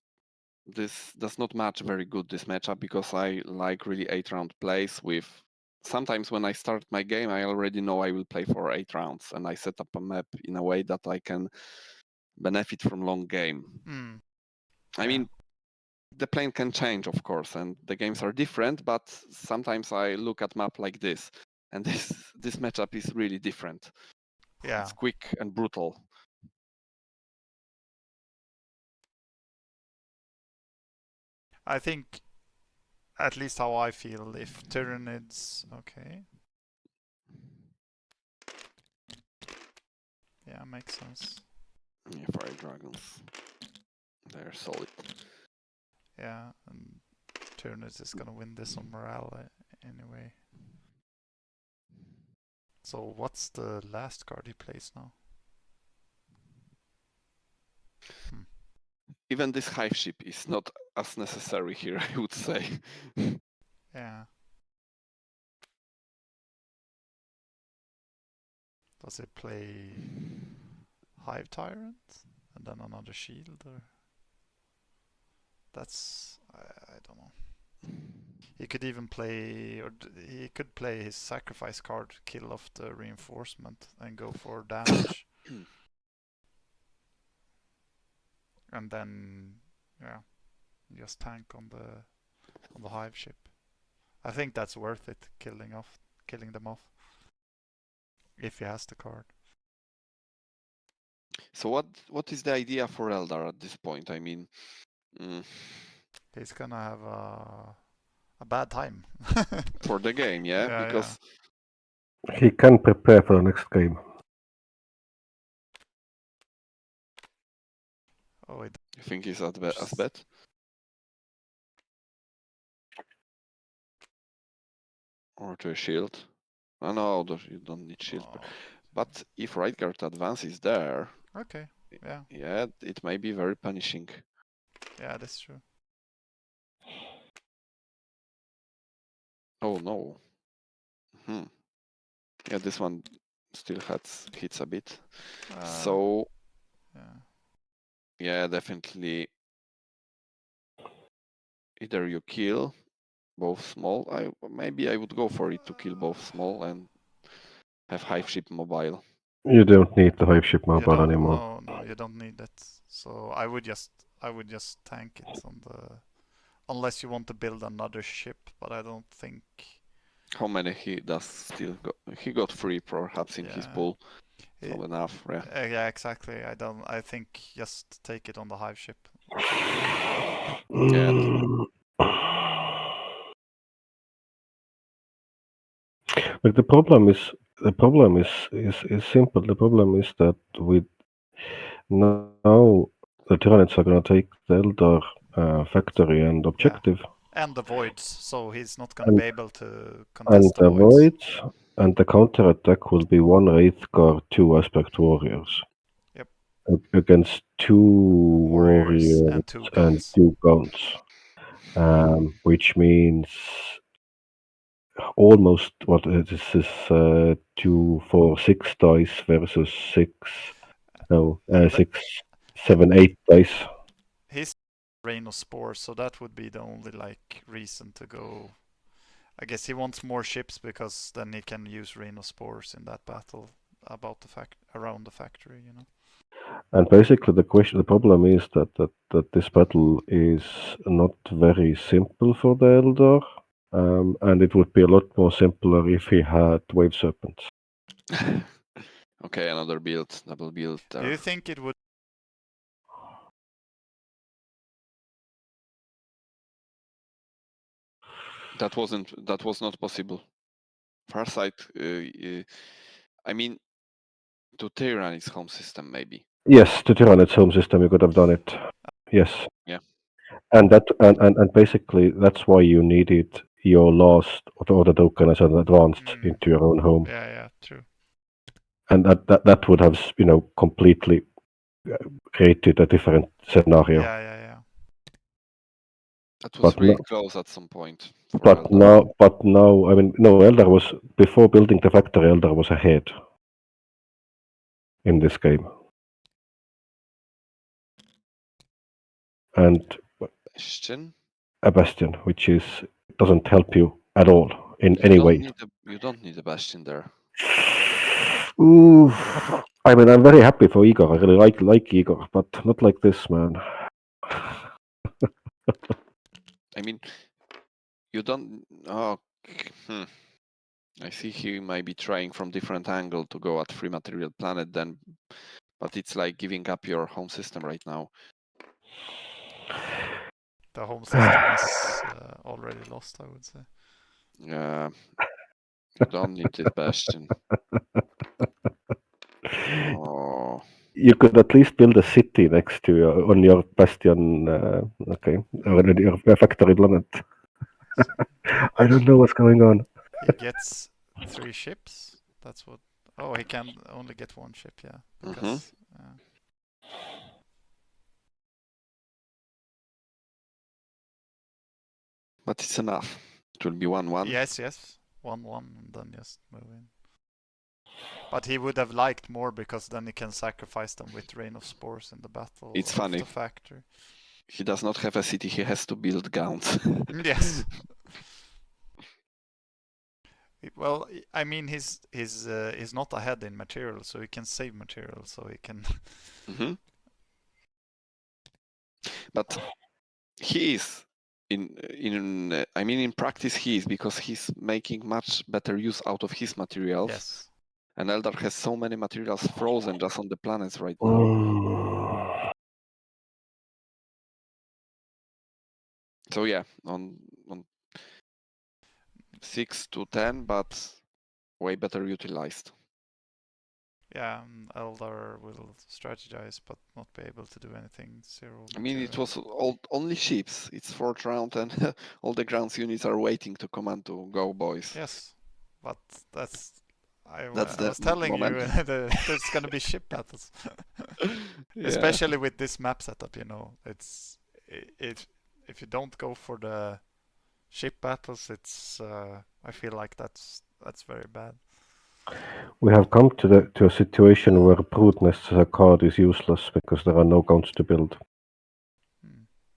this does not match very good this matchup, because I like really 8-round plays with sometimes when I start my game, I already know I will play for 8 rounds, and I set up a map in a way that I can benefit from long game. I Yeah. mean, the plane can change, of course, and the games are different, but sometimes I look at map like this, and this matchup is really different. Yeah. It's quick and brutal. I think, at least how I feel, if Tyranids... Okay. Yeah, makes sense. Yeah, Fire Dragons. They're solid. Yeah, and Tyranids is gonna win this on morale anyway. So what's the last card he plays now? Even this hive ship is not as necessary here, I would say. Yeah. Does it play Hive Tyrant and then another shield, or that's I don't know. He could even play, or he could play his sacrifice card, kill off the reinforcement, and go for damage. And then, yeah, just tank on the hive ship. I think that's worth it, killing them off, if he has the card. So what is the idea for Eldar at this point? I mean, He's gonna have a bad time. for the game, yeah? Yeah, Because He can prepare for the next game. Oh, it you think he's as bad? Or to a shield? Oh no, you don't need shield. oh, But if right guard advance is there, okay, yeah, yeah, it may be very punishing. yeah, that's true. Oh no. Yeah, this one still hits a bit. So yeah, definitely either you kill both small. Maybe I would go for it to kill both small and have hive ship mobile. You don't need the hive ship mobile anymore. No, you don't need that. So I would just tank it on the, unless you want to build another ship, but I don't think. How many he does still got? He got 3 perhaps in his pool. So enough, yeah. Yeah, exactly. I think just take it on the hive ship. Yeah. But the problem is simple. The problem is that with now the Tyranids are going to take the Eldar factory and objective. And the voids, so he's not going to be able to contest and the voids. And the counter attack will be 1 Wraith Guard, 2 Aspect Warriors. Yep. Against 2 warriors and 2 guns. And 2 guns. Which means almost what this is 2, 4, 6 dice versus 6. No, 6, 7, 8 dice. He's Rain of Spores, so that would be the only reason to go. I guess he wants more ships because then he can use Rain of Spores in that battle about around the factory, you know. And basically, the problem is that this battle is not very simple for the Eldar, and it would be a lot more simpler if he had Wave Serpents. Okay, another build, double build there. Do you think it would? That was not possible. Farsight, I mean, to Tyranids home system maybe. Yes, to Tyranids home system, you could have done it. Yes. Yeah. And basically that's why you needed your last order token as an advanced into your own home. Yeah, true. And that would have, completely created a different scenario. Yeah. That was really close at some point. But now, I mean, no, Eldar was, before building the factory, Eldar was ahead in this game. And Bastion? a Bastion, which doesn't help you at all in any way. You don't need a bastion there. Ooh, I mean, I'm very happy for Igor. I really like Igor, but not like this, man. I mean, you don't. Oh, I see he might be trying from different angle to go at free material planet then, but it's like giving up your home system right now. The home system is already lost, I would say. Yeah, you don't need this bastion. Oh, You could at least build a city next to on your bastion, okay, or on your factory planet. So I don't know what's going on. he gets 3 ships. That's what. Oh, he can only get 1 ship, yeah. Because but it's enough. It will be 1-1. yes, 1-1, and then just move in. But he would have liked more because then he can sacrifice them with Rain of Spores in the battle. It's of funny. The factory. He does not have a city. He has to build gowns. Yes. Well, I mean, he's not ahead in material, so he can save material, so he can. But he is in practice he is, because he's making much better use out of his materials. Yes. And Eldar has so many materials frozen just on the planets right now. So yeah, on 6 to 10, but way better utilized. Yeah, Eldar will strategize, but not be able to do anything. 0 I mean, material. it was only ships. It's 4th round, and all the grounds units are waiting to command to go, boys. Yes, but I That's was the telling moment. you there's gonna be ship battles, especially with this map setup. You know, it's if you don't go for the ship battles, it's I feel like that's very bad. We have come to a situation where Prudeness as a card is useless because there are no counts to build.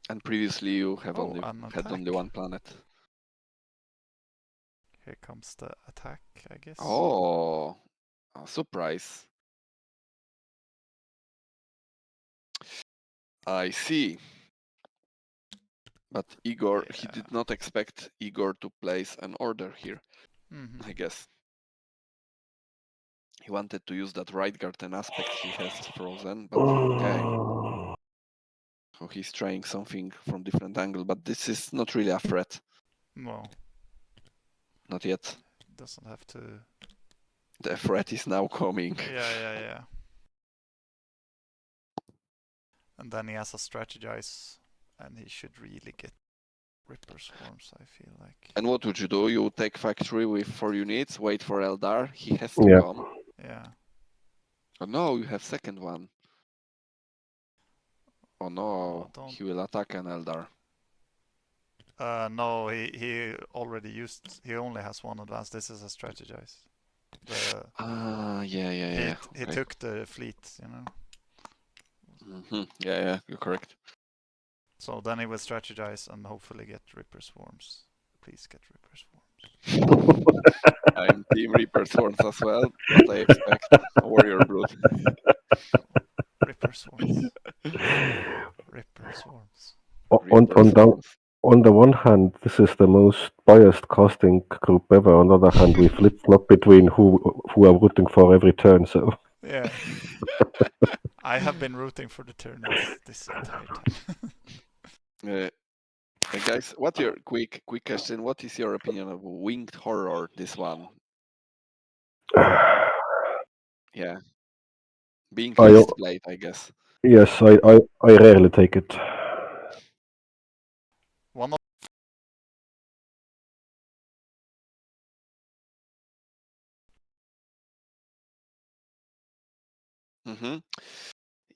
And previously you have had attack. only 1 planet. Here comes the attack, I guess. Oh, a surprise. I see. But Igor, he did not expect Igor to place an order here, I guess. He wanted to use that right guard and aspect he has frozen, but okay. So he's trying something from different angle, but this is not really a threat. No. Not yet. Doesn't have to. The threat is now coming. Yeah. And then he has to strategize, and he should really get Ripper Swarms, I feel like. And what would you do? You take factory with 4 units, wait for Eldar, he has to come. Yeah. Oh no, you have second one. Oh no, he will attack an Eldar. No, he already used. He only has 1 advance. This is a strategize. Yeah. He took the fleet, you know. Yeah, you're correct. So then he will strategize and hopefully get Ripper Swarms. Please get Ripper Swarms. I'm Team Reaper Swarms as well, but I expect a Warrior Brood. Ripper Swarms. Ripper Swarms. On the one hand, this is the most biased casting group ever. On the other hand, we flip-flop between who are rooting for every turn. So yeah, I have been rooting for the Tyranids this entire time. Guys, what your quick question? What is your opinion of Winged Horror? This one, yeah, being least played, I guess. Yes, I rarely take it. One of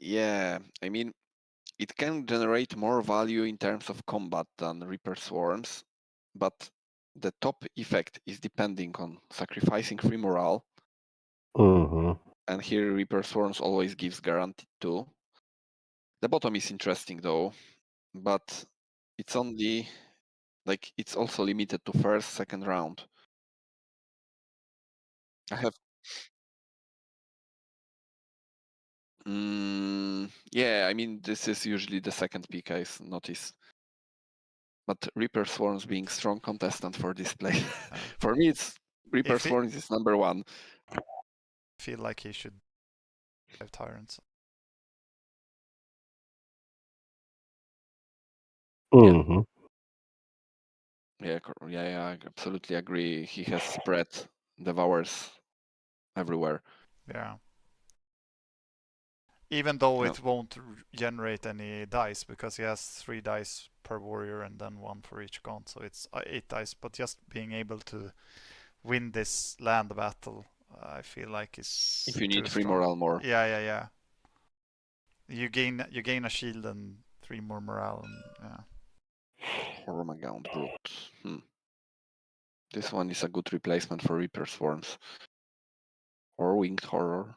Yeah, I mean, it can generate more value in terms of combat than Reaper Swarms, but the top effect is depending on sacrificing free morale. And here Reaper Swarms always gives guaranteed 2. The bottom is interesting though, but it's only it's also limited to 1st, 2nd round. I have. Yeah, I mean, this is usually the second pick I notice. But Reaper Swarms being strong contestant for this play. For me, it's Reaper Swarms is number one. I feel like he should have Tyrants. Mm-hmm. Yeah, I absolutely agree. He has spread Devours everywhere. Yeah. Even though it won't generate any dice, because he has 3 dice per warrior and then 1 for each gaunt, so it's 8 dice. But just being able to win this land battle, I feel like is if you need 3 strong. morale more. Yeah. You gain a shield and 3 more morale. And, yeah. Hormagaunt Brute. This one is a good replacement for Reaper Swarms. Or Winged Horror.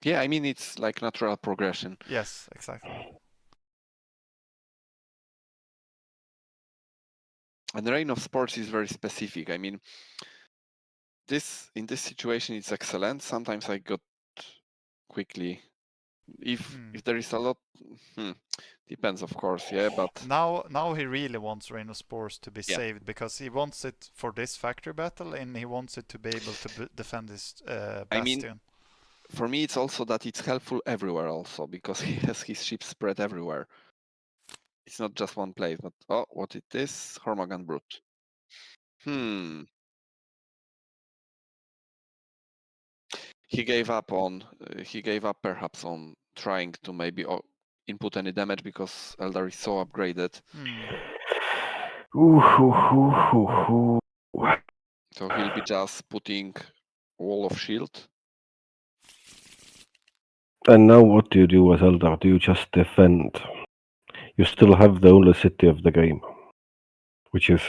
Yeah, I mean, it's like natural progression. Yes, exactly. And the Reign of Sports is very specific. I mean, in this situation, it's excellent. Sometimes I got quickly. If there is a lot, depends, of course. Yeah, but now he really wants Reign of Spores to be saved, because he wants it for this factory battle, and he wants it to be able to defend his bastion. I mean, for me, it's also that it's helpful everywhere, also because he has his ships spread everywhere. It's not just one place. But what it is? Hormagaunt Brute. He gave up perhaps on trying to maybe input any damage, because Eldar is so upgraded. So he'll be just putting Wall of Shield. And now what do you do as Eldar? Do you just defend? You still have the only city of the game, which is,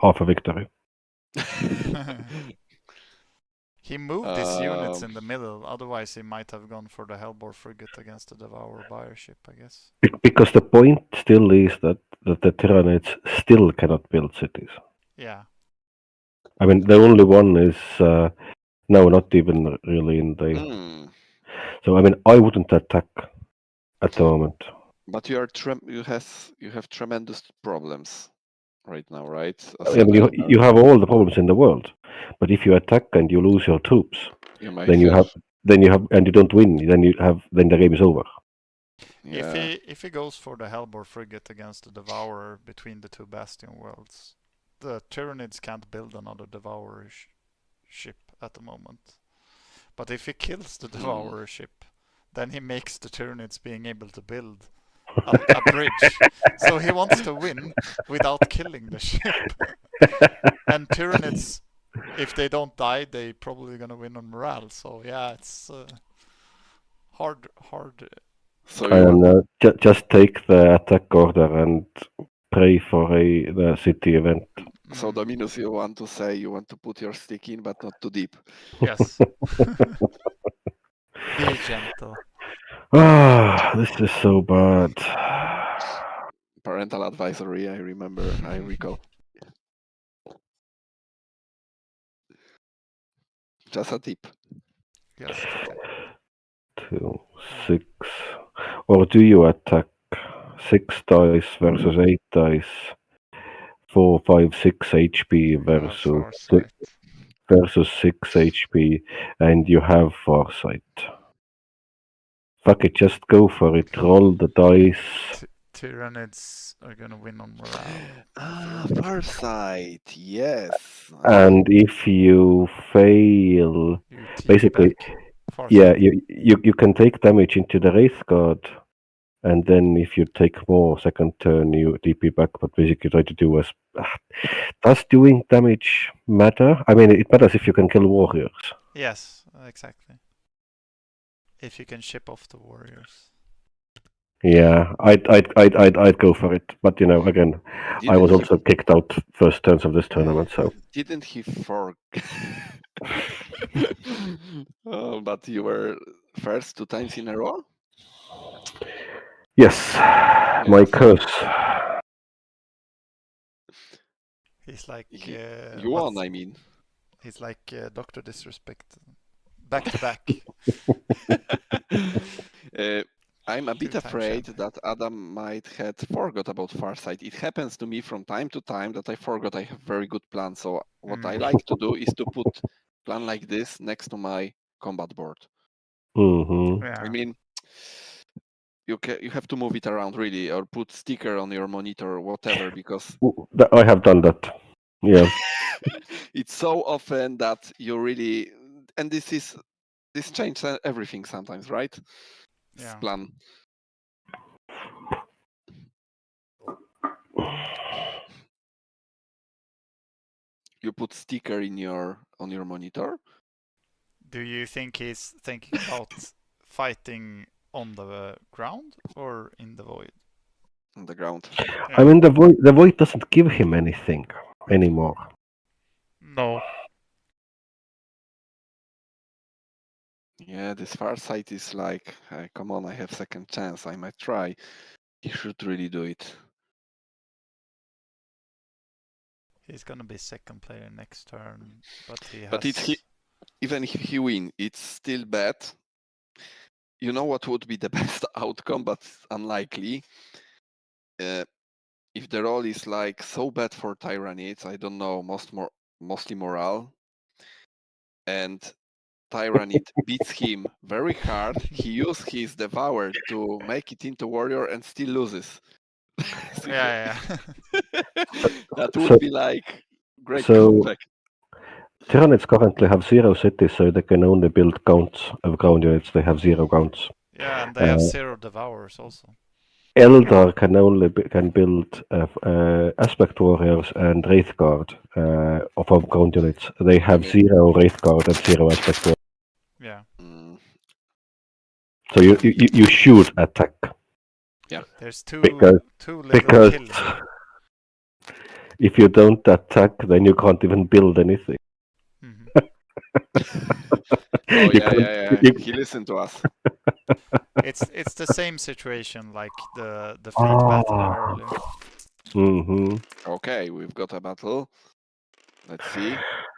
half a victory. He moved his units in the middle, otherwise he might have gone for the Hellbore Frigate against the Devourer Buyer ship, I guess. Because the point still is that the Tyranids still cannot build cities. Yeah. I mean, the only one is no, not even really in the. So I mean, I wouldn't attack at the moment. But you have tremendous problems right now, right? I mean, you have all the problems in the world, but if you attack and you lose your troops, then you have and you don't win, then the game is over. Yeah. If he goes for the Hellbore Frigate against the Devourer between the 2 Bastion worlds, the Tyranids can't build another Devourer ship at the moment. But if he kills the Devourer ship, then he makes the Tyranids being able to build a bridge. So he wants to win without killing the ship. And Tyranids, if they don't die, they probably gonna win on morale. So yeah, it's hard. So just take the attack order and pray for the city event. So Dominus, you want to say you want to put your stick in, but not too deep. Yes. Be gentle. This is so bad. Parental advisory, I recall. Just a tip. Just a tip. 2, 6. Or do you attack 6 dice versus 8 dice? 4, 5, 6 HP versus 6 HP, and you have Foresight. Fuck it, just go for it. Roll the dice. Tyranids are gonna win on morale. Foresight, yes. And if you fail, basically, yeah, you can take damage into the Wraith Guard, and then if you take more second turn, you DP back. But basically, try to do as. Does doing damage matter? I mean, it matters if you can kill warriors. Yes, exactly. If you can ship off the warriors. Yeah, I'd go for it, but again, I was also kicked out first turns of this tournament, so. Didn't he fork? But you were first 2 times in a row? Yes, my Yes. curse. He's like You won, I mean. he's like Doctor Disrespect, back to back. I'm a bit Two-time afraid champion. that Adam might had forgot about Farsight. It happens to me from time to time that I forgot I have very good plan. So what I like to do is to put plan like this next to my combat board. Mm-hmm. Yeah. I mean, you have to move it around really, or put sticker on your monitor or whatever, because I have done that. Yeah. it's so often that you really, and this changes everything sometimes, right? This Yeah. plan. You put sticker on your monitor. Do you think he's thinking about fighting on the ground or in the void? On the ground. I mean, the void doesn't give him anything anymore. No. Yeah, this far sight is like, come on, I have second chance. I might try. He should really do it. He's gonna be second player next turn, but he has. But even if he win, it's still bad. You know what would be the best outcome, but unlikely. If the roll is like so bad for Tyranids, I don't know, mostly morale, and Tyranid beats him very hard. He uses his Devour to make it into warrior and still loses. Yeah. That So- would be like great so- comeback. Tyranids currently have 0 cities, so they can only build counts of ground units. They have 0 counts. Yeah, and they have 0 devours also. Eldar can only can build aspect warriors and wraith guard of ground units. They have Okay. 0 wraith guard and 0 aspect warrior. Yeah. So you should attack. There's two Because- little because kills. if you don't attack, then you can't even build anything. Mhm. Oh You yeah, can't- yeah. you- He listened to us. It's the same situation like the fleet battle earlier. Mhm. Okay, we've got a battle. Let's see.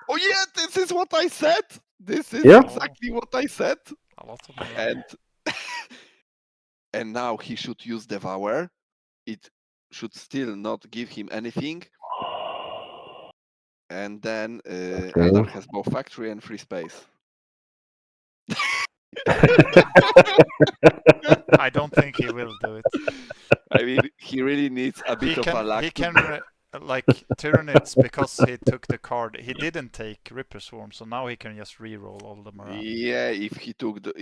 Oh yeah, this is what I said. This is Yeah. exactly what I said. A lot of morale. And and now he should use Devour. It should still not give him anything. And then Eldar has both factory and free space. I don't think he will do it. I mean, he really needs a bit of a luck. He can like Tyranids, because he took the card. He didn't take Ripper Swarm, so now he can just reroll all the morale. Yeah, if he took the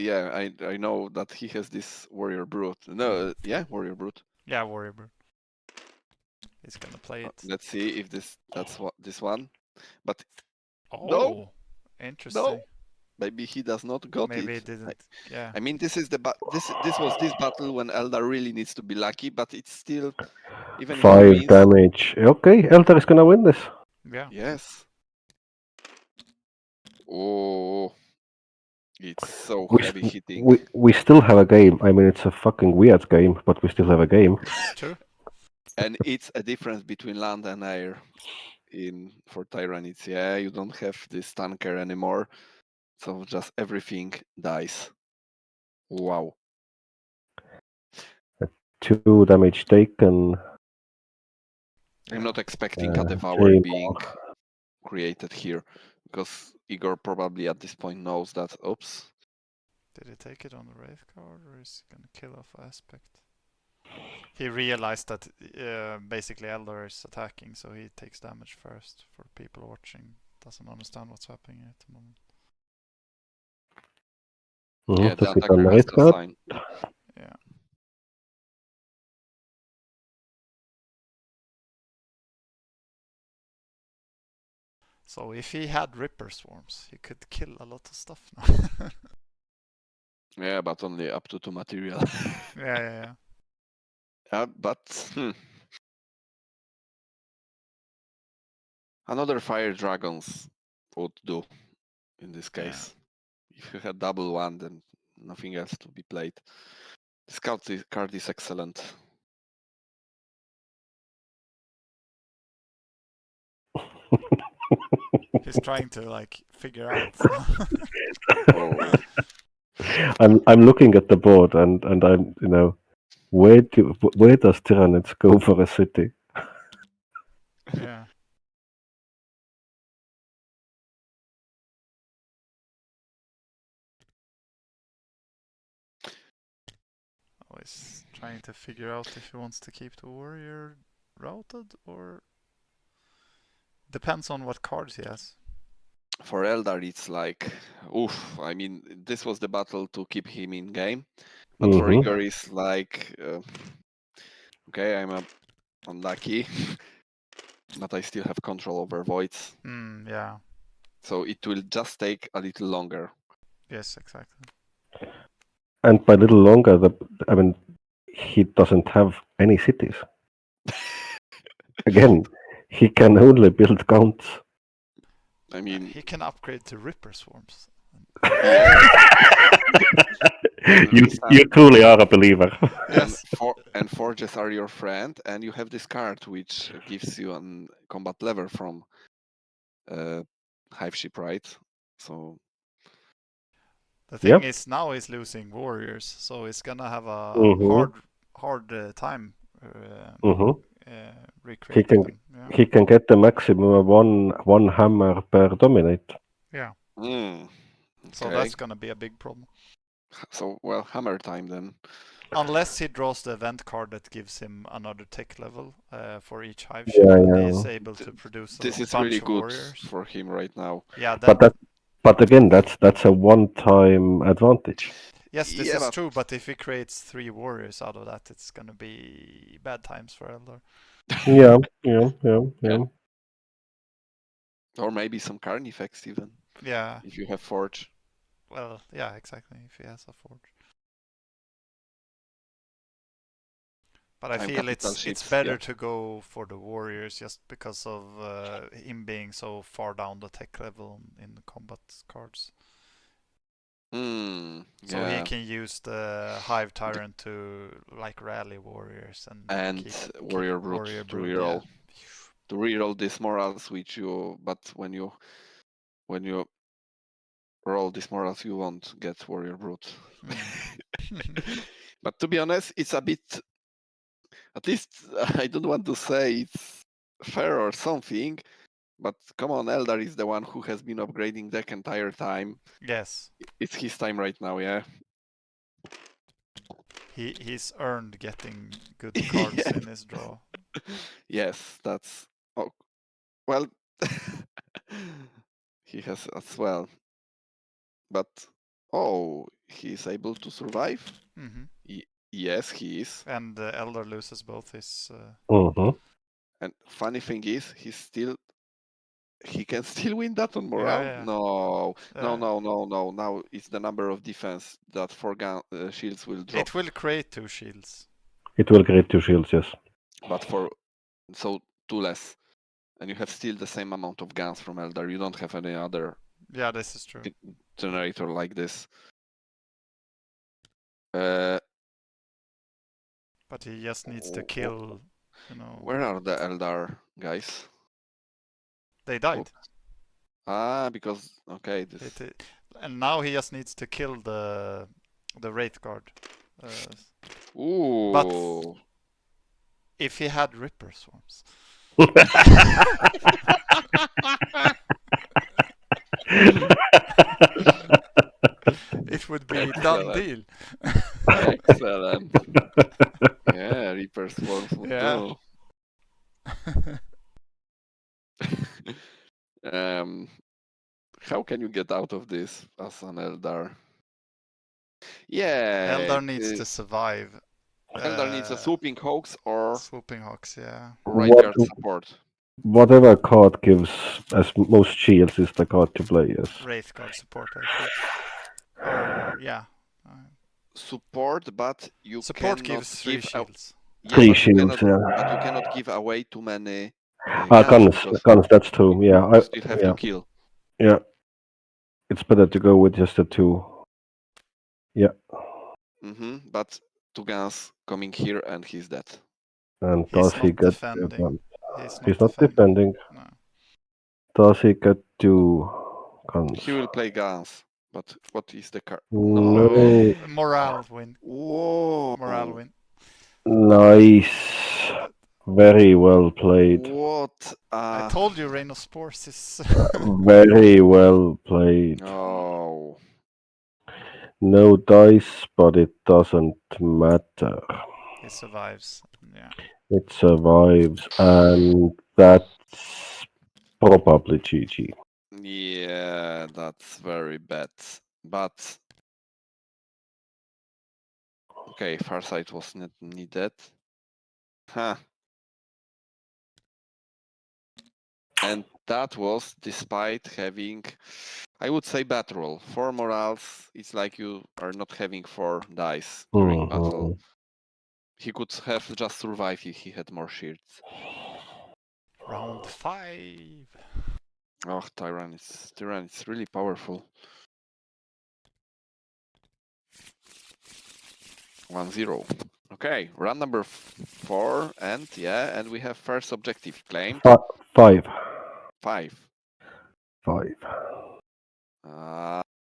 I know that he has this warrior brute. No, warrior brute. Yeah, Warrior Brute. He's gonna play it. Let's see if that's what this one. But Oh, no. interesting. Maybe he does not got Maybe he it. didn't. Yeah. I mean, this is this was this battle when Eldar really needs to be lucky, but it's still even if he 5 wins. damage. Okay, Eldar is gonna win this. Yeah. Yes. Oh, it's so We, heavy hitting. we still have a game. I mean, it's a fucking weird game, but we still have a game. True. And it's a difference between land and air for Tyranids. Yeah, you don't have this tanker anymore, so just everything dies. Wow. 2 damage taken. I'm not expecting a Devour Chain. being created here, because Igor probably at this point knows that, oops. Did he take it on the Wraith card, or is he gonna kill off Aspect? He realized that basically Eldar is attacking, so he takes damage first. For people watching, doesn't understand what's happening at the moment. Yeah, the Took it on attacker the has wraith to guard. assign. Yeah. So if he had Ripper Swarms, he could kill a lot of stuff now. Yeah, but only up to 2 material. Yeah. But another fire dragons would do in this case. If you had double one, then nothing else to be played. This card is excellent. He's trying to like figure out. Oh. I'm looking at the board and I'm where does Tyranids go for a city? Yeah. Oh, he's trying to figure out if he wants to keep the warrior routed or depends on what cards he has. For Eldar, it's like, oof. I mean, this was the battle to keep him in game. But for Mhm. Igor, it's like, okay, I'm unlucky, but I still have control over voids. Yeah. So it will just take a little longer. Yes, exactly. And by little longer, I mean, he doesn't have any cities. Again, he can only build counts. I mean, He can upgrade to Ripper Swarms. yeah. You truly are a believer. Yes. And forges are your friend, and you have this card which gives you a combat lever from Hive Ship, right? So The thing Yep. is now he's losing warriors, so he's gonna have a Mhm. hard time Mhm. recreating them. Yeah. He can get the maximum of one hammer per dominate. Yeah. okay. So that's gonna be a big problem. So well, hammer time then. Unless he draws the event card that gives him another tech level for each hive ship, Yeah. he's able to produce This a is bunch really of good warriors. for him right now. Yeah, But again, that's a one-time advantage. yes, this Yeah, is but- true. But if he creates 3 warriors out of that, it's gonna be bad times for Eldar. Yeah. Or maybe some Carnifex even, Yeah. if you have Forge. Well, yeah, exactly. If he has a forge. But I Time feel capital it's ships, better yeah. to go for the warriors just because of him being so far down the tech level in the combat cards. So he Yeah. can use the Hive Tyrant to like rally warriors and keep Warrior Brute Warrior to Brood, reroll. yeah. To reroll these morals, but when you roll these morals, you won't get Warrior Brute. But to be honest, it's a bit. At least I don't want to say it's fair or something, but come on, Eldar is the one who has been upgrading deck entire time. Yes. It's his time right now, yeah. He's earned getting good cards Yeah. in his draw. Yes, that's well. He has as well, but he's able to survive. Yes, he is. And Eldar loses both his. And funny thing is, he can still win that on morale. Yeah. No. Now it's the number of defense that 4 shields will drop. It will create 2 shields. It will create 2 shields, yes. But 2 less, and you have still the same amount of guns from Eldar. You don't have any other. Yeah, this is true. Generator like this. But he just needs to kill, Where are the Eldar guys? They died. Because okay, and now he just needs to kill the Wraith Guard. Ooh. But if he had Ripper Swarms. It would be done deal. Excellent. Yeah, Reaper Swarms would do. How can you get out of this as an Eldar? Yeah. Eldar needs to survive. Eldar needs a Swooping Hawks or Swooping Hawks, yeah. Right Guard support. Whatever card gives as most shields is the card to play, yes. Wraith Guard support, I think. Or, yeah. Support, but you support cannot gives 3 shields. Yeah, 3 shields, but you cannot give away too many guns, that's true. Yeah, you still have to kill. Yeah. It's better to go with just the 2. Yeah. But 2 guns coming here, and he's dead. And He's does he not get defending. He's He's not defending. No. Does he get 2 guns? He will play guns, but what is the card? No. Oh, morale win. Whoa! Morale win. Nice. Very well played. What? I told you Reign of Spores is... Very well played. Oh. No dice, but it doesn't matter. He survives. Yeah. It survives, and that's probably GG. Yeah, that's very bad. But okay, Farsight was not needed. Huh. And that was despite having, I would say, bad roll. 4 morals, it's like you are not having 4 dice during battle. He could have just survived if he had more shields. Round 5. Oh, Tyranids. Tyranids really powerful. 1-0. Okay, round number 4, and yeah, and we have first objective claimed. 5. 5. 5.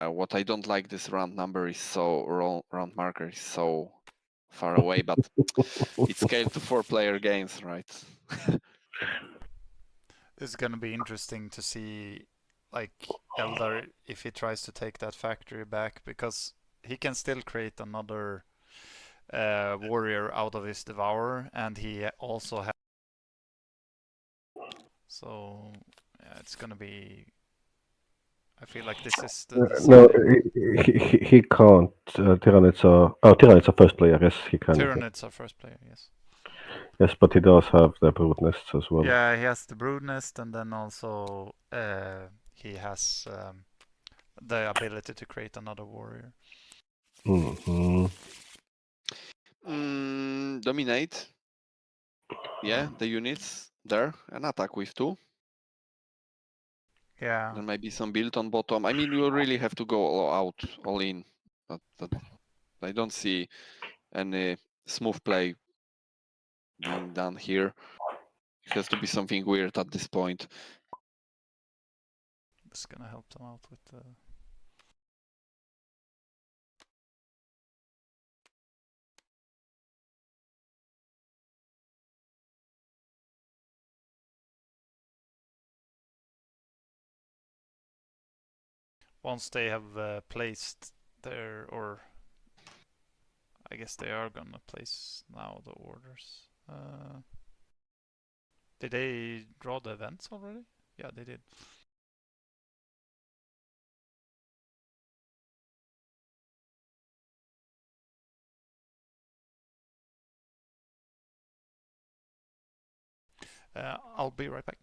What I don't like, this round number is so round marker is so far away, but it's scaled to 4-player games, right? It's gonna be interesting to see, like, Eldar, if he tries to take that factory back, because he can still create another warrior out of his devourer, and he also has. So yeah, it's gonna be. I feel like this is the No, deciding. he can't. Tyranids are first player. Yes, he can. Tyranids are first player. Yes. Yes, but he does have the brood nests as well. Yeah, he has the brood nest, and then also he has the ability to create another warrior. Dominate. Yeah, the units there and attack with 2. Yeah. Then maybe some build on bottom. I mean, you really have to go all in. But I don't see any smooth play being done here. It has to be something weird at this point. It's gonna help them out with the. Once they have placed their, or I guess they are gonna place now the orders. Did they draw the events already? Yeah, they did. I'll be right back.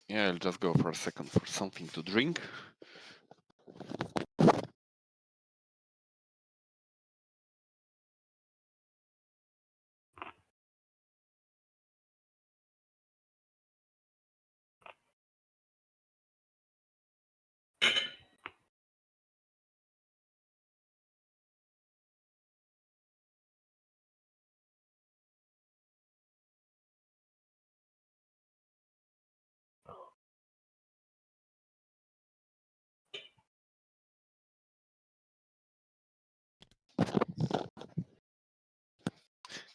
Yeah, I'll just go for a second for something to drink.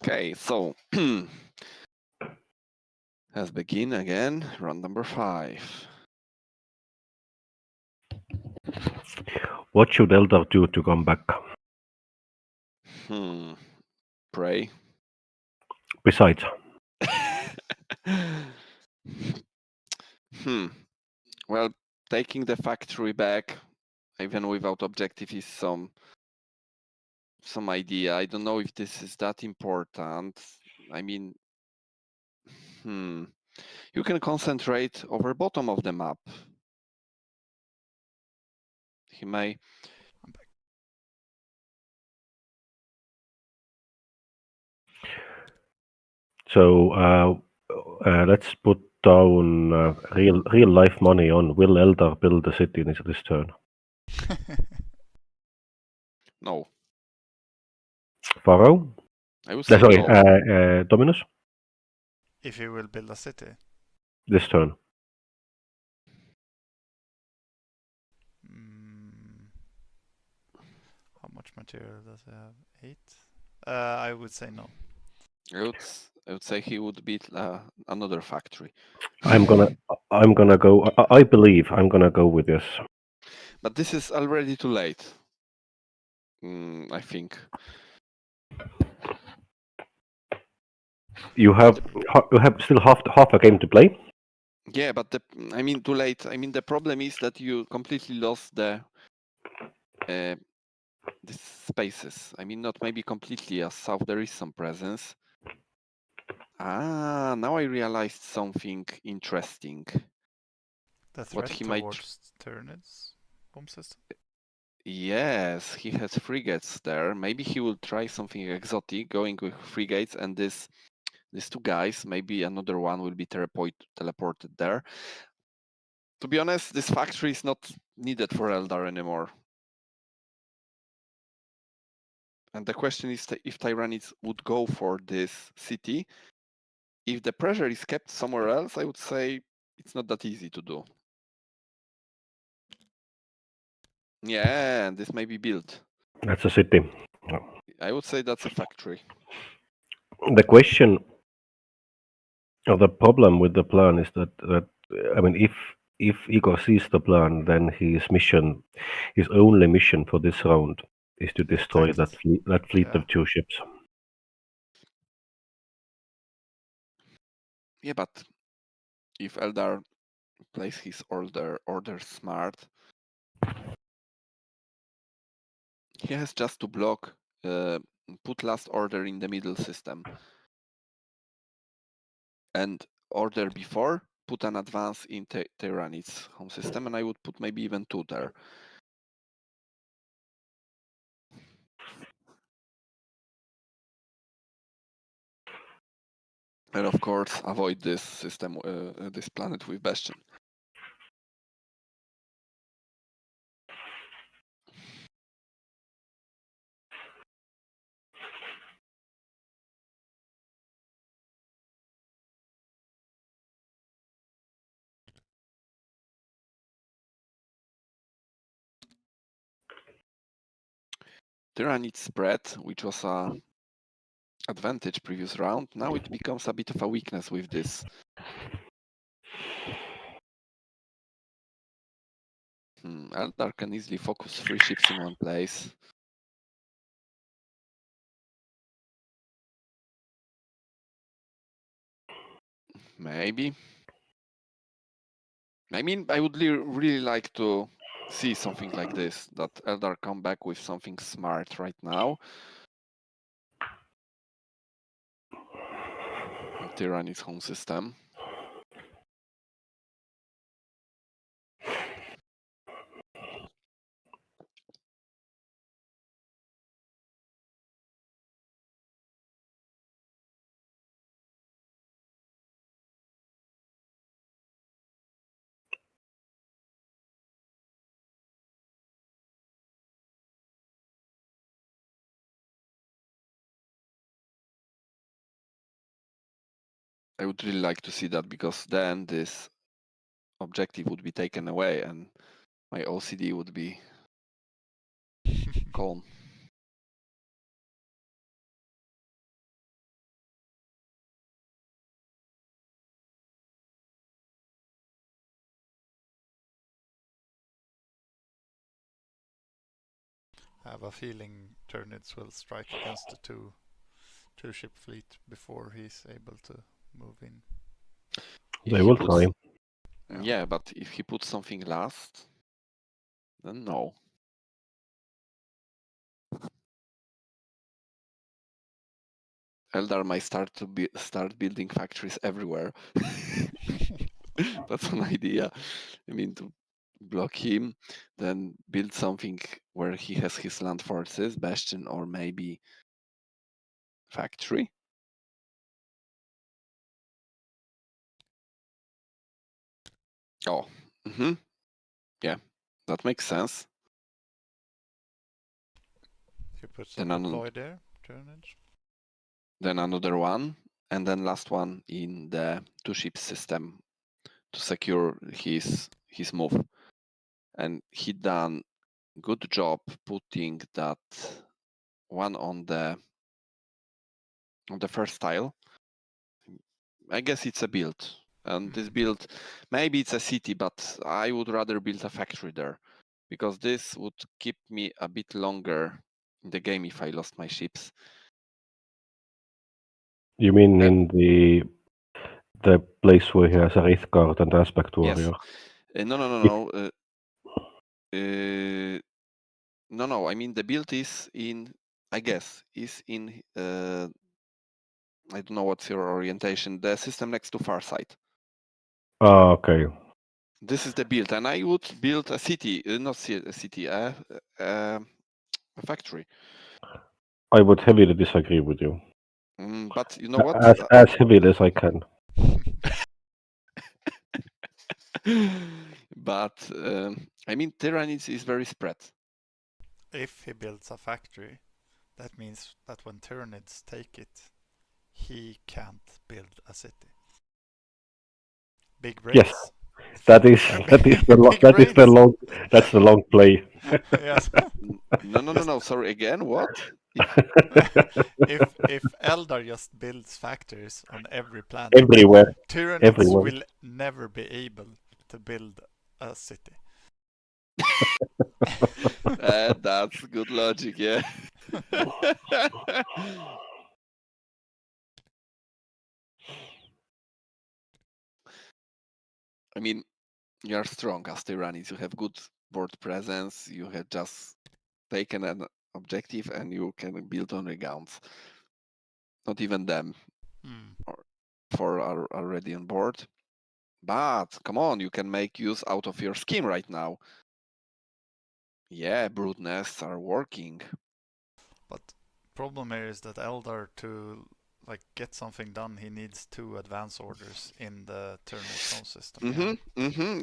Okay, so let's begin again. Round number 5. What should Eldar do to come back? Pray. Besides. Well, taking the factory back, even without objective, is some idea. I don't know if this is that important. I mean, you can concentrate over bottom of the map. He may. So let's put down real life money on. Will Eldar build a city in this turn? No. Farau? I would say Sorry, no. Dominus? If he will build a city. This turn. How much material does he have? 8? I would say no. I would say he would build another factory. I'm gonna go. I believe I'm gonna go with this. But this is already too late. I think. You have still half a game to play. Yeah, but too late. I mean, the problem is that you completely lost the spaces. I mean, not maybe completely, as south there is some presence. Now I realized something interesting. The threat towards Tyranids bomb system? Yes, he has frigates there. Maybe he will try something exotic, going with frigates, and these 2 guys, maybe another one will be teleported there. To be honest, this factory is not needed for Eldar anymore. And the question is if Tyranids would go for this city. If the pressure is kept somewhere else, I would say it's not that easy to do. Yeah, and this may be built. That's a city. I would say that's a factory. The question or the problem with the plan is that I mean, if Igor sees the plan, then his only mission for this round is to destroy that fleet of 2 ships. Yeah, but if Eldar plays his order smart, he has just to block, put last order in the middle system, and order before, put an advance in Tyranids home system, and I would put maybe even 2 there. And of course, avoid this system, this planet with Bastion. Tyranid spread, which was a advantage previous round, now it becomes a bit of a weakness with this. Eldar can easily focus 3 ships in one place. Maybe. I mean, I would really like to see something like this, that Eldar come back with something smart right now. Tyranids home system. I would really like to see that, because then this objective would be taken away and my OCD would be calm. I have a feeling Tyranids will strike against the two ship fleet before he's able to move in. They will try. Yeah, but if he puts something last, then no. Eldar might start building factories everywhere. That's an idea. I mean, to block him, then build something where he has his land forces, Bastion, or maybe factory. Oh, yeah, that makes sense. put some deploy there, Tyranids. Then another one, and then last one in the 2-ship system to secure his move. And he done good job putting that one on the first tile. I guess it's a build, and this build, maybe it's a city, but I would rather build a factory there, because this would keep me a bit longer in the game if I lost my ships. You mean in the place where he has a Wraith Guard and Aspect Warrior? Yes. No. No. I mean the build is in. I guess is in. I don't know what's your orientation. The system next to Farsight. Ah, okay. This is the build, and I would build a city, not a city, a factory. I would heavily disagree with you. But you know what? As heavily as I can. But I mean, Tyranids is very spread. If he builds a factory, that means that when Tyranids take it, he can't build a city. Big brains. Yes, that's the long play. Yes. No. Sorry, again. What? If Eldar just builds factories on every planet, Everywhere. Tyranids will never be able to build a city. That's good logic, yeah. I mean, you are strong as Tyranids. You have good board presence. You have just taken an objective and you can build on regaunts. Not even them. Or 4 are already on board. But come on, you can make use out of your scheme right now. Yeah, brood nests are working. But problem here is that Eldar, to like get something done, he needs 2 advance orders in the Tyranids zone system.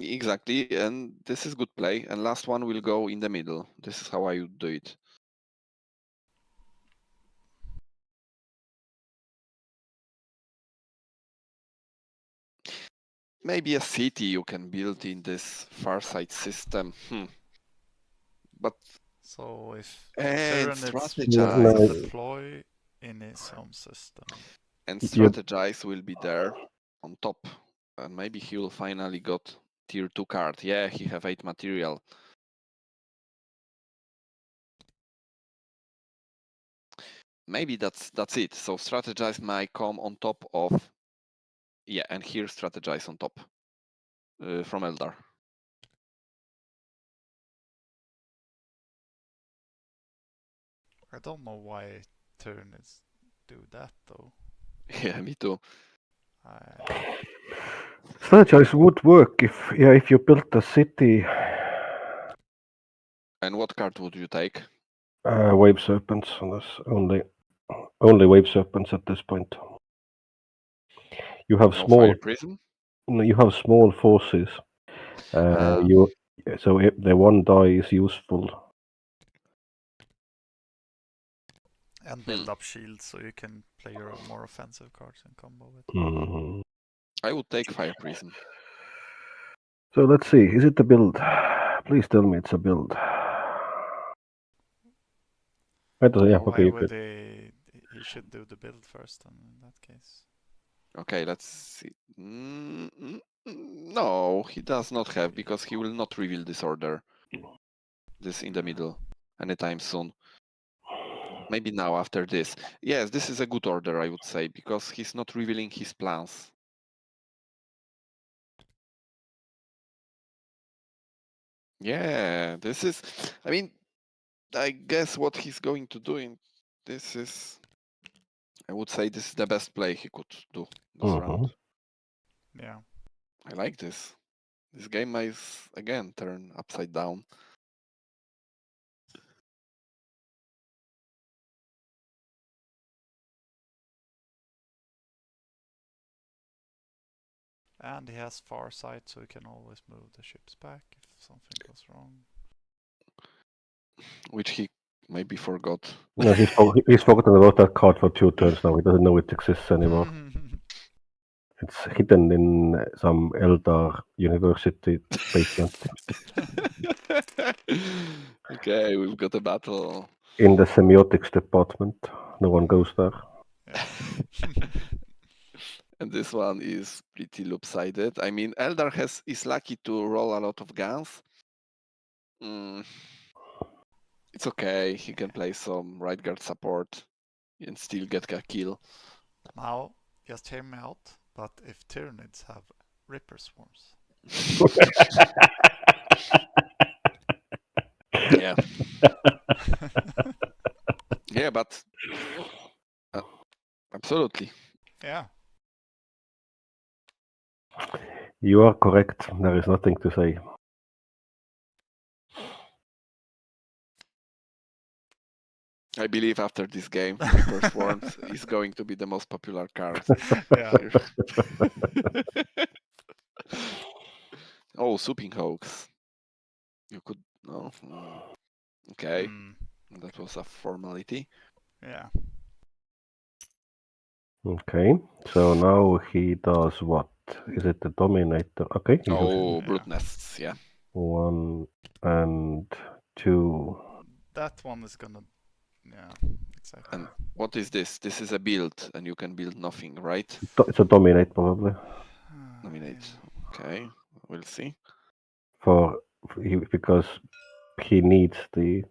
Exactly, and this is good play. And last one will go in the middle. This is how I would do it. Maybe a city you can build in this Farsight system. But so if Tyranids strategize deploy in his home system, and strategize will be there on top, and maybe he will finally got tier 2 card. Yeah, he have 8 material. Maybe that's it. So strategize might come on top of, yeah, and here strategize on top from Eldar. I don't know why Tyranids do that though. Yeah, me too. Strategize would work if you built a city. And what card would you take? Wave Serpents. There's only Wave Serpents at this point. You have small. Fire Prism? No, you have small forces. So if the 1 die is useful. And build up shields so you can play your more offensive cards in combo with. I would take Fire Prism. So let's see. Is it a build? Please tell me it's a build. Why would he should do the build first then in that case? Okay, let's see. No, he does not have, because he will not reveal this order. This in the middle anytime soon. Maybe now after this. Yes, this is a good order, I would say, because he's not revealing his plans. Yeah, this is, I mean, I guess what he's going to do in this is, I would say this is the best play he could do this round. Yeah. I like this. This game might again turn upside down. And he has Farsight, so he can always move the ships back if something goes wrong. Which he maybe forgot. No, he's forgotten about that card for 2 turns now. He doesn't know it exists anymore. It's hidden in some Eldar university basement Okay, we've got a battle. in the semiotics department. No one goes there. And this one is pretty lopsided. I mean, Eldar is lucky to roll a lot of guns. It's okay. He can play some right guard support and still get a kill. Now, just hear me out. But if Tyranids have Ripper Swarms, Yeah. Yeah, but absolutely. yeah, You are correct. There is nothing to say. I believe after this game, Reaper Swarms is going to be the most popular card. yeah. Oh, Swooping Hoax. You could no. Okay, that was a formality. Yeah. Okay, so now he does what? Is it the Dominator? Okay. Oh, Brood Nests, yeah. 1 and 2. That one is gonna. Yeah, exactly. And what is this? This is a build, and you can build nothing, right? It's a Dominate, probably. Dominate. Okay, we'll see. Because he needs the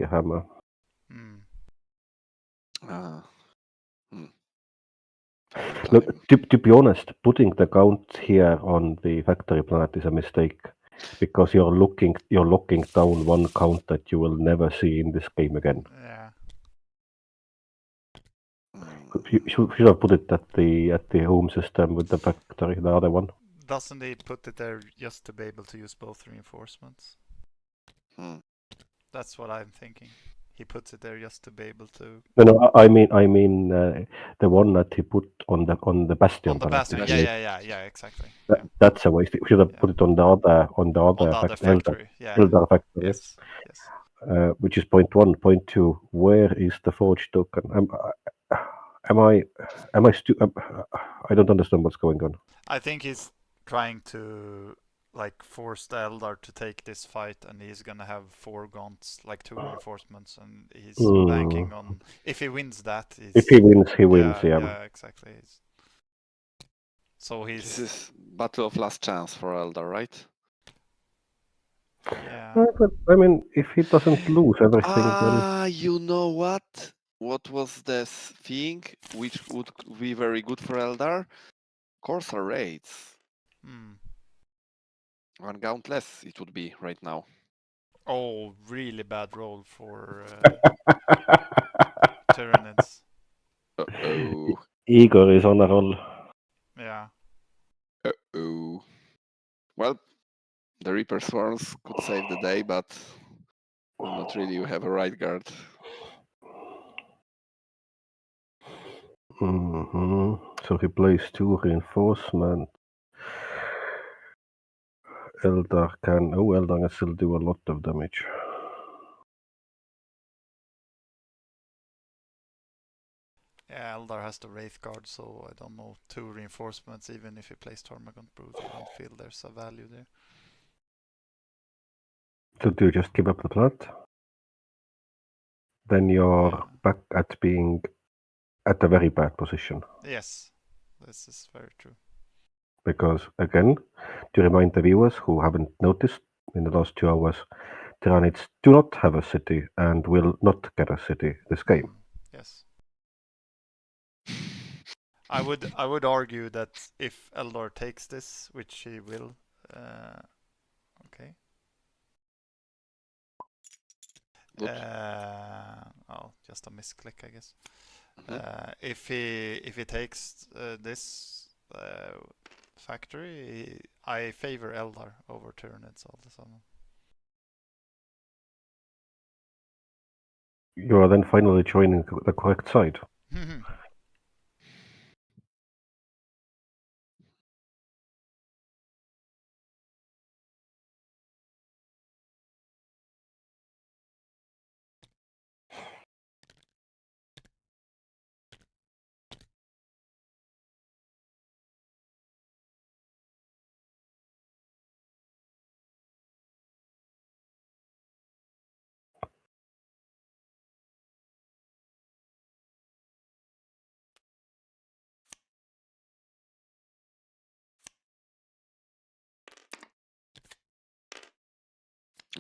hammer. Look, to be honest, putting the count here on the factory planet is a mistake, because you're locking down one count that you will never see in this game again. Yeah. You should have put it at the home system with the factory, the other one. Doesn't he put it there just to be able to use both reinforcements? That's what I'm thinking. He puts it there just to be able to. No, I mean the one that he put on the bastion. On the bastion, yeah, exactly. That's a waste. We should have put it on the other factory. Eldar factory. Yes. Which is point 1. Point 2. Where is the forge token? I don't understand what's going on. I think he's trying to force the Eldar to take this fight, and he's gonna have 4 gaunts, 2 reinforcements, and he's banking on if he wins that. If he wins, he wins. Yeah, exactly. So This is battle of last chance for Eldar, right? Yeah. But, I mean, if he doesn't lose everything, then... You know what? What was this thing which would be very good for Eldar? Corsair raids. 1 gaunt less it would be right now. Oh, really bad roll for Tyranids. Uh-oh. Igor is on a roll. Yeah. Uh-oh. Well, the Reaper Swarms could save the day, but not really. You have a right guard. So he plays 2 reinforcement. Eldar can still do a lot of damage. Yeah, Eldar has the Wraith Guard, so I don't know, 2 reinforcements, even if he plays Tormagant Brood, I don't feel there's a value there. So do you just give up the plot? Then you're back at being at a very bad position. Yes, this is very true. Because, again, to remind the viewers who haven't noticed in the last 2 hours, Tyranids do not have a city and will not get a city this game. Yes. I would argue that if Eldar takes this, which he will, okay. Just a misclick, I guess. If he takes this factory, I favor Eldar over Tyranids all of a sudden. You are then finally joining the correct side.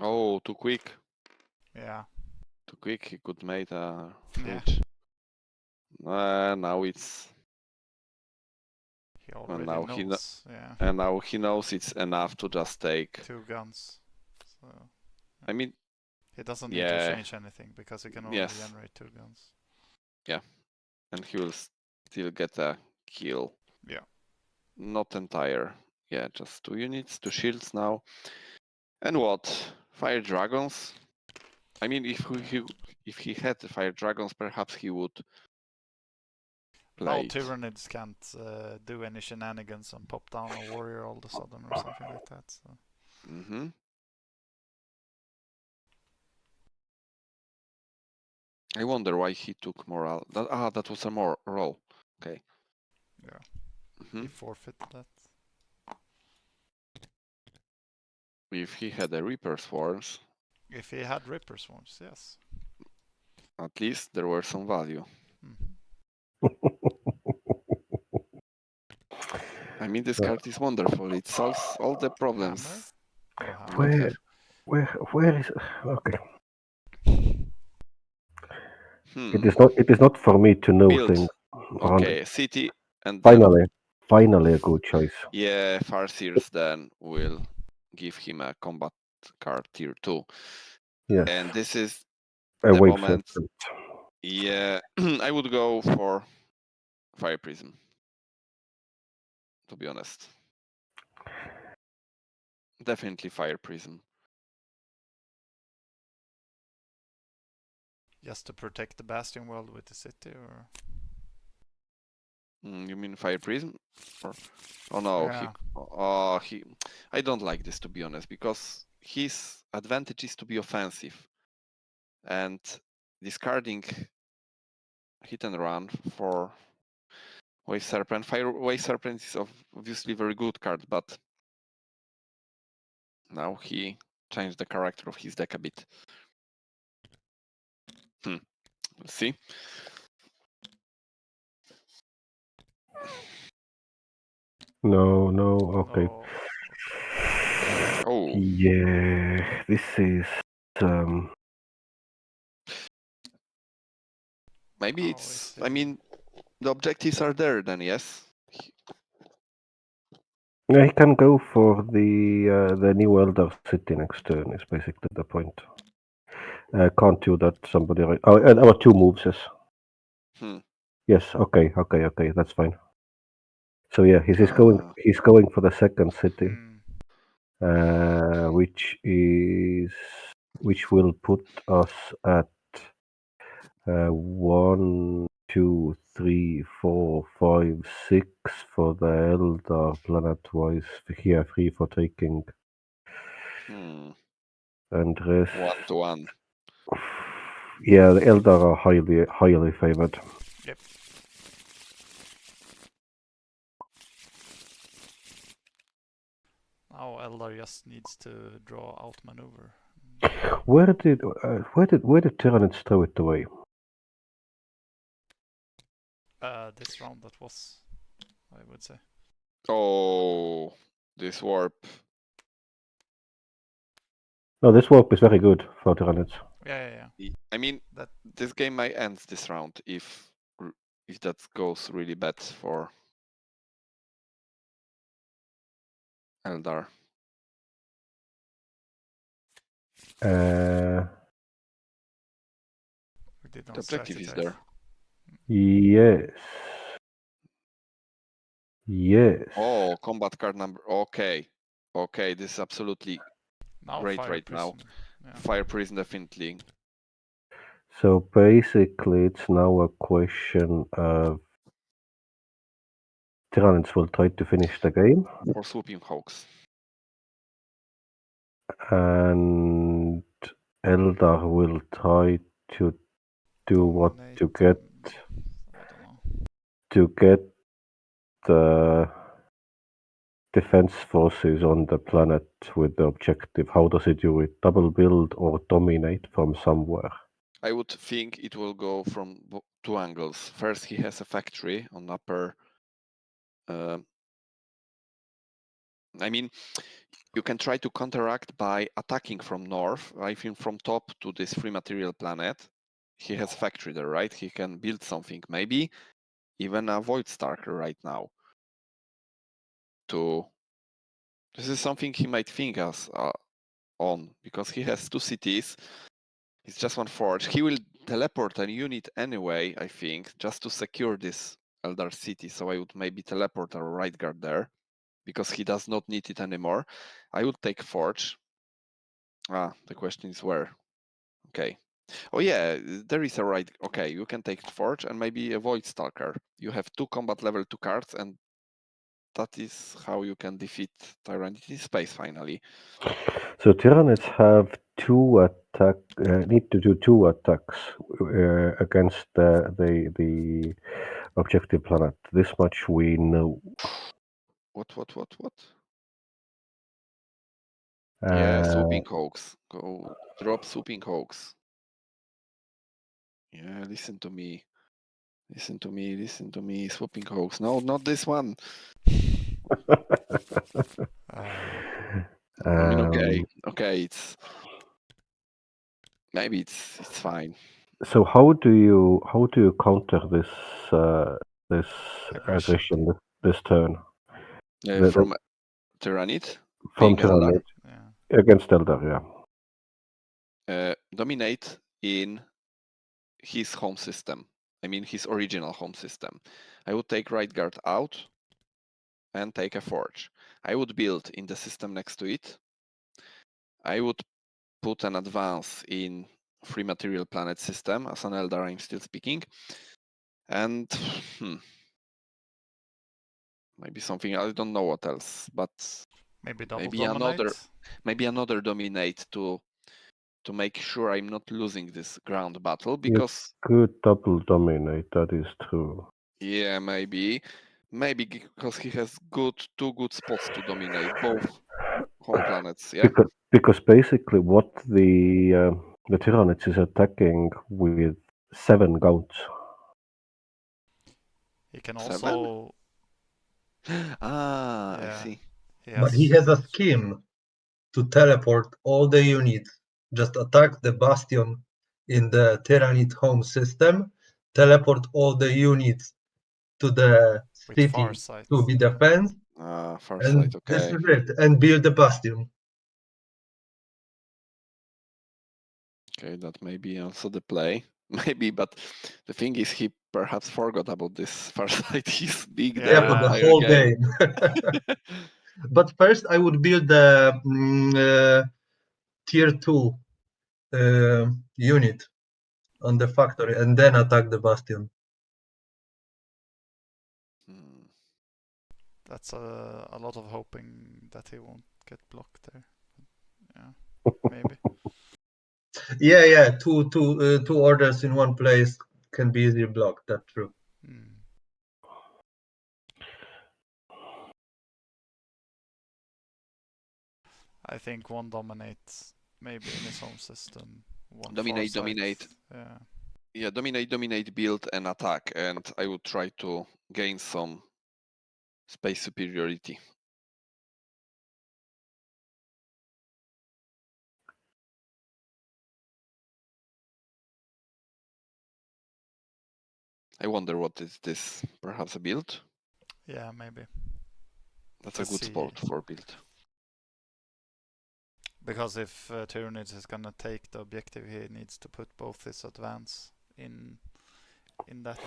Oh, too quick. Yeah. Too quick. He could make a Yeah. fridge. Now it's He already now he knows. Yeah. and now he knows it's enough to just take. 2 guns. So I mean, he doesn't need to yeah, change anything because he can already yes, generate 2 guns. and he will still get a kill. Yeah. Not entire. Yeah, just 2 units, 2 shields now. And what? Fire dragons? I mean, if he had the fire dragons, perhaps he would Now play it. Tyranids can't do any shenanigans and pop down a warrior all of a sudden or something like that. So. Mm-hmm. I wonder why he took morale. That was a more roll. Okay. Yeah. Mm-hmm. He forfeited that. If he had a Reaper Swarms, If he had Ripper Swarms, yes. at least there were some value. I mean, this card is wonderful. It solves all the problems. Hammer? No hammer. Where is okay? Hmm. It is not for me to know Build. things around it. Okay, city and then Finally a good choice. yeah, Farseers then will give him a combat card tier 2. Yes. And this is A the wave moment. serpent. Yeah, I would go for Fire Prism. To be honest. Definitely Fire Prism. Just to protect the Bastion world with the city, or? You mean Fire Prism? Oh no, Yeah. he. I don't like this, to be honest, because his advantage is to be offensive, and discarding hit and run for Wave Serpent. Wave Serpent is obviously a very good card, but now he changed the character of his deck a bit. We'll see. No, okay. No. Okay. Oh. Yeah, this is Maybe it's. I mean, the objectives are there. Then yes. he can go for the new Eldar city next turn. Is basically the point. Can't do that. Somebody. Oh, about 2 moves. Yes. Yes. Okay. That's fine. So yeah, he's going for the second city, which will put us at 1, 2, 3, 4, 5, 6 for the Eldar planet-wise. Here 3 for taking, and rest 1-1. Yeah, the Eldar are highly favored. Yep. Now Eldar just needs to draw out maneuver. Where did Tyranids throw it away? This round that was, I would say. Oh, this warp. No, this warp is very good for Tyranids. Yeah. I mean, this game might end this round if that goes really bad for Eldar. We did not The objective is strategize. there. Yes. Oh, combat card number. Okay, this is absolutely now great Fire right Prism. now. Yeah. Fire Prism definitely. So basically, it's now a question of Tyranids will try to finish the game, For Swooping Hawks. and Eldar will try to do what to get I don't know. the defense forces on the planet with the objective. How does it do it? Double build or dominate from somewhere? I would think it will go from 2 angles. First, he has a factory on upper. I mean, you can try to counteract by attacking from north, I think from top to this free material planet. He has factory there, right? He can build something, maybe even a Void Stalker right now. This is something he might think us on, because he has 2 cities. It's just 1 forge. He will teleport a unit anyway, I think, just to secure this Eldar city. So I would maybe teleport a right guard there, because he does not need it anymore. I would take forge. The question is where. Okay. Oh yeah, there is a right. Okay, you can take forge and maybe a Void Stalker. You have 2 combat level 2 cards, and that is how you can defeat Tyranids in space finally. So Tyranids have need to do 2 attacks against the objective planet. This much we know. What? Yeah, swooping hoax. Go drop swooping hoax. Yeah, listen to me. Swooping hoax. No, not this one. I mean, okay, it's maybe it's fine. So how do you counter this aggression this turn? From Tyranid? From Tyranid against Eldar, yeah. Dominate in his home system. I mean, his original home system. I would take right guard out and take a forge. I would build in the system next to it. I would put an advance in free material planet system. As an Eldar, I'm still speaking. And maybe something, I don't know what else, but maybe dominate? Maybe another dominate to make sure I'm not losing this ground battle, because you could double dominate, that is true. Yeah, maybe because he has 2 good spots to dominate both home planets. Yeah, because basically what the Tyranids is attacking with 7 counts. He can also. 7? I see. But he has a scheme to teleport all the units. Just attack the bastion in the Tyranid home system, teleport all the units to the city to be defended. Farsight, okay. This is it, and build the bastion. Okay, that may be also the play. Maybe, but the thing is, he perhaps forgot about this Farsight. He's big there for the whole game. But first, I would build the tier 2 unit on the factory, and then attack the bastion. That's a lot of hoping that he won't get blocked there. Yeah, maybe. Yeah. Two orders in one place can be easily blocked. That's true. I think 1 dominates maybe in his home system. 1 dominate. Yeah, dominate, build and attack, and I would try to gain some space superiority. I wonder what is this? Perhaps a build? Yeah, maybe. That's a good spot for build. Because if Tyranids is gonna take the objective, he needs to put both his advance in that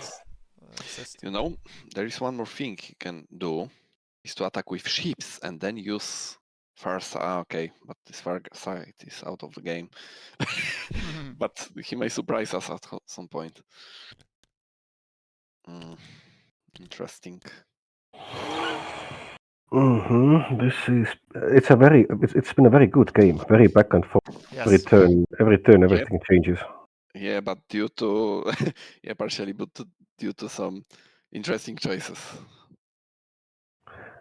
system. You know, there is one more thing he can do, is to attack with ships and then use Farsight. Okay, but this Farsight is out of the game. But he may surprise us at some point. Interesting. It's been a very good game, very back and forth. Yes. Every turn everything changes. Yeah, but due to partially, but due to some interesting choices.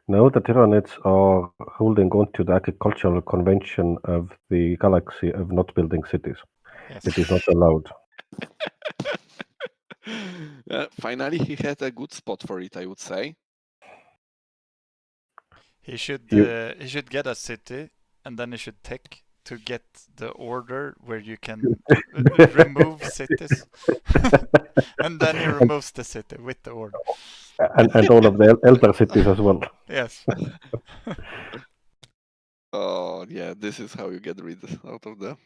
No, the Tyranids are holding on to the agricultural convention of the galaxy of not building cities. Yes. It is not allowed. Finally, he had a good spot for it, I would say. He should get a city and then you should tick to get the order where you can remove cities. And then he removes the city with the order. And all of the Eldar cities as well. Yes. Oh, yeah, this is how you get rid out of them.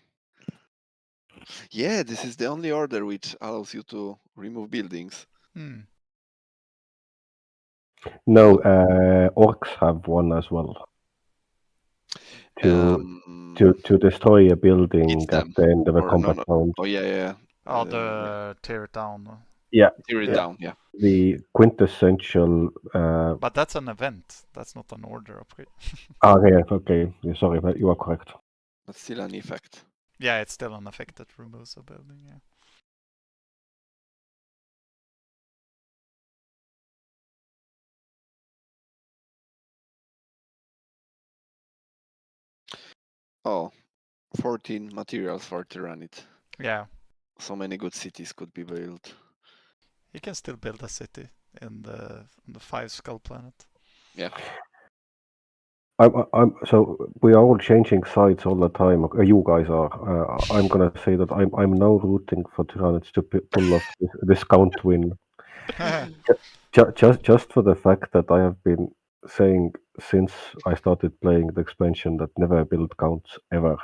Yeah, this is the only order which allows you to remove buildings. No, orcs have one as well. To destroy a building Hit at them, the end of a or combat no. round. Oh, yeah. Oh, the tear it down. Yeah. Tear it yeah. down, yeah. The quintessential. But that's an event. That's not an order upgrade. Okay. Sorry, but you are correct. But still an effect. Yeah, it's still an effect that removes a building, yeah. Oh, 14 materials for Tyranid. Yeah. So many good cities could be built. You can still build a city in the 5 skull planet. Yeah. So we are all changing sides all the time. You guys are. I'm gonna say that I'm now rooting for Tyranids to pull off this count win. Just for the fact that I have been saying since I started playing the expansion that never build counts ever.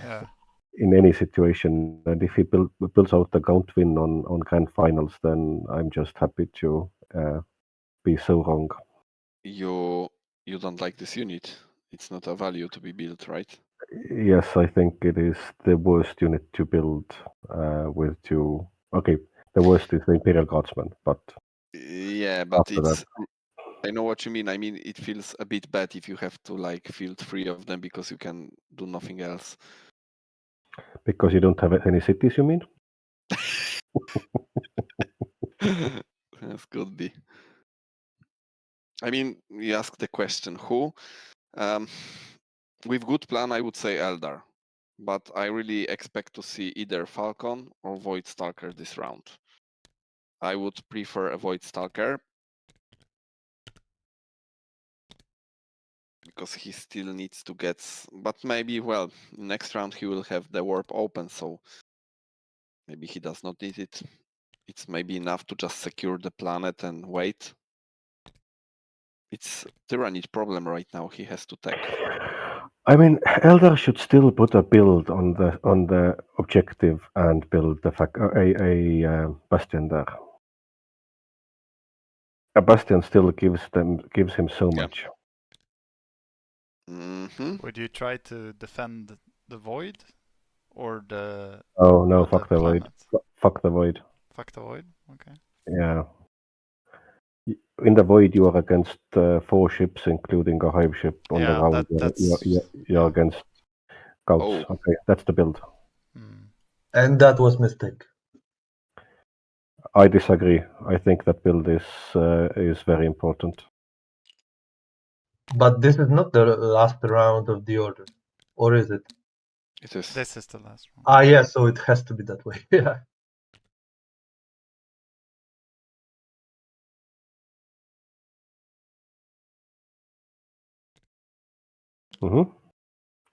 Yeah. In any situation, and if he builds out the count win on grand finals, then I'm just happy to be so wrong. You don't like this unit. It's not a value to be built, right? Yes, I think it is the worst unit to build with two. Okay, the worst is the Imperial Guardsman, but yeah, but after it's. that, I know what you mean. I mean, it feels a bit bad if you have to like field 3 of them because you can do nothing else. because you don't have any cities, you mean? That could be. I mean, you ask the question who. With good plan, I would say Eldar, but I really expect to see either Falcon or Void Stalker this round. I would prefer a Void Stalker because he still needs to get, but maybe, well, next round he will have the warp open, so maybe he does not need it. It's maybe enough to just secure the planet and wait. It's Tyranid problem right now. He has to tech. I mean, Eldar should still put a build on the objective and build the a bastion there. A bastion still gives him so much. Mm-hmm. Would you try to defend the void or the? Oh no! or Fuck the the void. planet? Fuck the void. Fuck the void. Okay. Yeah. In the void, you are against 4 ships, including a hive ship on the Yeah, ground. that's You're against scouts. Oh. Okay, that's the build. And that was mistake. I disagree. I think that build is very important. But this is not the last round of the order, or is it? It is. This is the last round. Ah, yeah. So it has to be that way. Yeah.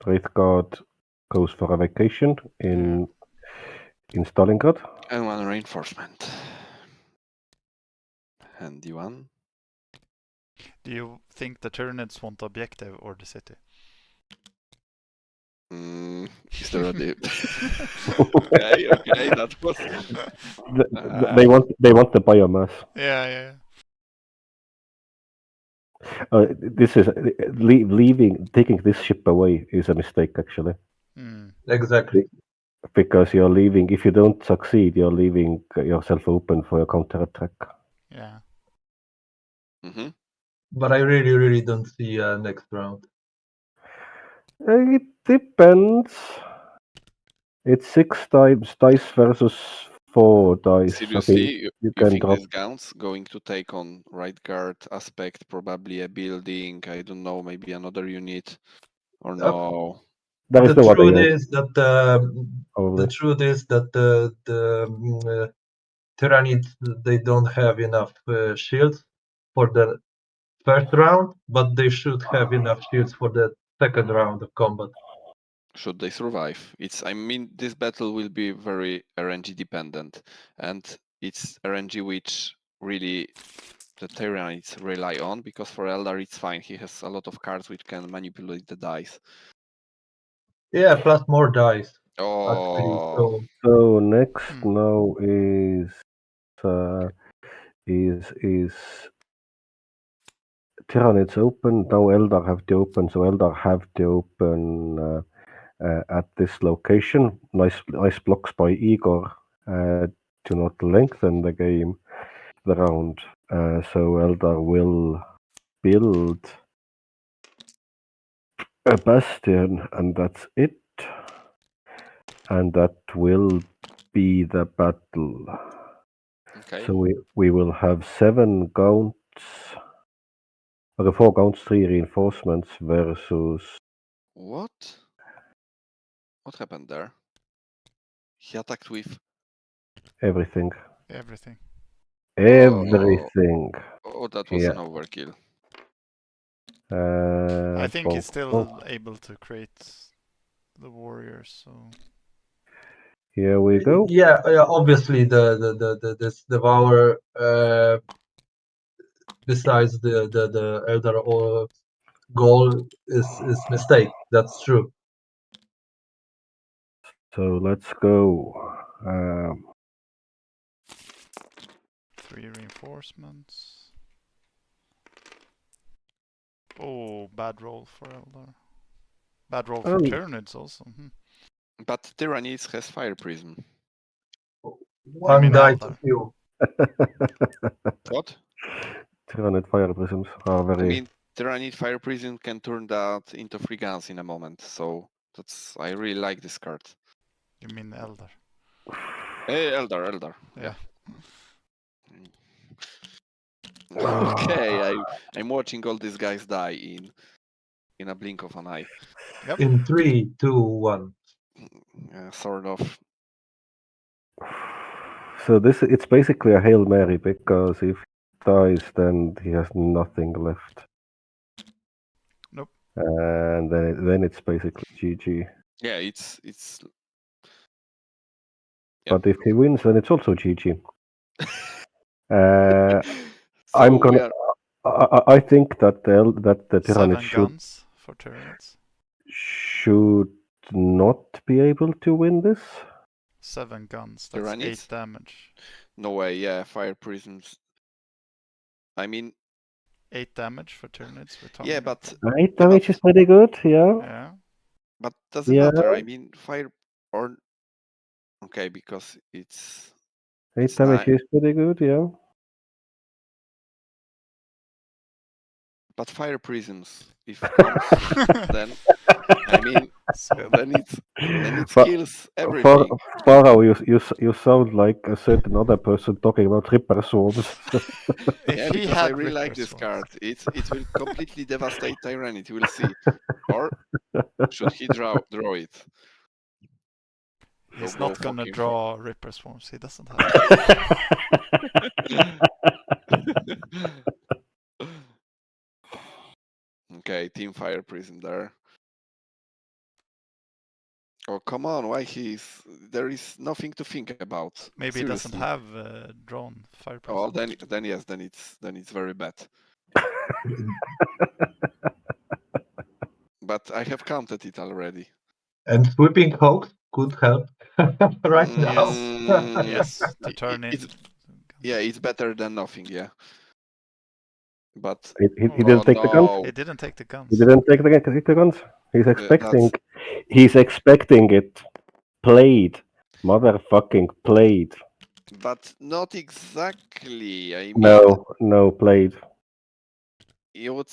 Wraithguard goes for a vacation in Stalingrad. And 1 reinforcement. Handy one. Do you think the Tyranids want the objective or the city? Is there a okay, that was. They want the biomass. Yeah. This is taking this ship away is a mistake actually. Exactly. Because you're leaving. If you don't succeed, you're leaving yourself open for a counterattack. Yeah. Mm-hmm. But I really don't see next round. It depends. It's 6 times dice versus 4 dice. Seriously, okay, you can think drop. this gun's going to take on right guard aspect, probably a building, I don't know, maybe another unit, or no? There is The no truth other is that the Tyranids, they don't have enough shields for the first round, but they should have enough shields for the second round of combat. Should they survive? I mean, this battle will be very RNG dependent, and it's RNG which really the Tyranids rely on, because for Eldar it's fine. He has a lot of cards which can manipulate the dice. Yeah, plus more dice. Actually, Oh, So next now is Tyranids open. Now Eldar have to open, so Eldar have to open at this location. Nice blocks by Igor to not lengthen the game, the round. So Eldar will build a bastion, and that's it. And that will be the battle. okay. So we will have 7 counts, okay, 4 counts, 3 reinforcements versus. What? What happened there? He attacked with. Everything. Everything. Oh, that was an overkill. I think he's still bonk. able to create the warriors. So Here we go. Yeah, obviously this Devourer, besides the Eldar goal is mistake. That's true. So let's go. 3 reinforcements. Oh, bad roll for Eldar. Bad roll for Tyranids also. But Tyranids has Fire Prism. One die to Eldar. few. What? Tyranid fire prisms are I very. mean, Tyranid Fire Prism can turn that into 3 guns in a moment, so I really like this card. You mean Eldar? Hey, Eldar. Yeah. Okay, I'm watching all these guys die in a blink of an eye. Yep. In 3, 2, 1. Sort of. So it's basically a Hail Mary, because if he dies, then he has nothing left. Nope. And then it's basically GG. Yeah, it's. Yeah. But if he wins, then it's also GG. So I'm gonna. I think that the Tyranids 7 guns for Tyranids. should not be able to win this. 7 guns. That's Tyranids? 8 damage. No way. Yeah, Fire Prisms. I mean. 8 damage for Tyranids with Yeah, but 8 damage is pretty good. Yeah. Yeah. But doesn't matter. I mean, fire or okay, because it's 8 damage is pretty good. Yeah. But Fire Prisms, if comes, then I mean, then it kills everything. Farau, you sound like a certain other person talking about Ripper Swarms. Yeah, because I really like this card. It will completely devastate Tyranids. We'll see. Or should he draw it? He's Go not gonna fucking draw Ripper Swarms. He doesn't have. Okay, Team Fire Prism there. Oh, come on, why there is nothing to think about. Maybe he doesn't have drawn Fire Prism. Oh, then yes, then it's very bad. But I have counted it already. And Sweeping Hawks could help right now. Yes, to turn in. Yeah, it's better than nothing, yeah. But he didn't take the guns. He didn't take the guns. He didn't take the guns. He's expecting it played. Motherfucking played. But not exactly. I mean, no played. You would.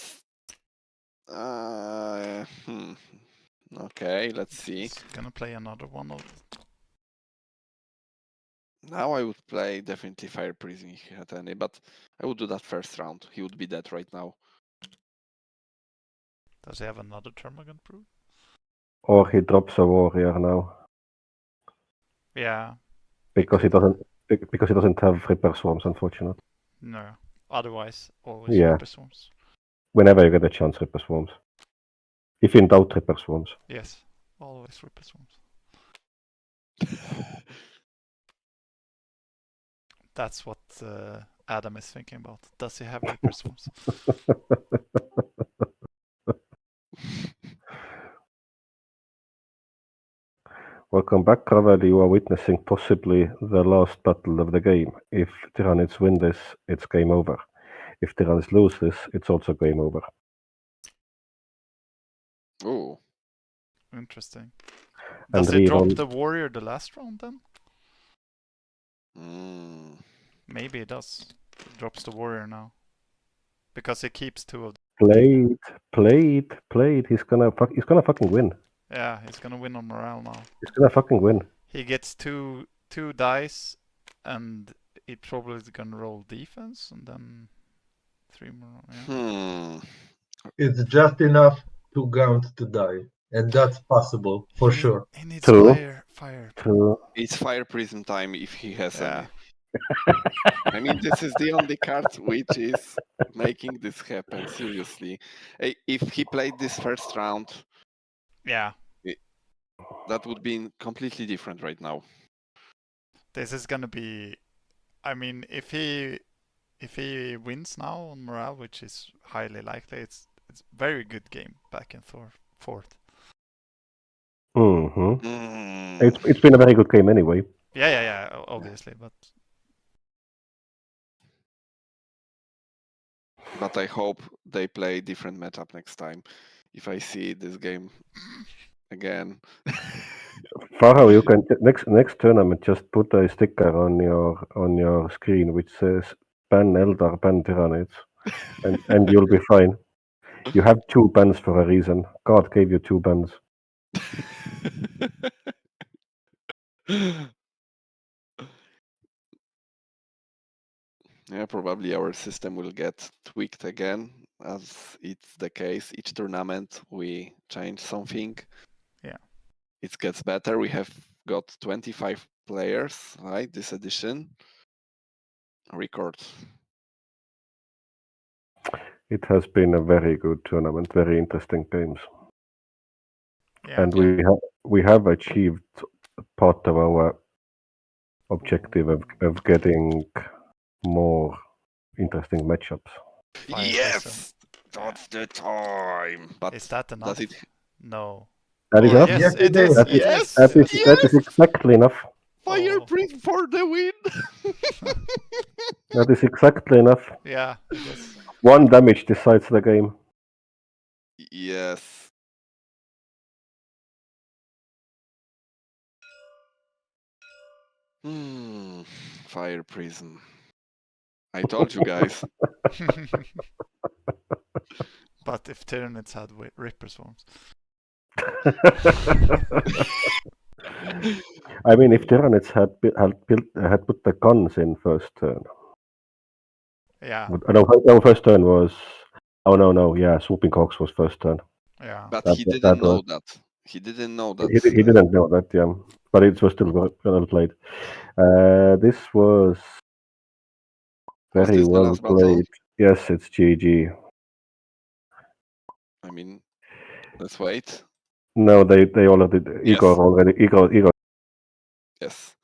Okay, let's see. He's gonna play another one of. Now I would play definitely Fire Prism if he had any, but I would do that first round. He would be dead right now. Does he have another Termagant Brew? Or he drops a warrior now. Yeah. Because he doesn't have Ripper Swarms, unfortunately. No. Otherwise, always Yeah. Ripper Swarms. Whenever you get a chance, Ripper Swarms. If in doubt, Ripper Swarms. Yes, always Ripper Swarms. That's what Adam is thinking about. Does he have Ripper Swarms? Welcome back, Ravel. You are witnessing possibly the last battle of the game. If Tyranids win this, it's game over. If Tyranids lose this, it's also game over. Oh, Interesting. And Does he drop reroll. the warrior the last round then? mm. Maybe he does. He drops the warrior now. Because he keeps 2 of them. Played. He's gonna fucking win. Yeah, he's gonna win on morale now. He's gonna fucking win. He gets two dice, and he probably is gonna roll defense, and then 3 more. Yeah. It's just enough to Gaunt to die, and that's possible for sure. He needs True. fire. True. It's Fire Prism time if he has Yeah. any. I mean, this is the only card which is making this happen, seriously. If he played this first round, Yeah. that would be completely different right now. This is gonna be. I mean, if he wins now on morale, which is highly likely, it's very good game back and forth. Mm-hmm. Mm. It's been a very good game anyway. Yeah, obviously, But I hope they play different matchup next time. If I see this game again. Farau, you can next tournament just put a sticker on your screen which says ban Eldar, ban Tyranids, and you'll be fine. You have 2 bans for a reason. God gave you 2 bans. Yeah, probably our system will get tweaked again, as it's the case. Each tournament we change something. Yeah. It gets better. We have got 25 players, right? This edition. Record. It has been a very good tournament, very interesting games. yeah. And we have achieved part of our objective of getting more interesting matchups. Fire Yes, Prism. that's the time. But Is that enough? does it? No. That is Oh, enough. yes, it is. That It is, is. that is exactly enough. Fire Oh. Prism for the win. That is exactly enough. Yeah, it is. 1 damage decides the game. Yes. Fire Prism. I told you guys. But if Tyranids had Ripper Swarms. I mean, if Tyranids had put the guns in first turn. Yeah. No, first turn was. Oh no, yeah, Swooping Hawks was first turn. Yeah. But That- he that didn't know was- that. He didn't know that. He didn't know that, yeah, but it was still well played. This was Was very this the well last battle? played. Yes, it's GG. I mean, let's wait. No, they already Yes. Igor. Yes.